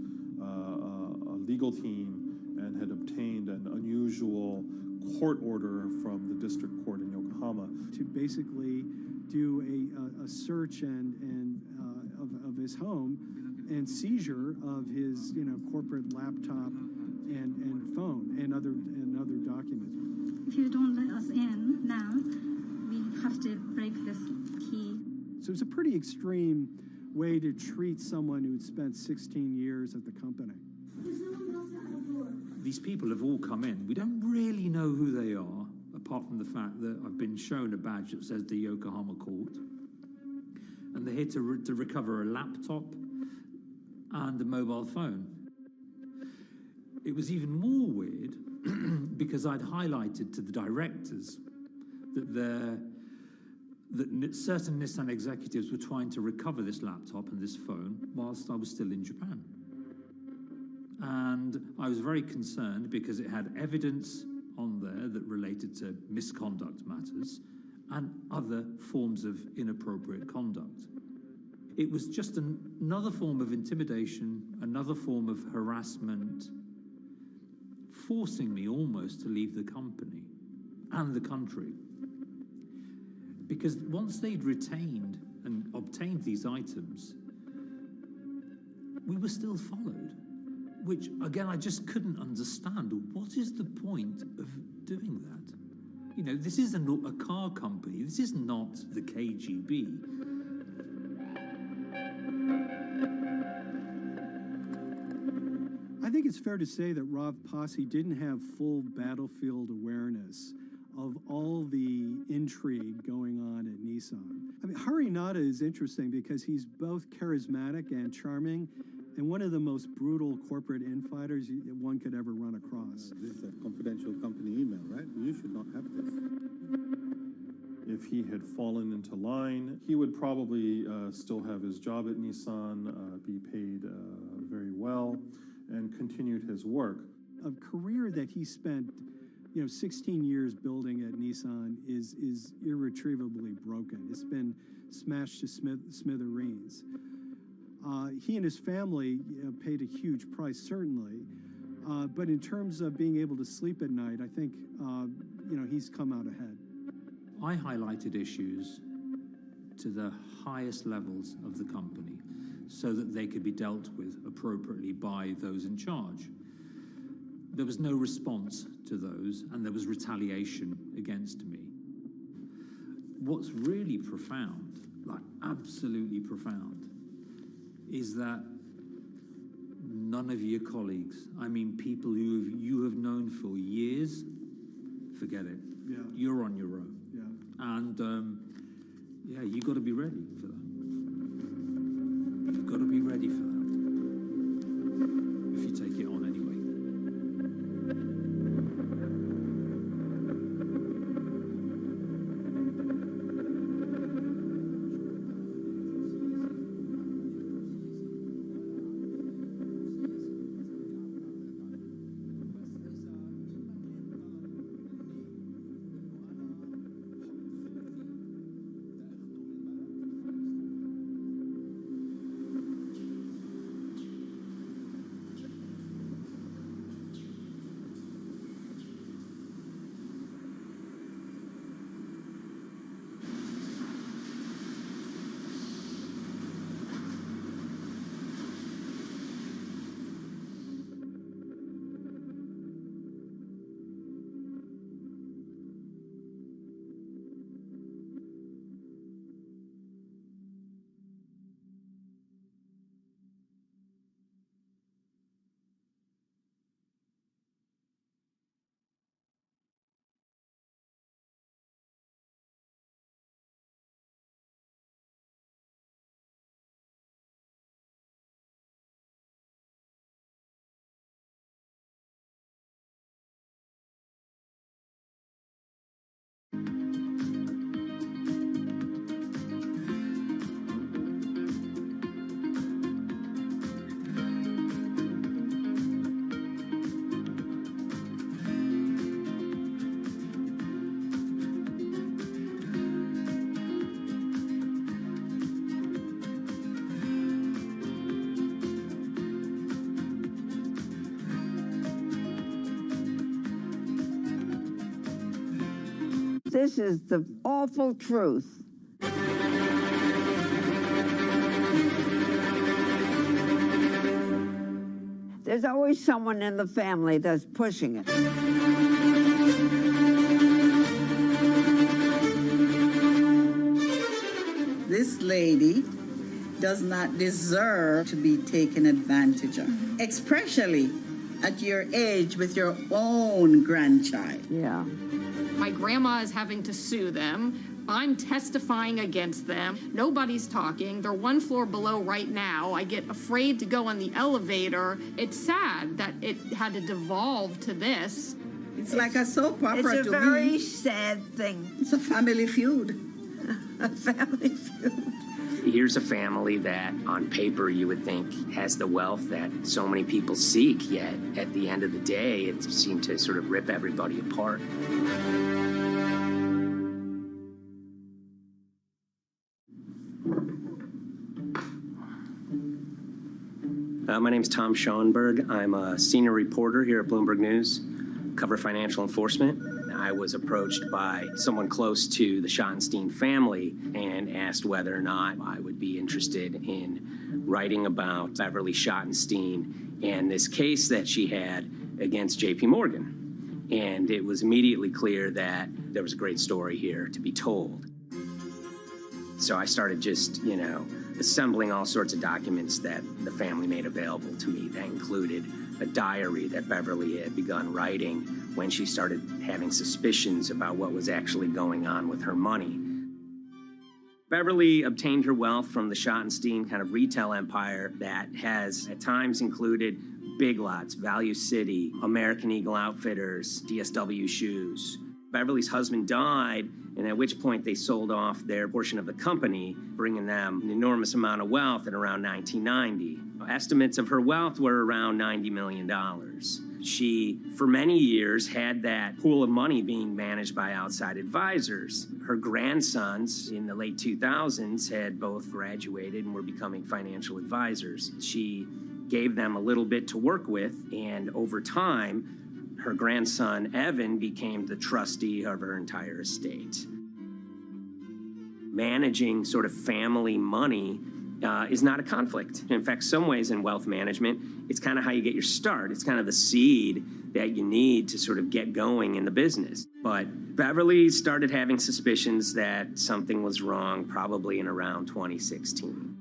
a legal team and had obtained an unusual court order from the district court in Yokohama to basically do a search of his home and seizure of his corporate laptop and phone and other documents. If you don't let us in now, we have to break this key. So it's a pretty extreme way to treat someone who'd spent 16 years at the company. These people have all come in. We don't really know who they are, apart from the fact that I've been shown a badge that says the Yokohama court. And they're here to recover a laptop and a mobile phone. It was even more weird because I'd highlighted to the directors that certain Nissan executives were trying to recover this laptop and this phone whilst I was still in Japan. And I was very concerned because it had evidence on there that related to misconduct matters and other forms of inappropriate conduct. It was just another form of intimidation, another form of harassment, forcing me almost to leave the company and the country. Because once they'd retained and obtained these items, we were still followed, which, again, I just couldn't understand. What is the point of doing that? This isn't a car company. This is not the KGB. I think it's fair to say that Rav Pasi didn't have full battlefield awareness of all the intrigue going on at Nissan. I mean, Hari Nada is interesting because he's both charismatic and charming, and one of the most brutal corporate infighters one could ever run across. This is a confidential company email, right? You should not have this. If he had fallen into line, he would probably still have his job at Nissan, be paid very well, and continued his work. A career that he spent 16 years building at Nissan is irretrievably broken. It's been smashed to smithereens. He and his family paid a huge price, certainly. But in terms of being able to sleep at night, I think, he's come out ahead. I highlighted issues to the highest levels of the company so that they could be dealt with appropriately by those in charge. There was no response to those, and there was retaliation against me. What's really profound, like absolutely profound, is that none of your colleagues, I mean people who you have known for years, forget it. Yeah. You're on your own. Yeah. And you got to be ready for that. You've got to be ready for that. If you take it on anyway. This is the awful truth. There's always someone in the family that's pushing it. This lady does not deserve to be taken advantage of, especially at your age with your own grandchild. Yeah. My grandma is having to sue them. I'm testifying against them. Nobody's talking. They're one floor below right now. I get afraid to go on the elevator. It's sad that it had to devolve to this. It's like a soap opera. It's a very sad thing. It's a family feud. A family feud. Here's a family that, on paper, you would think has the wealth that so many people seek, yet at the end of the day, it seemed to sort of rip everybody apart. My name's Tom Schoenberg. I'm a senior reporter here at Bloomberg News, cover financial enforcement. I was approached by someone close to the Schottenstein family and asked whether or not I would be interested in writing about Beverly Schottenstein and this case that she had against JP Morgan. And it was immediately clear that there was a great story here to be told. So I started just, assembling all sorts of documents that the family made available to me. That included a diary that Beverly had begun writing when she started having suspicions about what was actually going on with her money. Beverly obtained her wealth from the Schottenstein kind of retail empire that has at times included Big Lots, Value City, American Eagle Outfitters, DSW Shoes. Beverly's husband died, and at which point they sold off their portion of the company, bringing them an enormous amount of wealth at around 1990. Estimates of her wealth were around $90 million. She, for many years, had that pool of money being managed by outside advisors. Her grandsons in the late 2000s had both graduated and were becoming financial advisors. She gave them a little bit to work with, and over time, her grandson, Evan, became the trustee of her entire estate. Managing sort of family money is not a conflict. In fact, some ways in wealth management, it's kind of how you get your start. It's kind of the seed that you need to sort of get going in the business. But Beverly started having suspicions that something was wrong probably in around 2016.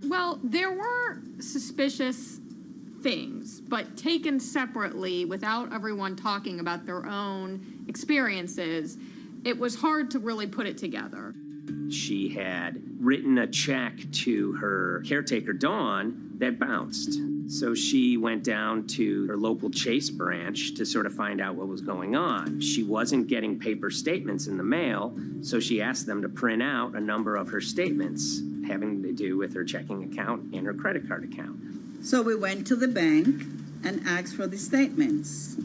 Well, there were suspicious things, but taken separately without everyone talking about their own experiences, it was hard to really put it together. She had written a check to her caretaker, Dawn, that bounced. So she went down to her local Chase branch to sort of find out what was going on. She wasn't getting paper statements in the mail, so she asked them to print out a number of her statements having to do with her checking account and her credit card account. So we went to the bank and asked for the statements.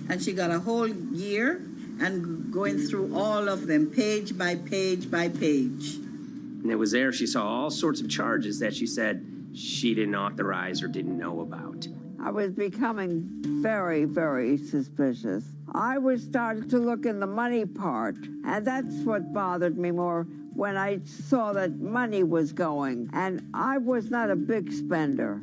And she got a whole year and going through all of them, page by page by page. And it was there she saw all sorts of charges that she said she didn't authorize or didn't know about. I was becoming very, very suspicious. I was starting to look in the money part, and that's what bothered me more when I saw that money was going, and I was not a big spender.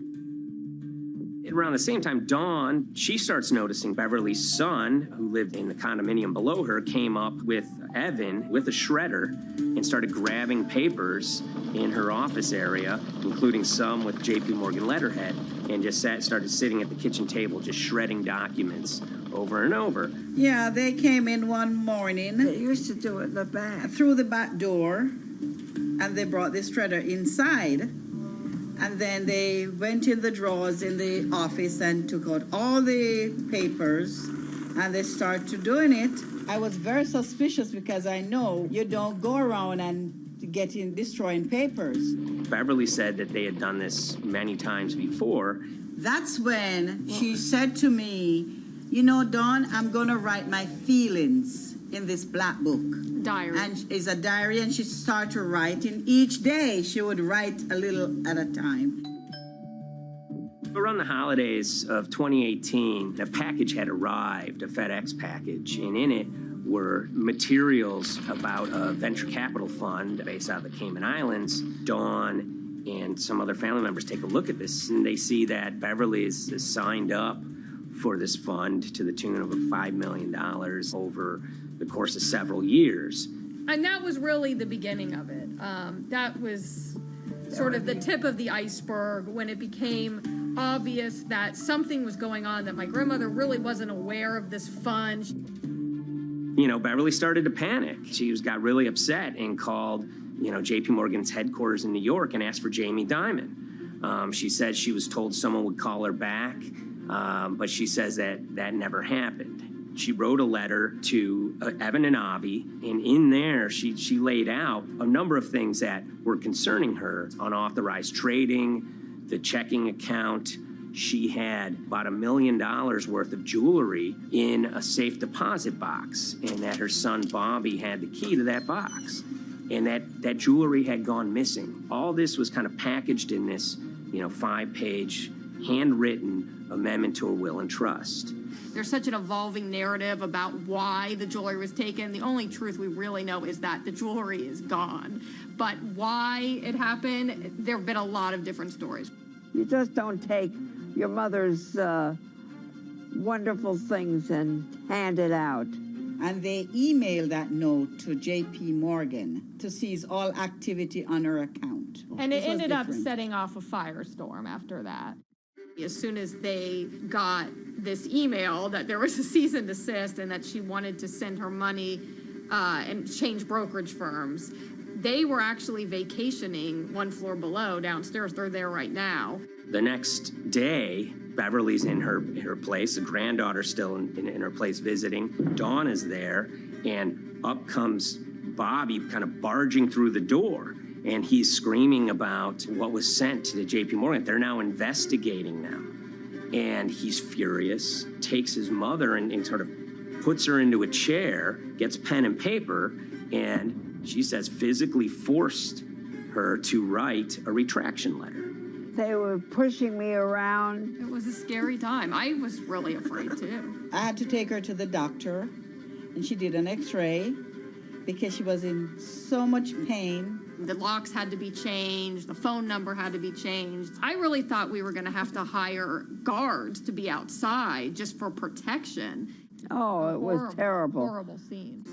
Around the same time, Dawn, she starts noticing Beverly's son, who lived in the condominium below her, came up with Evan with a shredder and started grabbing papers in her office area, including some with JP Morgan letterhead, and just started sitting at the kitchen table just shredding documents over and over. Yeah, they came in one morning. They used to do it in the back. Through the back door, and they brought the shredder inside. And then they went in the drawers in the office and took out all the papers, and they started doing it. I was very suspicious because I know you don't go around and destroying papers. Beverly said that they had done this many times before. That's when she said to me, Dawn, I'm going to write my feelings in this black book. Diary. And it's a diary, and she started writing. Each day she would write a little at a time. Around the holidays of 2018, a package had arrived, a FedEx package, and in it were materials about a venture capital fund based out of the Cayman Islands. Dawn and some other family members take a look at this, and they see that Beverly is signed up for this fund to the tune of $5 million over the course of several years. And that was really the beginning of it. That was sort of the tip of the iceberg when it became obvious that something was going on, that my grandmother really wasn't aware of this fund. You know, Beverly started to panic. She got really upset and called, J.P. Morgan's headquarters in New York and asked for Jamie Dimon. She said she was told someone would call her back, but she says that never happened. She wrote a letter to Evan and Avi, and in there she laid out a number of things that were concerning her: unauthorized trading, the checking account. She had about $1 million worth of jewelry in a safe deposit box, and that her son Bobby had the key to that box, and that jewelry had gone missing. All this was kind of packaged in this, 5-page handwritten amendment to a will and trust. There's such an evolving narrative about why the jewelry was taken. The only truth we really know is that the jewelry is gone. But why it happened, there have been a lot of different stories. You just don't take your mother's wonderful things and hand it out. And they emailed that note to J.P. Morgan to seize all activity on her account. And it ended up setting off a firestorm after that. As soon as they got this email that there was a cease and desist and that she wanted to send her money and change brokerage firms, they were actually vacationing one floor below downstairs. They're there right now. The next day, Beverly's in her place. The granddaughter's still in her place visiting. Dawn is there, and up comes Bobby kind of barging through the door. And he's screaming about what was sent to the J.P. Morgan. They're now investigating them. And he's furious, takes his mother and sort of puts her into a chair, gets pen and paper, and she says physically forced her to write a retraction letter. They were pushing me around. It was a scary time. I was really afraid, too. I had to take her to the doctor, and she did an x-ray because she was in so much pain. The locks had to be changed. The phone number had to be changed. I really thought we were going to have to hire guards to be outside just for protection. Oh, it was terrible. Horrible scene.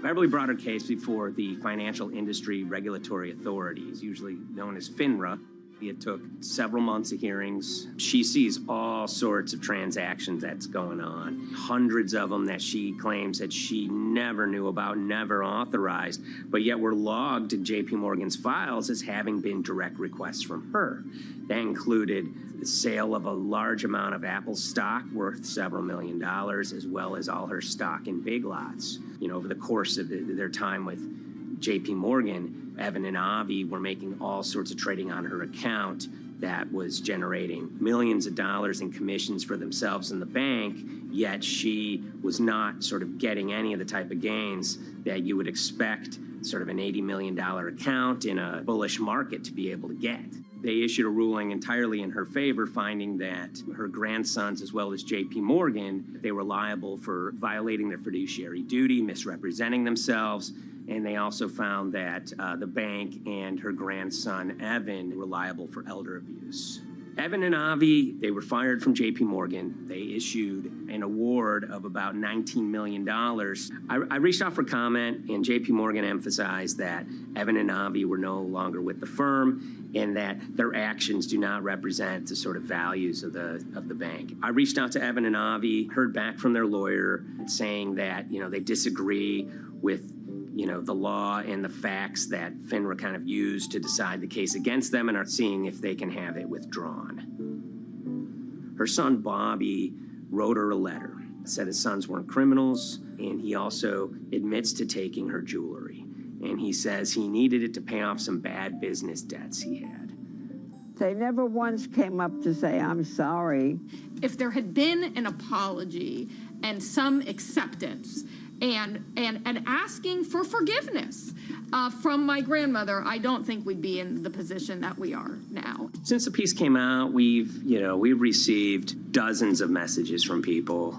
Beverly brought her case before the Financial Industry Regulatory Authorities, usually known as FINRA. It took several months of hearings. She sees all sorts of transactions that's going on, hundreds of them that she claims that she never knew about, never authorized, but yet were logged in J.P. Morgan's files as having been direct requests from her. That included the sale of a large amount of Apple stock worth several $1 million, as well as all her stock in Big Lots. Over the course of their time with J.P. Morgan, Evan and Avi were making all sorts of trading on her account that was generating millions of dollars in commissions for themselves and the bank, yet she was not sort of getting any of the type of gains that you would expect sort of an $80 million account in a bullish market to be able to get. They issued a ruling entirely in her favor, finding that her grandsons, as well as J.P. Morgan, they were liable for violating their fiduciary duty, misrepresenting themselves, and they also found that the bank and her grandson, Evan, were liable for elder abuse. Evan and Avi, they were fired from J.P. Morgan. They issued an award of about $19 million. I reached out for comment, and J.P. Morgan emphasized that Evan and Avi were no longer with the firm and that their actions do not represent the sort of values of the bank. I reached out to Evan and Avi, heard back from their lawyer saying that, they disagree with the law and the facts that FINRA kind of used to decide the case against them and are seeing if they can have it withdrawn. Her son, Bobby, wrote her a letter, said his sons weren't criminals, and he also admits to taking her jewelry. And he says he needed it to pay off some bad business debts he had. They never once came up to say, I'm sorry. If there had been an apology and some acceptance, and asking for forgiveness from my grandmother, I don't think we'd be in the position that we are now. Since the piece came out, we've received dozens of messages from people,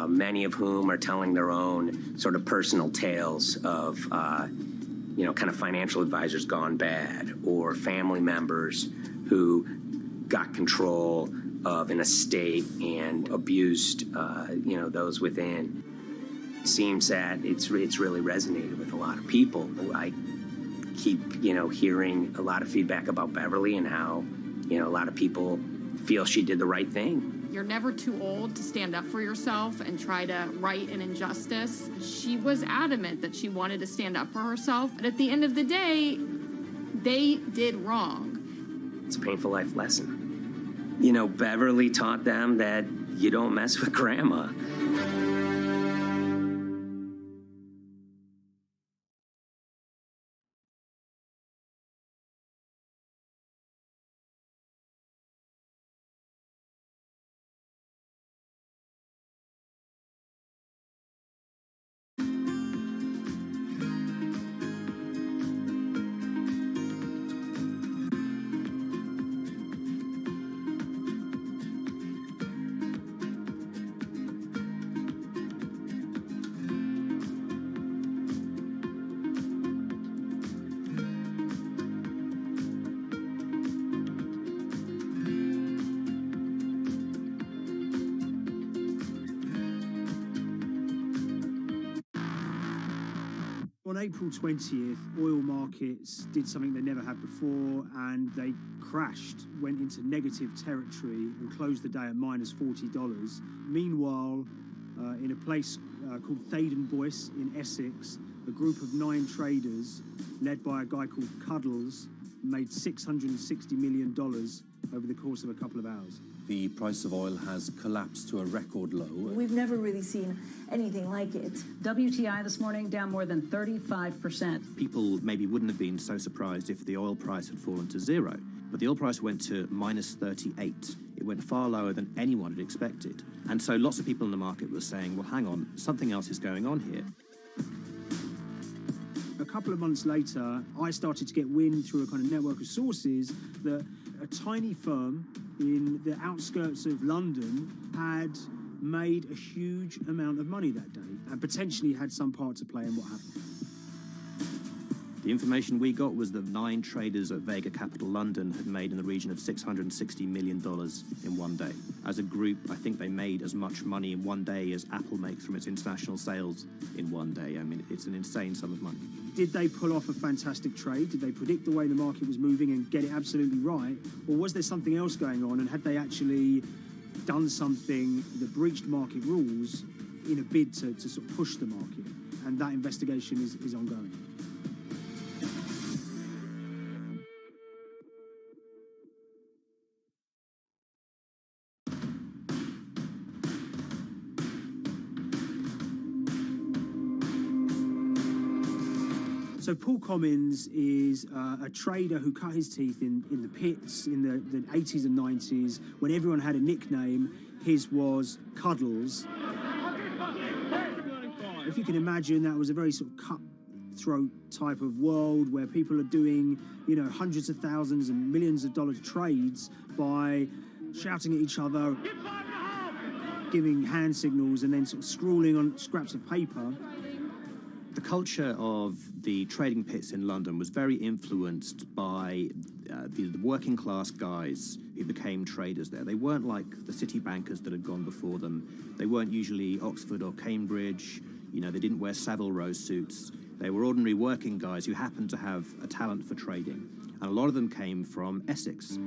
many of whom are telling their own sort of personal tales of, kind of financial advisors gone bad, or family members who got control of an estate and abused, those within. It seems that it's really resonated with a lot of people. I keep, hearing a lot of feedback about Beverly and how, a lot of people feel she did the right thing. You're never too old to stand up for yourself and try to right an injustice. She was adamant that she wanted to stand up for herself, but at the end of the day, they did wrong. It's a painful life lesson. Beverly taught them that you don't mess with grandma. On April 20th, oil markets did something they never had before, and they crashed, went into negative territory and closed the day at minus $40. Meanwhile, in a place called Thaden Boyce in Essex, a group of 9 traders, led by a guy called Cuddles, made $660 million over the course of a couple of hours. The price of oil has collapsed to a record low. We've never really seen anything like it. WTI this morning down more than 35%. People maybe wouldn't have been so surprised if the oil price had fallen to zero, but the oil price went to minus 38. It went far lower than anyone had expected. And so lots of people in the market were saying, well, hang on, something else is going on here. A couple of months later, I started to get wind through a kind of network of sources that a tiny firm in the outskirts of London had made a huge amount of money that day and potentially had some part to play in what happened. The information we got was that 9 traders at Vega Capital London had made in the region of $660 million in one day. As a group, I think they made as much money in one day as Apple makes from its international sales in one day. I mean, it's an insane sum of money. Did they pull off a fantastic trade? Did they predict the way the market was moving and get it absolutely right? Or was there something else going on, and had they actually done something that breached market rules in a bid to sort of push the market? And that investigation is ongoing. So Paul Commins is a trader who cut his teeth in the pits in the 80s and 90s. When everyone had a nickname, his was Cuddles. If you can imagine, that was a very sort of cutthroat type of world where people are doing, hundreds of thousands and millions of dollar trades by shouting at each other, giving hand signals, and then sort of scrawling on scraps of paper. The culture of the trading pits in London was very influenced by the working class guys who became traders there. They weren't like the city bankers that had gone before them. They weren't usually Oxford or Cambridge. They didn't wear Savile Row suits. They were ordinary working guys who happened to have a talent for trading. And a lot of them came from Essex.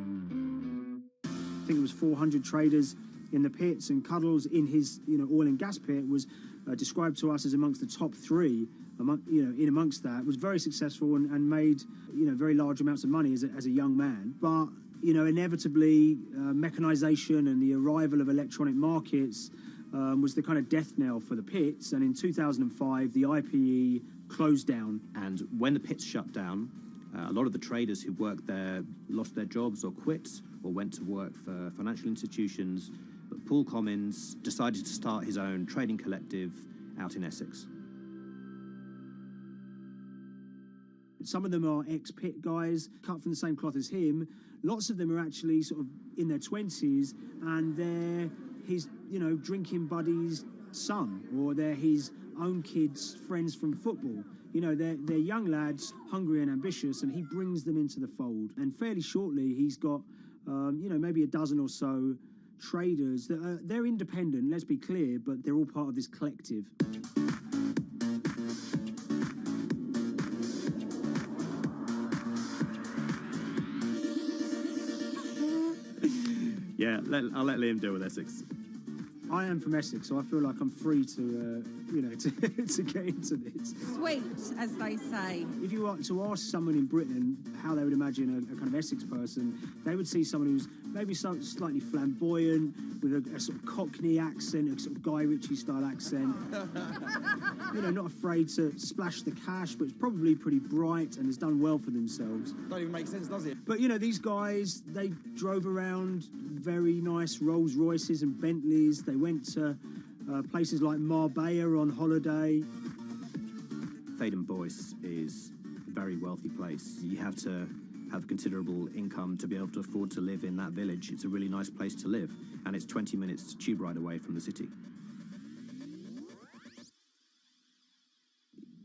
I think it was 400 traders in the pits, and Cuddles in his oil and gas pit was described to us as amongst the top 3. In amongst that, was very successful and made very large amounts of money as a young man. But inevitably, mechanization and the arrival of electronic markets was the kind of death knell for the pits. And in 2005, the IPE closed down. And when the pits shut down, a lot of the traders who worked there lost their jobs or quit or went to work for financial institutions. But Paul Commins decided to start his own trading collective out in Essex. Some of them are ex-pit guys, cut from the same cloth as him. Lots of them are actually sort of in their 20s, and they're his, drinking buddy's son, or they're his own kids' friends from football. They're young lads, hungry and ambitious, and he brings them into the fold. And fairly shortly, he's got, maybe a dozen or so traders that they're independent, let's be clear, but they're all part of this collective. Yeah, I'll let Liam deal with Essex. I am from Essex, so I feel like I'm free to, to get into this. Sweet, as they say. If you were to ask someone in Britain how they would imagine a kind of Essex person, they would see someone who's maybe slightly flamboyant, with a sort of Cockney accent, a sort of Guy Ritchie-style accent. Not afraid to splash the cash, but it's probably pretty bright and has done well for themselves. Don't even make sense, does it? But, these guys, they drove around very nice Rolls Royces and Bentleys. They went to places like Marbella on holiday. Thaden Boyce is a very wealthy place. You have to have considerable income to be able to afford to live in that village. It's a really nice place to live, and it's 20 minutes tube ride away from the city.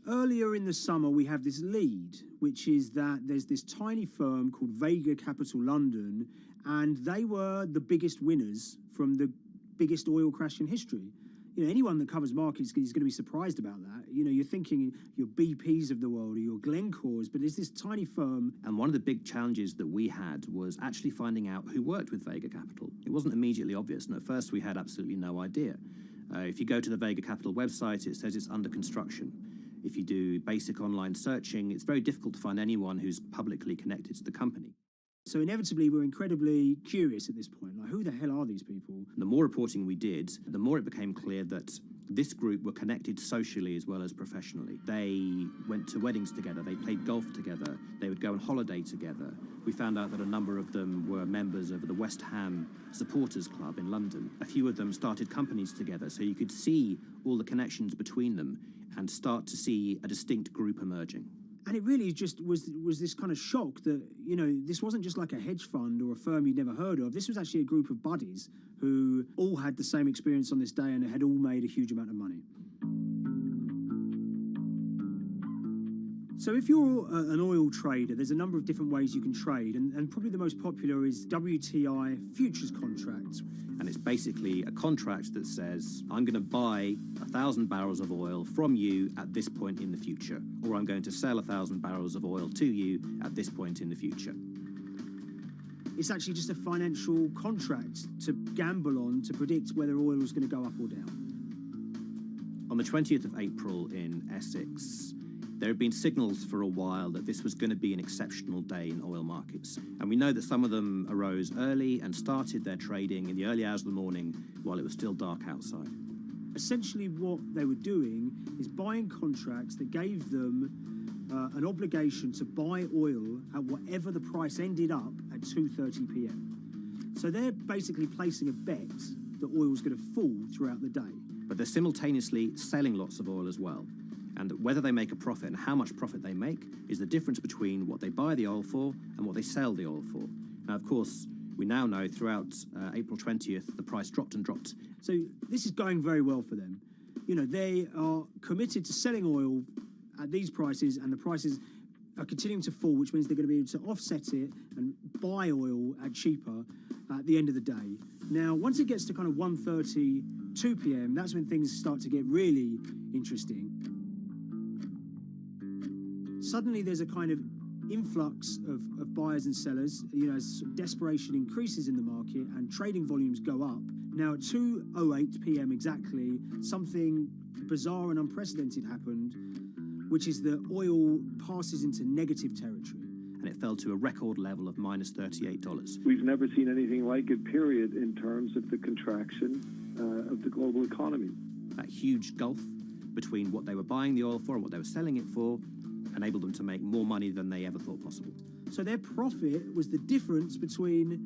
Earlier in the summer, we have this lead, which is that there's this tiny firm called Vega Capital London, and they were the biggest winners from the biggest oil crash in history. Anyone that covers markets is going to be surprised about that. You're thinking your BPs of the world or your Glencores, but it's this tiny firm. And one of the big challenges that we had was actually finding out who worked with Vega Capital. It wasn't immediately obvious, and at first we had absolutely no idea. If you go to the Vega Capital website, it says it's under construction. If you do basic online searching, it's very difficult to find anyone who's publicly connected to the company. So inevitably, we're incredibly curious at this point. Like, who the hell are these people? The more reporting we did, the more it became clear that this group were connected socially as well as professionally. They went to weddings together, they played golf together, they would go on holiday together. We found out that a number of them were members of the West Ham Supporters Club in London. A few of them started companies together, so you could see all the connections between them and start to see a distinct group emerging. And it really just was this kind of shock that, this wasn't just like a hedge fund or a firm you'd never heard of. This was actually a group of buddies who all had the same experience on this day and had all made a huge amount of money. So if you're an oil trader, there's a number of different ways you can trade, and probably the most popular is WTI futures contracts. And it's basically a contract that says, I'm going to buy 1,000 barrels of oil from you at this point in the future, or I'm going to sell 1,000 barrels of oil to you at this point in the future. It's actually just a financial contract to gamble on to predict whether oil is going to go up or down. On the 20th of April in Essex, there had been signals for a while that this was going to be an exceptional day in oil markets. And we know that some of them arose early and started their trading in the early hours of the morning while it was still dark outside. Essentially what they were doing is buying contracts that gave them an obligation to buy oil at whatever the price ended up at 2:30 p.m. So they're basically placing a bet that oil was going to fall throughout the day. But they're simultaneously selling lots of oil as well. And whether they make a profit and how much profit they make is the difference between what they buy the oil for and what they sell the oil for. Now, of course, we now know throughout April 20th, the price dropped and dropped. So this is going very well for them. They are committed to selling oil at these prices, and the prices are continuing to fall, which means they're going to be able to offset it and buy oil at cheaper at the end of the day. Now, once it gets to kind of 1:30, 2 p.m., that's when things start to get really interesting. Suddenly there's a kind of influx of buyers and sellers, as desperation increases in the market and trading volumes go up. Now at 2:08 p.m. exactly, something bizarre and unprecedented happened, which is that oil passes into negative territory. And it fell to a record level of minus $38. We've never seen anything like it, period, in terms of the contraction of the global economy. That huge gulf between what they were buying the oil for and what they were selling it for enabled them to make more money than they ever thought possible. So their profit was the difference between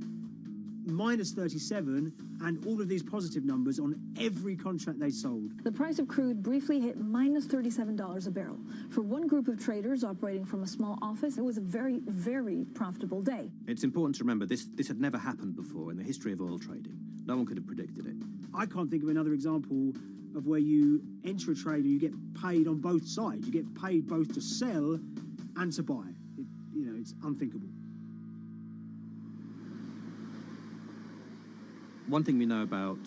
minus 37 and all of these positive numbers on every contract they sold. The price of crude briefly hit minus $37 a barrel. For one group of traders operating from a small office, it was a very, very profitable day. It's important to remember this had never happened before in the history of oil trading. No one could have predicted it. I can't think of another example of where you enter a trade and you get paid on both sides. You get paid both to sell and to buy. It's unthinkable. One thing we know about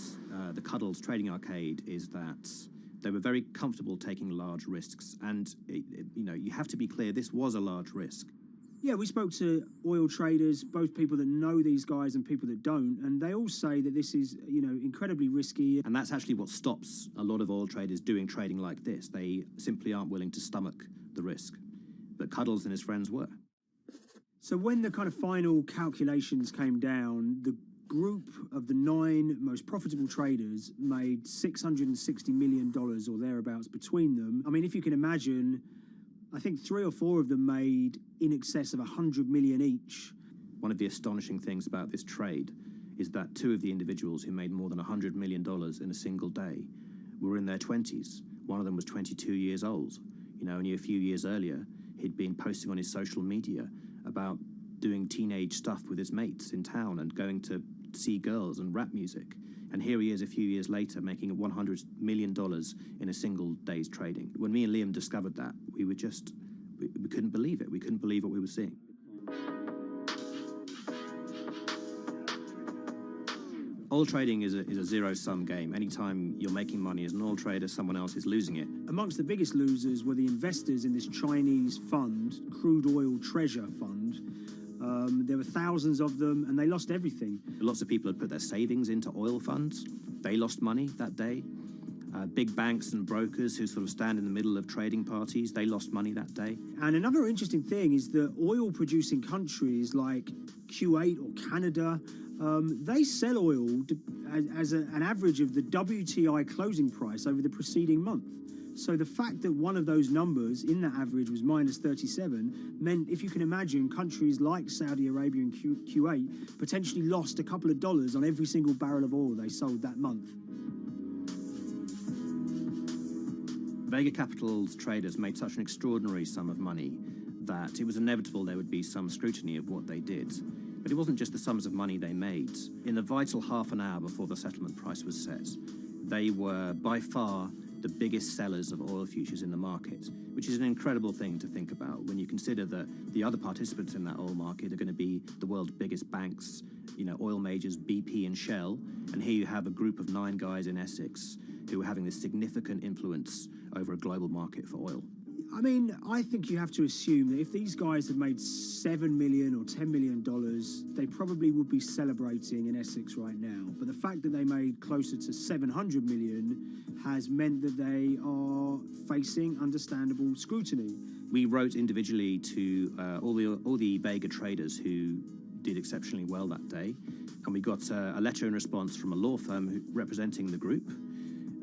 the Cuddles Trading Arcade is that they were very comfortable taking large risks. And, you have to be clear, this was a large risk. Yeah, we spoke to oil traders, both people that know these guys and people that don't, and they all say that this is, incredibly risky. And that's actually what stops a lot of oil traders doing trading like this. They simply aren't willing to stomach the risk. But Cuddles and his friends were. So when the kind of final calculations came down, the group of the 9 most profitable traders made $660 million or thereabouts between them. I mean, if you can imagine, I think 3 or 4 of them made in excess of 100 million each. One of the astonishing things about this trade is that 2 of the individuals who made more than $100 million in a single day were in their 20s. One of them was 22 years old. Only a few years earlier, he'd been posting on his social media about doing teenage stuff with his mates in town and going to see girls and rap music. And here he is a few years later making $100 million in a single day's trading. When me and Liam discovered that, we couldn't believe it. We couldn't believe what we were seeing. Oil trading is a zero-sum game. Anytime you're making money as an oil trader, someone else is losing it. Amongst the biggest losers were the investors in this Chinese fund, Crude Oil Treasure Fund. There were thousands of them, and they lost everything. Lots of people had put their savings into oil funds. They lost money that day. Big banks and brokers who sort of stand in the middle of trading parties, they lost money that day. And another interesting thing is that oil-producing countries like Kuwait or Canada, they sell oil as an average of the WTI closing price over the preceding month. So the fact that one of those numbers in that average was minus 37 meant, if you can imagine, countries like Saudi Arabia and Kuwait potentially lost a couple of dollars on every single barrel of oil they sold that month. Vega Capital's traders made such an extraordinary sum of money that it was inevitable there would be some scrutiny of what they did. But it wasn't just the sums of money they made. In the vital half an hour before the settlement price was set, they were by far the biggest sellers of oil futures in the market, which is an incredible thing to think about when you consider that the other participants in that oil market are going to be the world's biggest banks, oil majors, BP and Shell, and here you have a group of 9 guys in Essex who are having this significant influence over a global market for oil. I mean, I think you have to assume that if these guys had made $7 million or $10 million, they probably would be celebrating in Essex right now. But the fact that they made closer to $700 million has meant that they are facing understandable scrutiny. We wrote individually to all the Vega traders who did exceptionally well that day, and we got a letter in response from a law firm representing the group.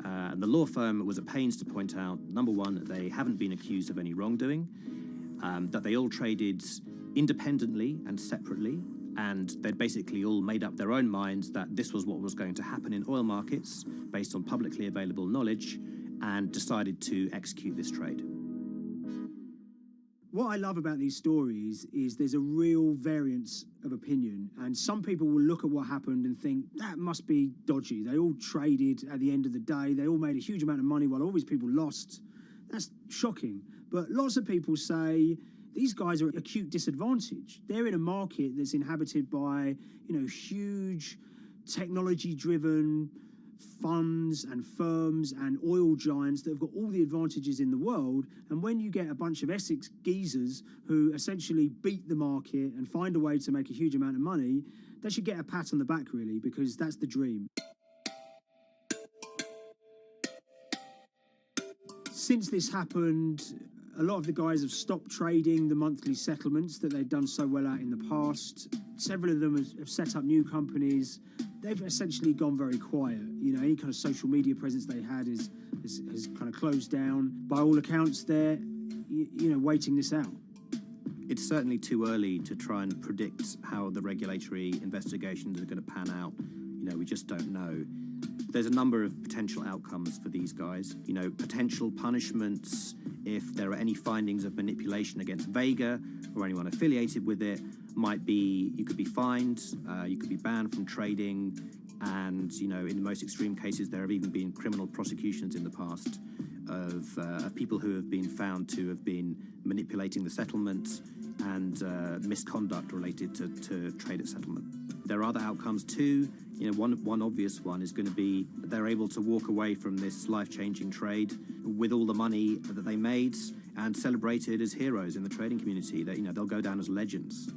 And the law firm was at pains to point out, number one, that they haven't been accused of any wrongdoing, that they all traded independently and separately, and they'd basically all made up their own minds that this was what was going to happen in oil markets based on publicly available knowledge, and decided to execute this trade. What I love about these stories is there's a real variance of opinion, and some people will look at what happened and think that must be dodgy. They all traded at the end of the day. They all made a huge amount of money while all these people lost. That's shocking. But lots of people say these guys are at acute disadvantage. They're in a market that's inhabited by, huge technology-driven funds and firms and oil giants that have got all the advantages in the world, and when you get a bunch of Essex geezers who essentially beat the market and find a way to make a huge amount of money, they should get a pat on the back, really, because that's the dream. Since this happened, a lot of the guys have stopped trading the monthly settlements that they'd done so well at in the past. Several of them have set up new companies. They've essentially gone very quiet. Any kind of social media presence they had has kind of closed down. By all accounts, they're, waiting this out. It's certainly too early to try and predict how the regulatory investigations are going to pan out. We just don't know. There's a number of potential outcomes for these guys. Potential punishments if there are any findings of manipulation against Vega or anyone affiliated with it might be you could be fined, you could be banned from trading, and in the most extreme cases there have even been criminal prosecutions in the past of people who have been found to have been manipulating the settlement and misconduct related to trade at settlement. There are other outcomes too. One obvious one is going to be they're able to walk away from this life-changing trade with all the money that they made and celebrated as heroes in the trading community. That they'll go down as legends.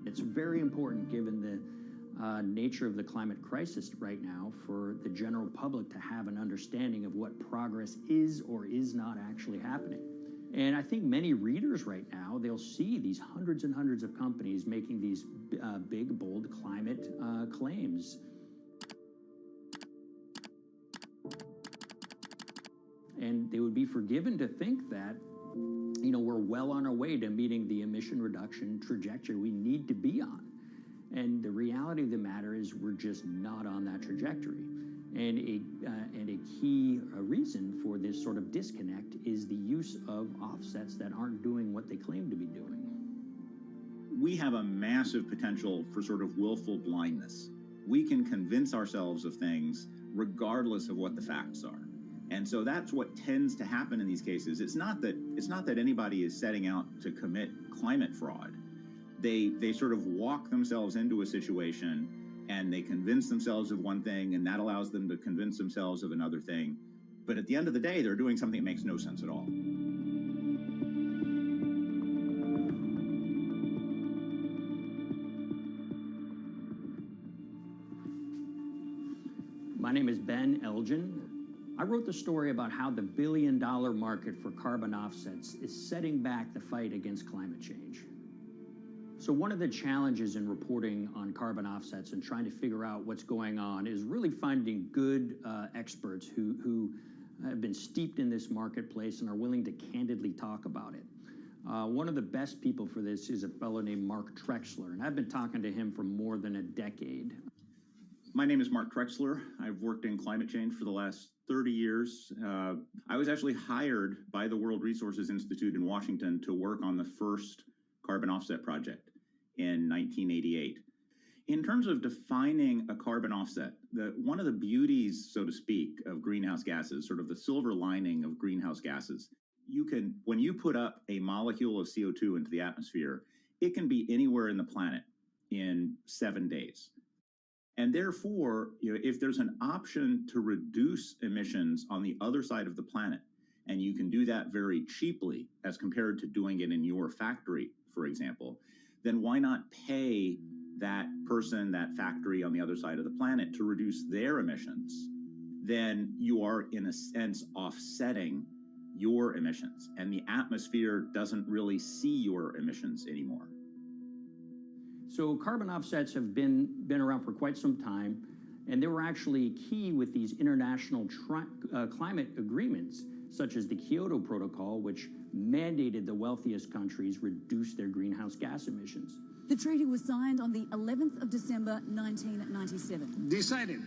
It's very important, given the nature of the climate crisis right now, for the general public to have an understanding of what progress is or is not actually happening. And I think many readers right now, they'll see these hundreds and hundreds of companies making these big, bold climate claims. And they would be forgiven to think that we're well on our way to meeting the emission reduction trajectory we need to be on. And the reality of the matter is we're just not on that trajectory. And a key reason for this sort of disconnect is the use of offsets that aren't doing what they claim to be doing. We have a massive potential for sort of willful blindness. We can convince ourselves of things regardless of what the facts are. And so that's what tends to happen in these cases. It's not that anybody is setting out to commit climate fraud. They sort of walk themselves into a situation and they convince themselves of one thing, and that allows them to convince themselves of another thing. But at the end of the day, they're doing something that makes no sense at all. My name is Ben Elgin. I wrote the story about how the billion-dollar market for carbon offsets is setting back the fight against climate change. So one of the challenges in reporting on carbon offsets and trying to figure out what's going on is really finding good experts who have been steeped in this marketplace and are willing to candidly talk about it. One of the best people for this is a fellow named Mark Trexler, and I've been talking to him for more than a decade. My name is Mark Trexler. I've worked in climate change for the last 30 years. I was actually hired by the World Resources Institute in Washington to work on the first carbon offset project in 1988. In terms of defining a carbon offset, one of the beauties, so to speak, of greenhouse gases, sort of the silver lining of greenhouse gases, when you put up a molecule of CO2 into the atmosphere, it can be anywhere in the planet in 7 days. And therefore, if there's an option to reduce emissions on the other side of the planet, and you can do that very cheaply as compared to doing it in your factory, for example, then why not pay that person, that factory on the other side of the planet to reduce their emissions? Then you are, in a sense, offsetting your emissions, and the atmosphere doesn't really see your emissions anymore. So carbon offsets have been around for quite some time, and they were actually key with these international climate agreements, such as the Kyoto Protocol, which mandated the wealthiest countries reduce their greenhouse gas emissions. The treaty was signed on the 11th of December, 1997. Decided.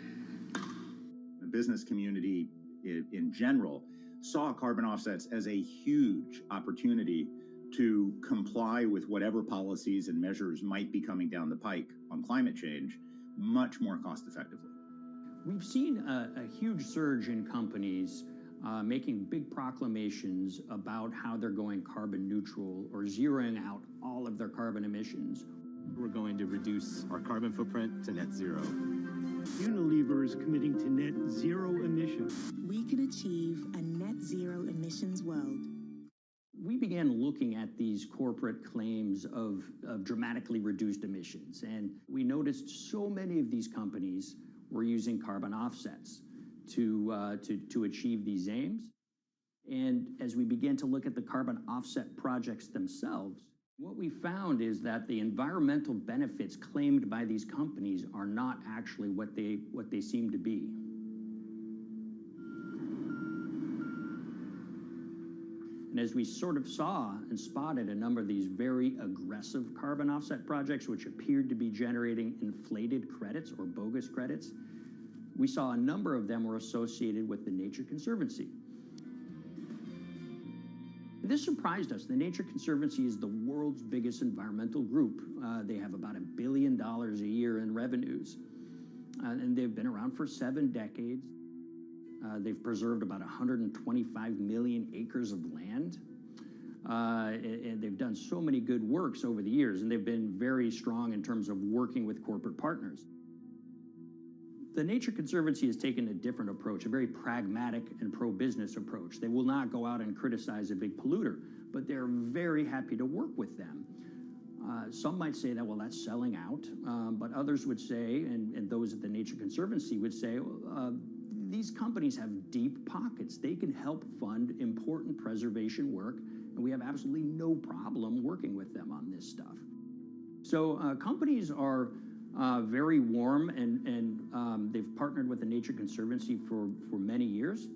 The business community in general saw carbon offsets as a huge opportunity to comply with whatever policies and measures might be coming down the pike on climate change much more cost effectively. We've seen a huge surge in companies making big proclamations about how they're going carbon neutral or zeroing out all of their carbon emissions. We're going to reduce our carbon footprint to net zero. Unilever is committing to net zero emissions. We can achieve a net zero emissions world. We began looking at these corporate claims of dramatically reduced emissions, and we noticed so many of these companies were using carbon offsets to achieve these aims. And as we began to look at the carbon offset projects themselves, what we found is that the environmental benefits claimed by these companies are not actually what they seem to be. And as we sort of saw and spotted a number of these very aggressive carbon offset projects, which appeared to be generating inflated credits or bogus credits, we saw a number of them were associated with the Nature Conservancy. This surprised us. The Nature Conservancy is the world's biggest environmental group. They have about $1 billion a year in revenues, and they've been around for 7 decades. They've preserved about 125 million acres of land, and they've done so many good works over the years, and they've been very strong in terms of working with corporate partners. The Nature Conservancy has taken a different approach, a very pragmatic and pro-business approach. They will not go out and criticize a big polluter, but they're very happy to work with them. Some might say that, well, that's selling out, but others would say, and those at the Nature Conservancy would say, these companies have deep pockets. They can help fund important preservation work, and we have absolutely no problem working with them on this stuff. So companies are very warm, and they've partnered with the Nature Conservancy for many years.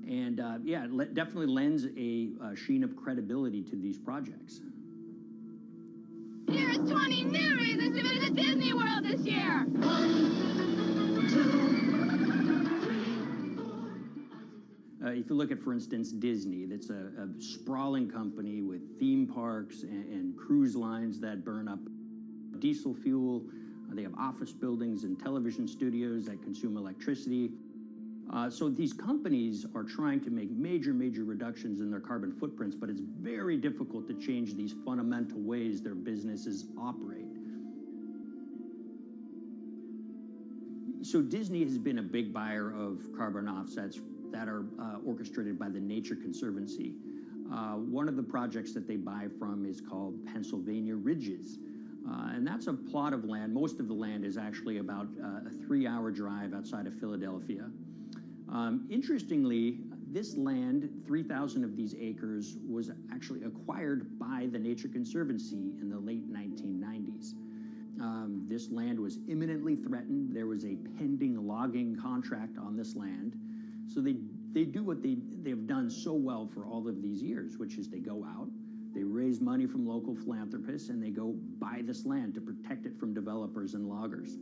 And yeah, it definitely lends a sheen of credibility to these projects. Here's 20 new reasons to visit Disney World this year. If you look at, for instance, Disney, that's a sprawling company with theme parks and cruise lines that burn up diesel fuel. They have office buildings and television studios that consume electricity. So these companies are trying to make major reductions in their carbon footprints, but it's very difficult to change these fundamental ways their businesses operate. So Disney has been a big buyer of carbon offsets that are orchestrated by the Nature Conservancy. One of the projects that they buy from is called Pennsylvania Ridges. And that's a plot of land. Most of the land is actually about a 3-hour drive outside of Philadelphia. Interestingly, this land, 3,000 of these acres, was actually acquired by the Nature Conservancy in the late 1990s. This land was imminently threatened. There was a pending logging contract on this land. So they do what they've done so well for all of these years, which is they go out, they raise money from local philanthropists, and they go buy this land to protect it from developers and loggers.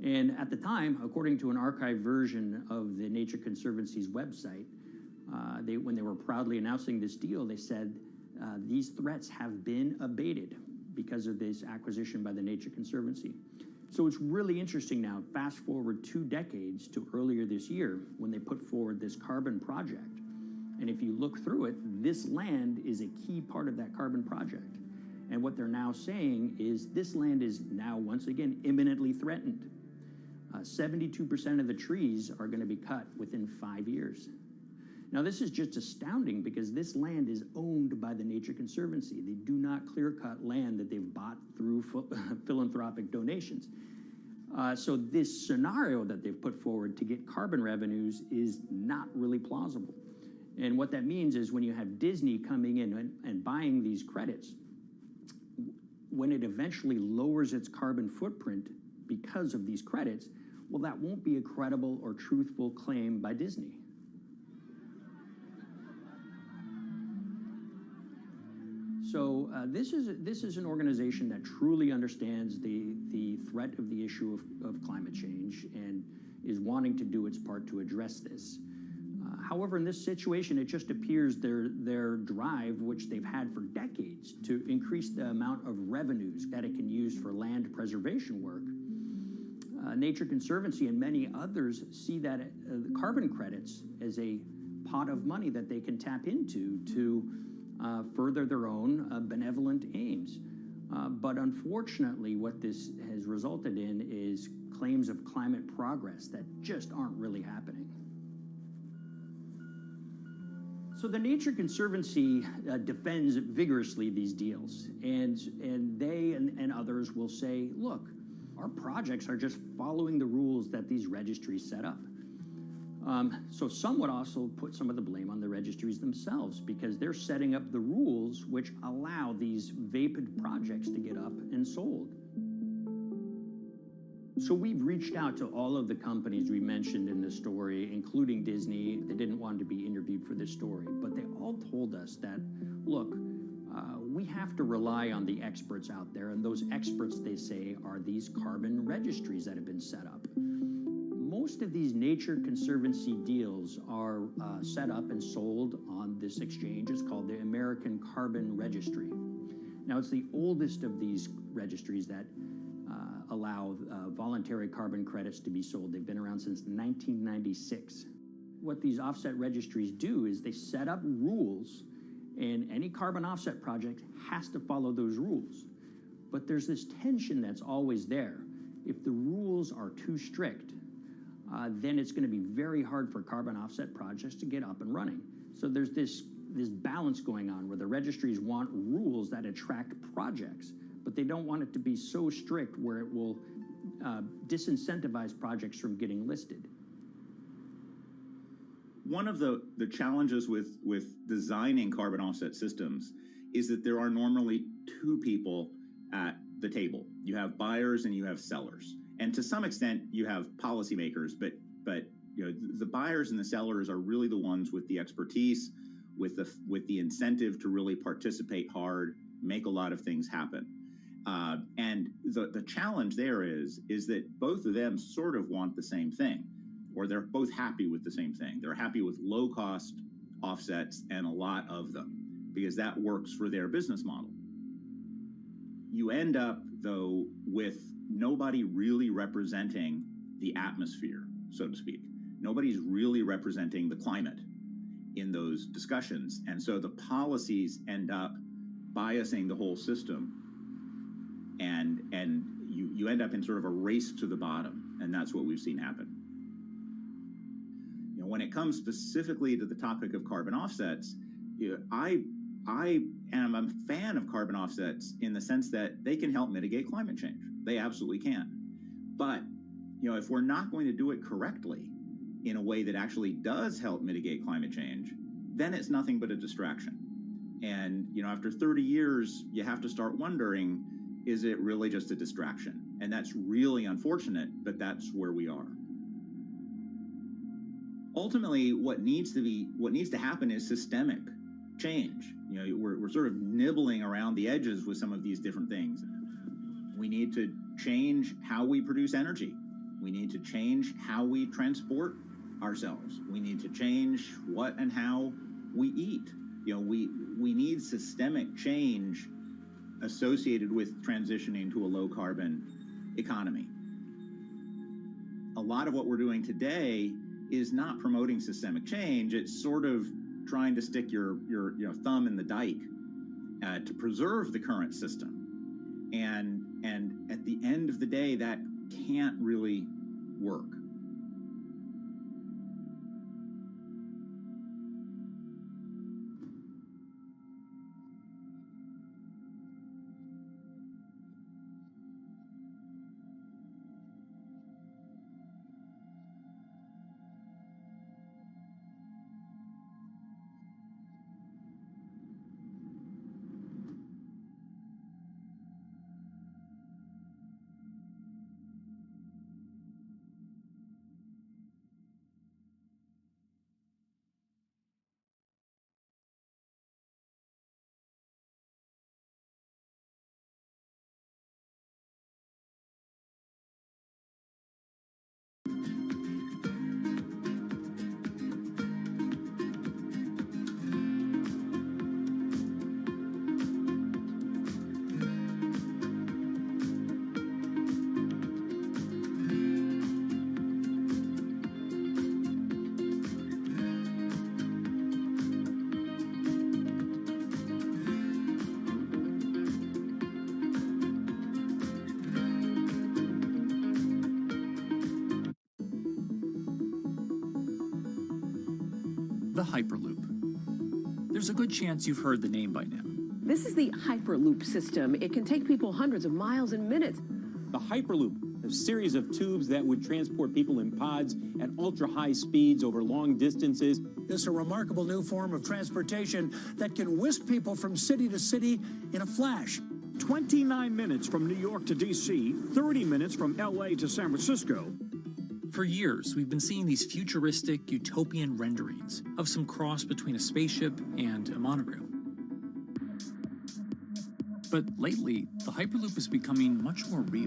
And at the time, according to an archived version of the Nature Conservancy's website, when they were proudly announcing this deal, they said, these threats have been abated because of this acquisition by the Nature Conservancy. So it's really interesting now, fast forward 2 decades to earlier this year when they put forward this carbon project. And if you look through it, this land is a key part of that carbon project. And what they're now saying is this land is now once again imminently threatened. 72% of the trees are going to be cut within 5 years. Now this is just astounding because this land is owned by the Nature Conservancy. They do not clear-cut land that they've bought through philanthropic donations. So this scenario that they've put forward to get carbon revenues is not really plausible. And what that means is when you have Disney coming in and buying these credits, when it eventually lowers its carbon footprint because of these credits, well, that won't be a credible or truthful claim by Disney. So this is an organization that truly understands the threat of the issue of climate change and is wanting to do its part to address this. However, in this situation, it just appears their drive, which they've had for decades, to increase the amount of revenues that it can use for land preservation work, Nature Conservancy and many others see that the carbon credits as a pot of money that they can tap into to further their own benevolent aims. But unfortunately, what this has resulted in is claims of climate progress that just aren't really happening. So the Nature Conservancy defends vigorously these deals, and they and others will say, look, our projects are just following the rules that these registries set up. So some would also put some of the blame on the registries themselves because they're setting up the rules which allow these vapid projects to get up and sold. So we've reached out to all of the companies we mentioned in this story, including Disney. They didn't want to be interviewed for this story, but they all told us that, look, we have to rely on the experts out there, and those experts, they say, are these carbon registries that have been set up. Most of these Nature Conservancy deals are set up and sold on this exchange. It's called the American Carbon Registry. Now, it's the oldest of these registries that allow voluntary carbon credits to be sold. They've been around since 1996. What these offset registries do is they set up rules, and any carbon offset project has to follow those rules. But there's this tension that's always there. If the rules are too strict, then it's going to be very hard for carbon offset projects to get up and running. So there's this balance going on where the registries want rules that attract projects, but they don't want it to be so strict where it will disincentivize projects from getting listed. One of the challenges with designing carbon offset systems is that there are normally two people at the table. You have buyers and you have sellers. And to some extent, you have policymakers, but you know, the buyers and the sellers are really the ones with the expertise, with the incentive to really participate hard, make a lot of things happen. And the challenge there is that both of them sort of want the same thing, or they're both happy with the same thing. They're happy with low-cost offsets and a lot of them, because that works for their business model. You end up, though, with nobody really representing the atmosphere, so to speak. Nobody's really representing the climate in those discussions. And so the policies end up biasing the whole system. And you end up in sort of a race to the bottom. And that's what we've seen happen. You know, when it comes specifically to the topic of carbon offsets, you know, I am a fan of carbon offsets in the sense that they can help mitigate climate change. They absolutely can. But, you know, if we're not going to do it correctly in a way that actually does help mitigate climate change, then it's nothing but a distraction. And, you know, after 30 years, you have to start wondering, is it really just a distraction? And that's really unfortunate, but that's where we are. Ultimately, what needs to happen is systemic change. You know, we're sort of nibbling around the edges with some of these different things. We need to change how we produce energy. We need to change how we transport ourselves. We need to change what and how we eat. You know, we need systemic change associated with transitioning to a low carbon economy. A lot of what we're doing today is not promoting systemic change. It's sort of trying to stick your thumb in the dike to preserve the current system. And at the end of the day, that can't really work. the Hyperloop. There's a good chance you've heard the name by now. This is the Hyperloop system. It can take people hundreds of miles in minutes. The Hyperloop, a series of tubes that would transport people in pods at ultra-high speeds over long distances. This is a remarkable new form of transportation that can whisk people from city to city in a flash. 29 minutes from New York to D.C., 30 minutes from L.A. to San Francisco. For years, we've been seeing these futuristic, utopian renderings of some cross between a spaceship and a monorail. But lately, the Hyperloop is becoming much more real.